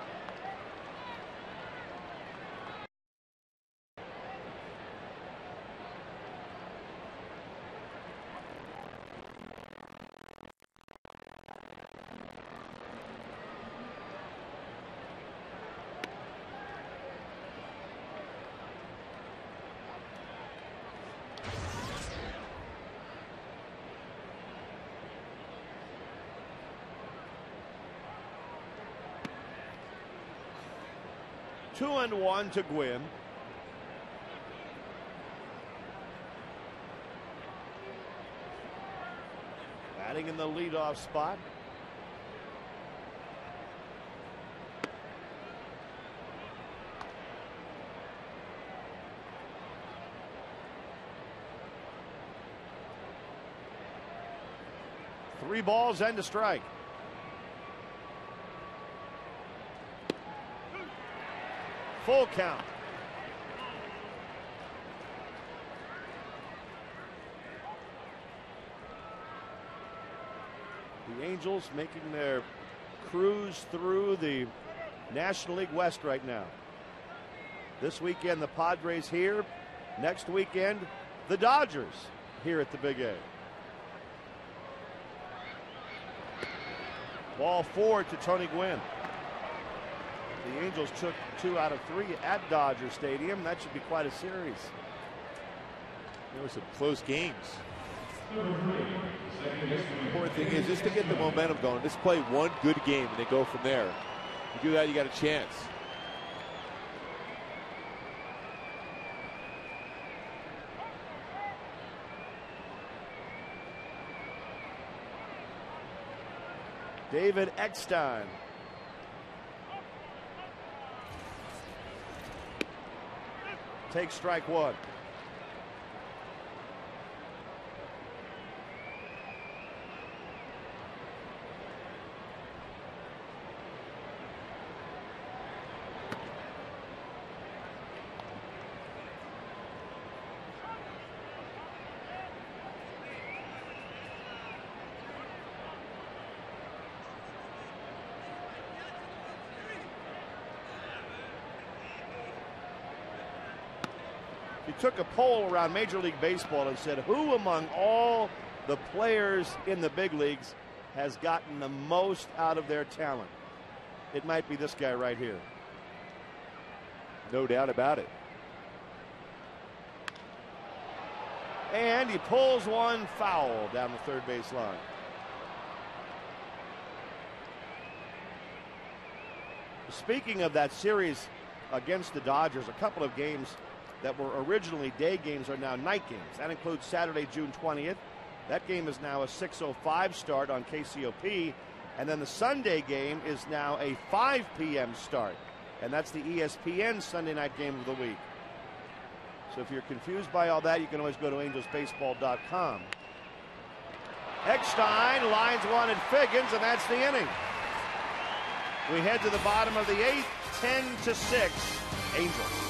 Two and one to Gwynn. Batting in the leadoff spot. Three balls and a strike. Full count. The Angels making their cruise through the National League West right now. This weekend the Padres here. Next weekend the Dodgers here at the Big A. Ball 4 to Tony Gwynn. The Angels took 2 out of 3 at Dodger Stadium. That should be quite a series. There were some close games. The important thing is just to get the momentum going. Just play one good game and then go from there. If you do that, you got a chance. David Eckstein. Takes strike one. He took a poll around Major League Baseball and said, who among all the players in the big leagues has gotten the most out of their talent? It might be this guy right here. No doubt about it. And he pulls one foul down the third base line. Speaking of that series against the Dodgers, a couple of games that were originally day games are now night games. That includes Saturday, June 20th. That game is now a 6:05 start on KCOP. And then the Sunday game is now a 5 p.m. start. And that's the ESPN Sunday night game of the week. So if you're confused by all that, you can always go to angelsbaseball.com. Eckstein lines one at Figgins, and that's the inning. We head to the bottom of the 8th, 10-6, Angels.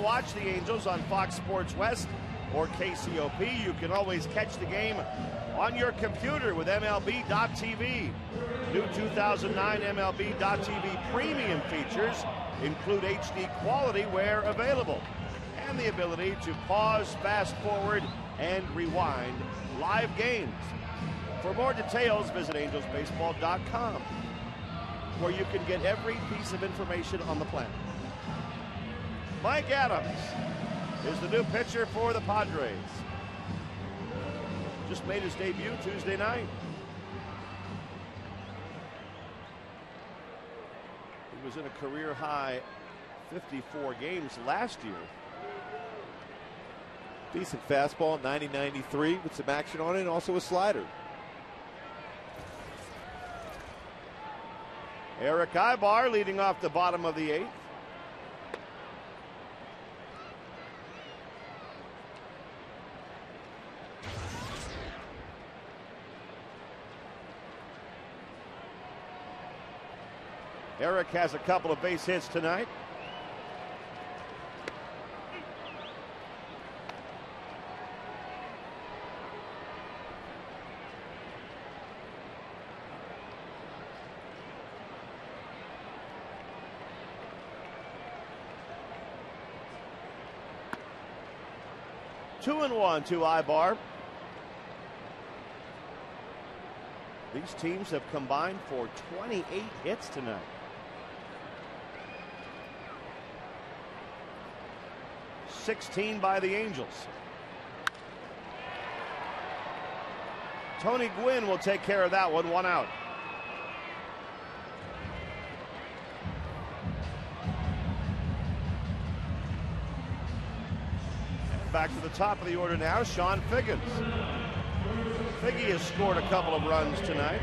watch the Angels on Fox Sports West or KCOP. You can always catch the game on your computer with MLB.tv. New 2009 MLB.tv premium features include HD quality where available, and the ability to pause, fast forward, and rewind live games. For more details, visit angelsbaseball.com, where you can get every piece of information on the planet. Mike Adams is the new pitcher for the Padres. Just made his debut Tuesday night. He was in a career high 54 games last year. Decent fastball, 90-93 with some action on it, and also a slider. Eric Ibar leading off the bottom of the 8th. Eric has a couple of base hits tonight. Two and one to Ibar. These teams have combined for 28 hits tonight. '16 by the Angels. Tony Gwynn will take care of that one. 1 out. And back to the top of the order now, Sean Figgins. Figgy has scored a couple of runs tonight.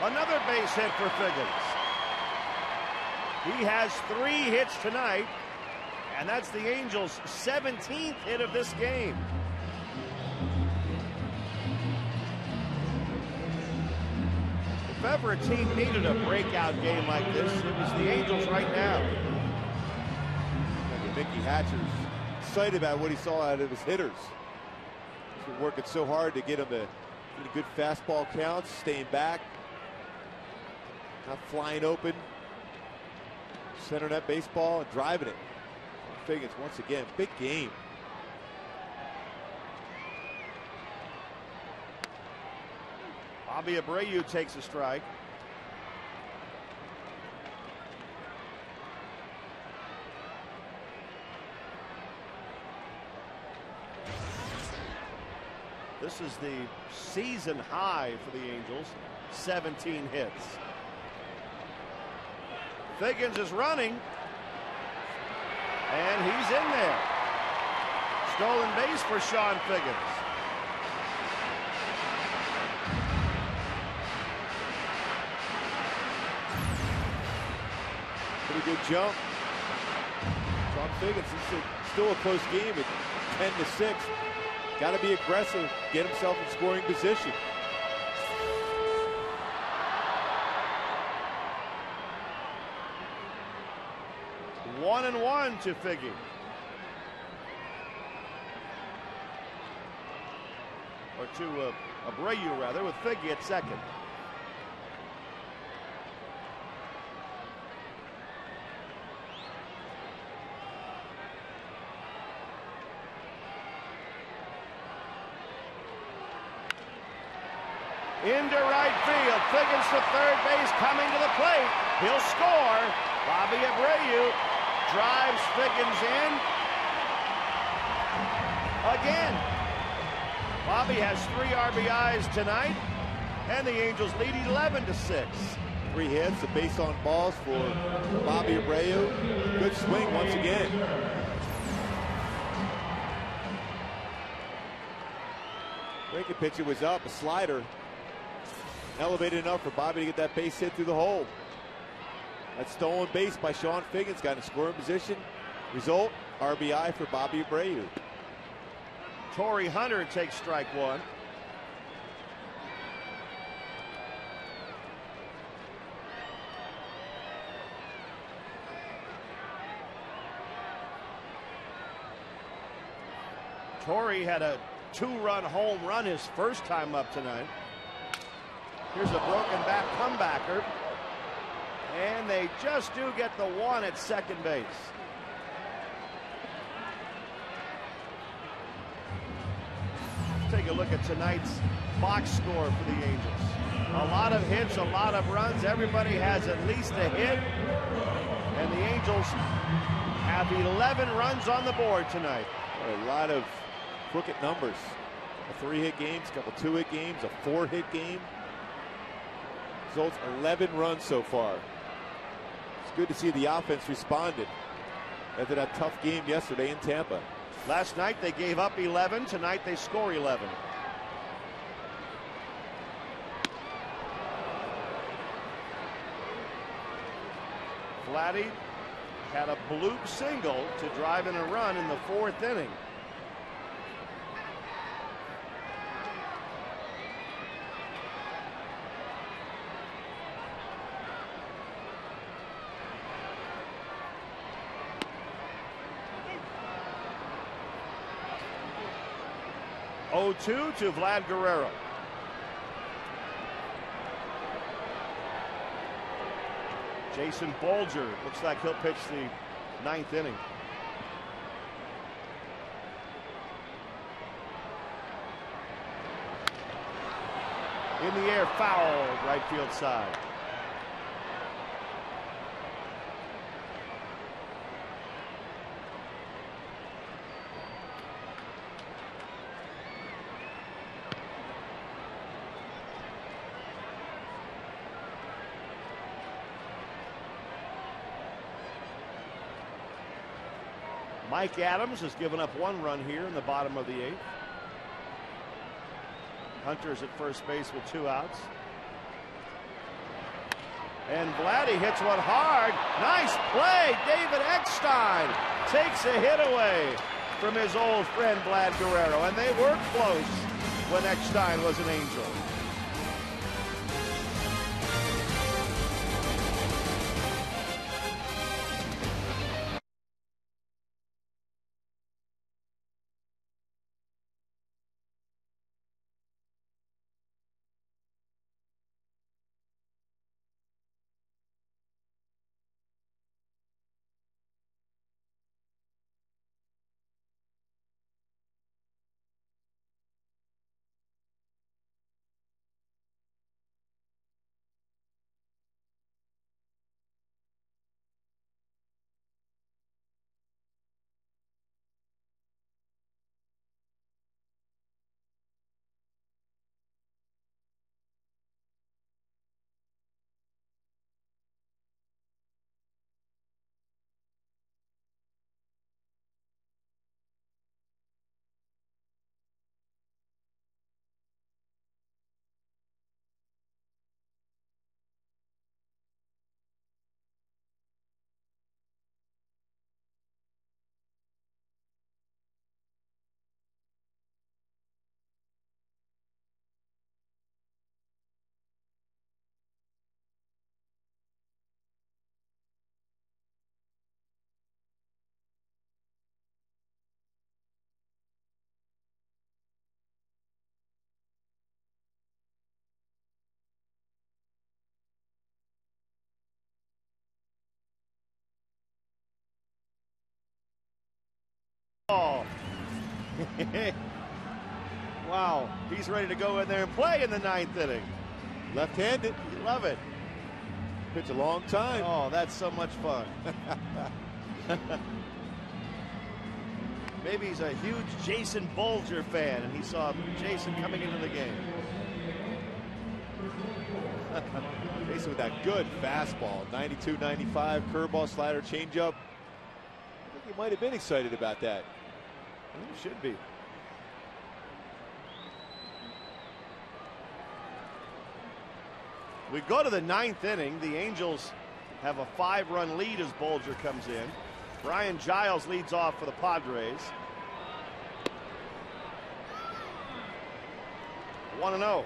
Another base hit for Figgins. He has 3 hits tonight, and that's the Angels' 17th hit of this game. If ever a team needed a breakout game like this, it was the Angels right now. Mickey Hatcher's excited about what he saw out of his hitters. He's been working so hard to get him to get a good fastball counts, staying back, not flying open, centering that baseball and driving it. Figgins once again, big game. Bobby Abreu takes a strike. This is the season high for the Angels, 17 hits. Figgins is running, and he's in there. Stolen base for Sean Figgins. Pretty good jump. Sean Figgins, it's still a close game at 10-6. Got to be aggressive, get himself in scoring position. One and one to Figgy. Or to Abreu, rather, with Figgy at second. Into right field. Figgins to third base, coming to the plate. He'll score. Bobby Abreu drives Figgins in. Again. Bobby has 3 RBIs tonight, and the Angels lead 11-6. 3 hits, a base on balls for Bobby Abreu. Good swing once again. Breaking pitch, it was up, a slider. Elevated enough for Bobby to get that base hit through the hole. That stolen base by Sean Figgins got in scoring position. Result, RBI for Bobby Abreu. Torrey Hunter takes strike one. Torrey had a 2-run home run his first time up tonight. Here's a broken back comebacker. And they just do get the one at second base. Let's take a look at tonight's box score for the Angels. A lot of hits, a lot of runs. Everybody has at least a hit. And the Angels have 11 runs on the board tonight. A lot of crooked numbers. A 3-hit games, a couple 2-hit games, a 4-hit game. Results 11 runs so far. It's good to see the offense responded after that tough game yesterday in Tampa. Last night they gave up 11. Tonight they score 11. Vladdy had a bloop single to drive in a run in the 4th inning. To Vlad Guerrero. Jason Bolger looks like he'll pitch the 9th inning. In the air, foul, right field side. Mike Adams has given up 1 run here in the bottom of the 8th. Hunter's at first base with 2 outs. And Vladdy hits one hard. Nice play. David Eckstein takes a hit away from his old friend Vlad Guerrero. And they were close when Eckstein was an Angel. Oh. Wow, he's ready to go in there and play in the 9th inning. Left-handed. You love it. Pitch a long time. Oh, that's so much fun. Maybe he's a huge Jason Bolger fan and he saw Jason coming into the game. Jason especially with that good fastball. 92, 95, curveball, slider, changeup. I think he might have been excited about that. I think he should be. We go to the 9th inning. The Angels have a 5-run lead as Bolger comes in. Brian Giles leads off for the Padres. 1-0.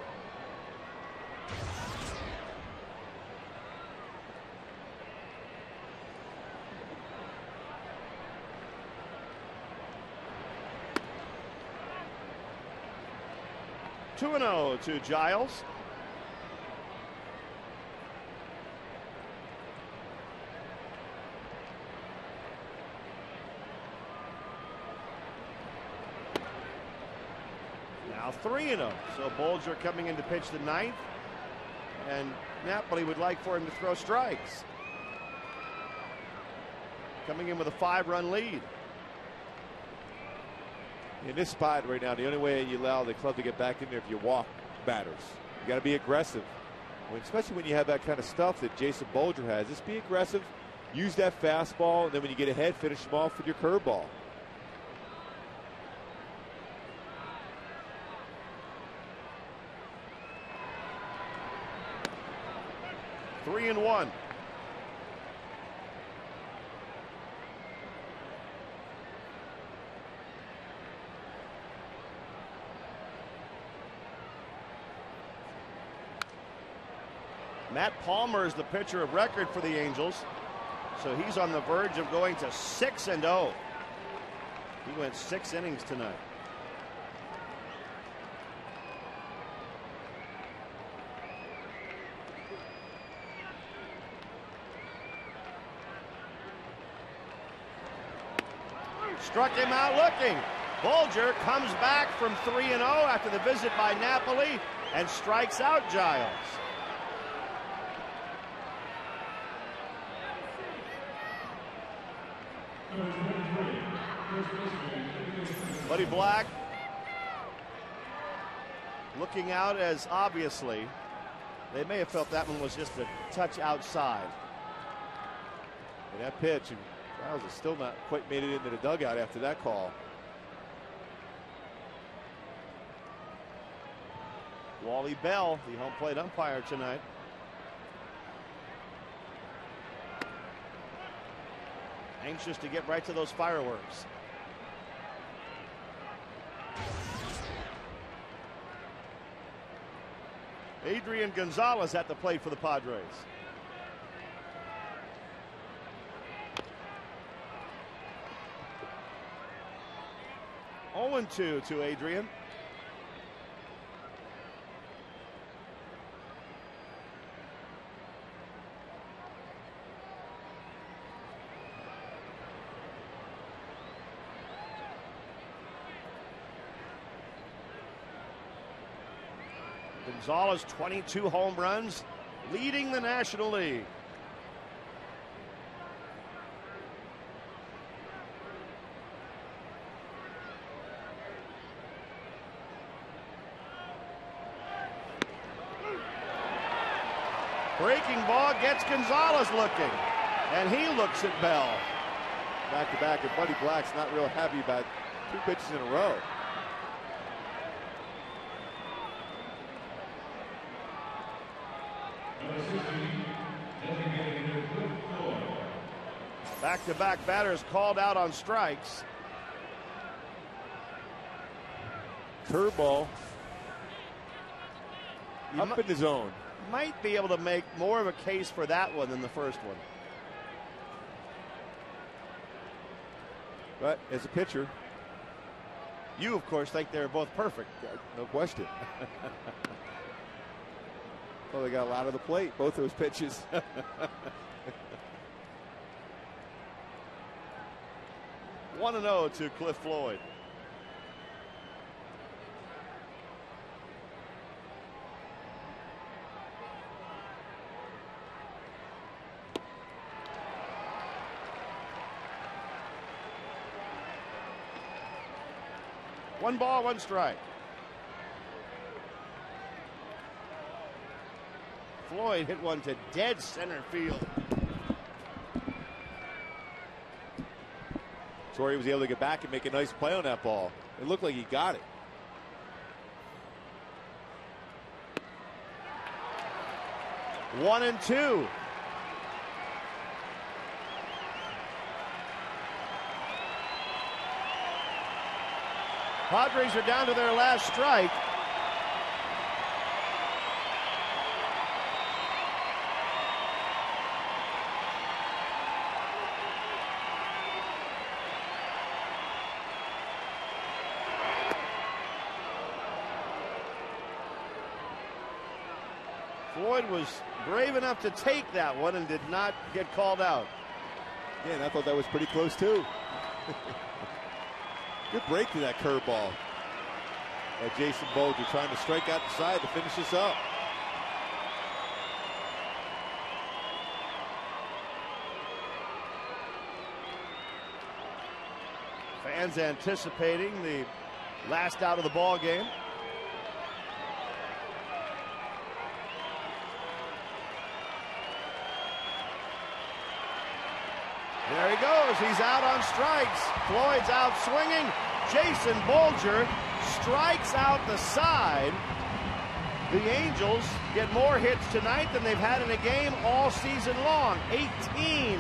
Two and 0 to Giles. Now 3-0. So Bolger coming in to pitch the 9th. And Napoli would like for him to throw strikes. Coming in with a 5-run lead. In this spot right now, the only way you allow the club to get back in there if you walk batters. You got to be aggressive, especially when you have that kind of stuff that Jason Bolger has. Just be aggressive, use that fastball, and then when you get ahead, finish them off with your curveball. Three and 1. Matt Palmer is the pitcher of record for the Angels, so he's on the verge of going to 6-0. He went 6 innings tonight. Struck him out looking. Bolger comes back from 3-0 after the visit by Napoli and strikes out Giles. Buddy Black looking out as obviously they may have felt that one was just a touch outside. And that pitch, and Giles has still not quite made it into the dugout after that call. Wally Bell, the home plate umpire tonight. Anxious to get right to those fireworks. Adrian Gonzalez at the plate for the Padres. Oh, 0-2 to Adrian. Gonzalez, 22 home runs, leading the National League. Breaking ball gets Gonzalez looking, and he looks at Bell. Back to back, and Buddy Black's not real happy about 2 pitches in a row. Back-to-back batters called out on strikes. Curveball up in the zone. Might be able to make more of a case for that one than the first one. But as a pitcher, you of course think they're both perfect. no question. Well, they got a lot of the plate, both those pitches. 1-0 to Cliff Floyd. One ball, one strike. Floyd hit one to dead center field. Torrey was able to get back and make a nice play on that ball. It looked like he got it. One and two. Padres are down to their last strike. Floyd was brave enough to take that one and did not get called out. Yeah, and I thought that was pretty close too. Good break to that curveball. Jason Bolger trying to strike out the side to finish this up. Fans anticipating the last out of the ball game. There he goes. He's out on strikes. Floyd's out swinging. Jason Bolger strikes out the side. The Angels get more hits tonight than they've had in a game all season long. 18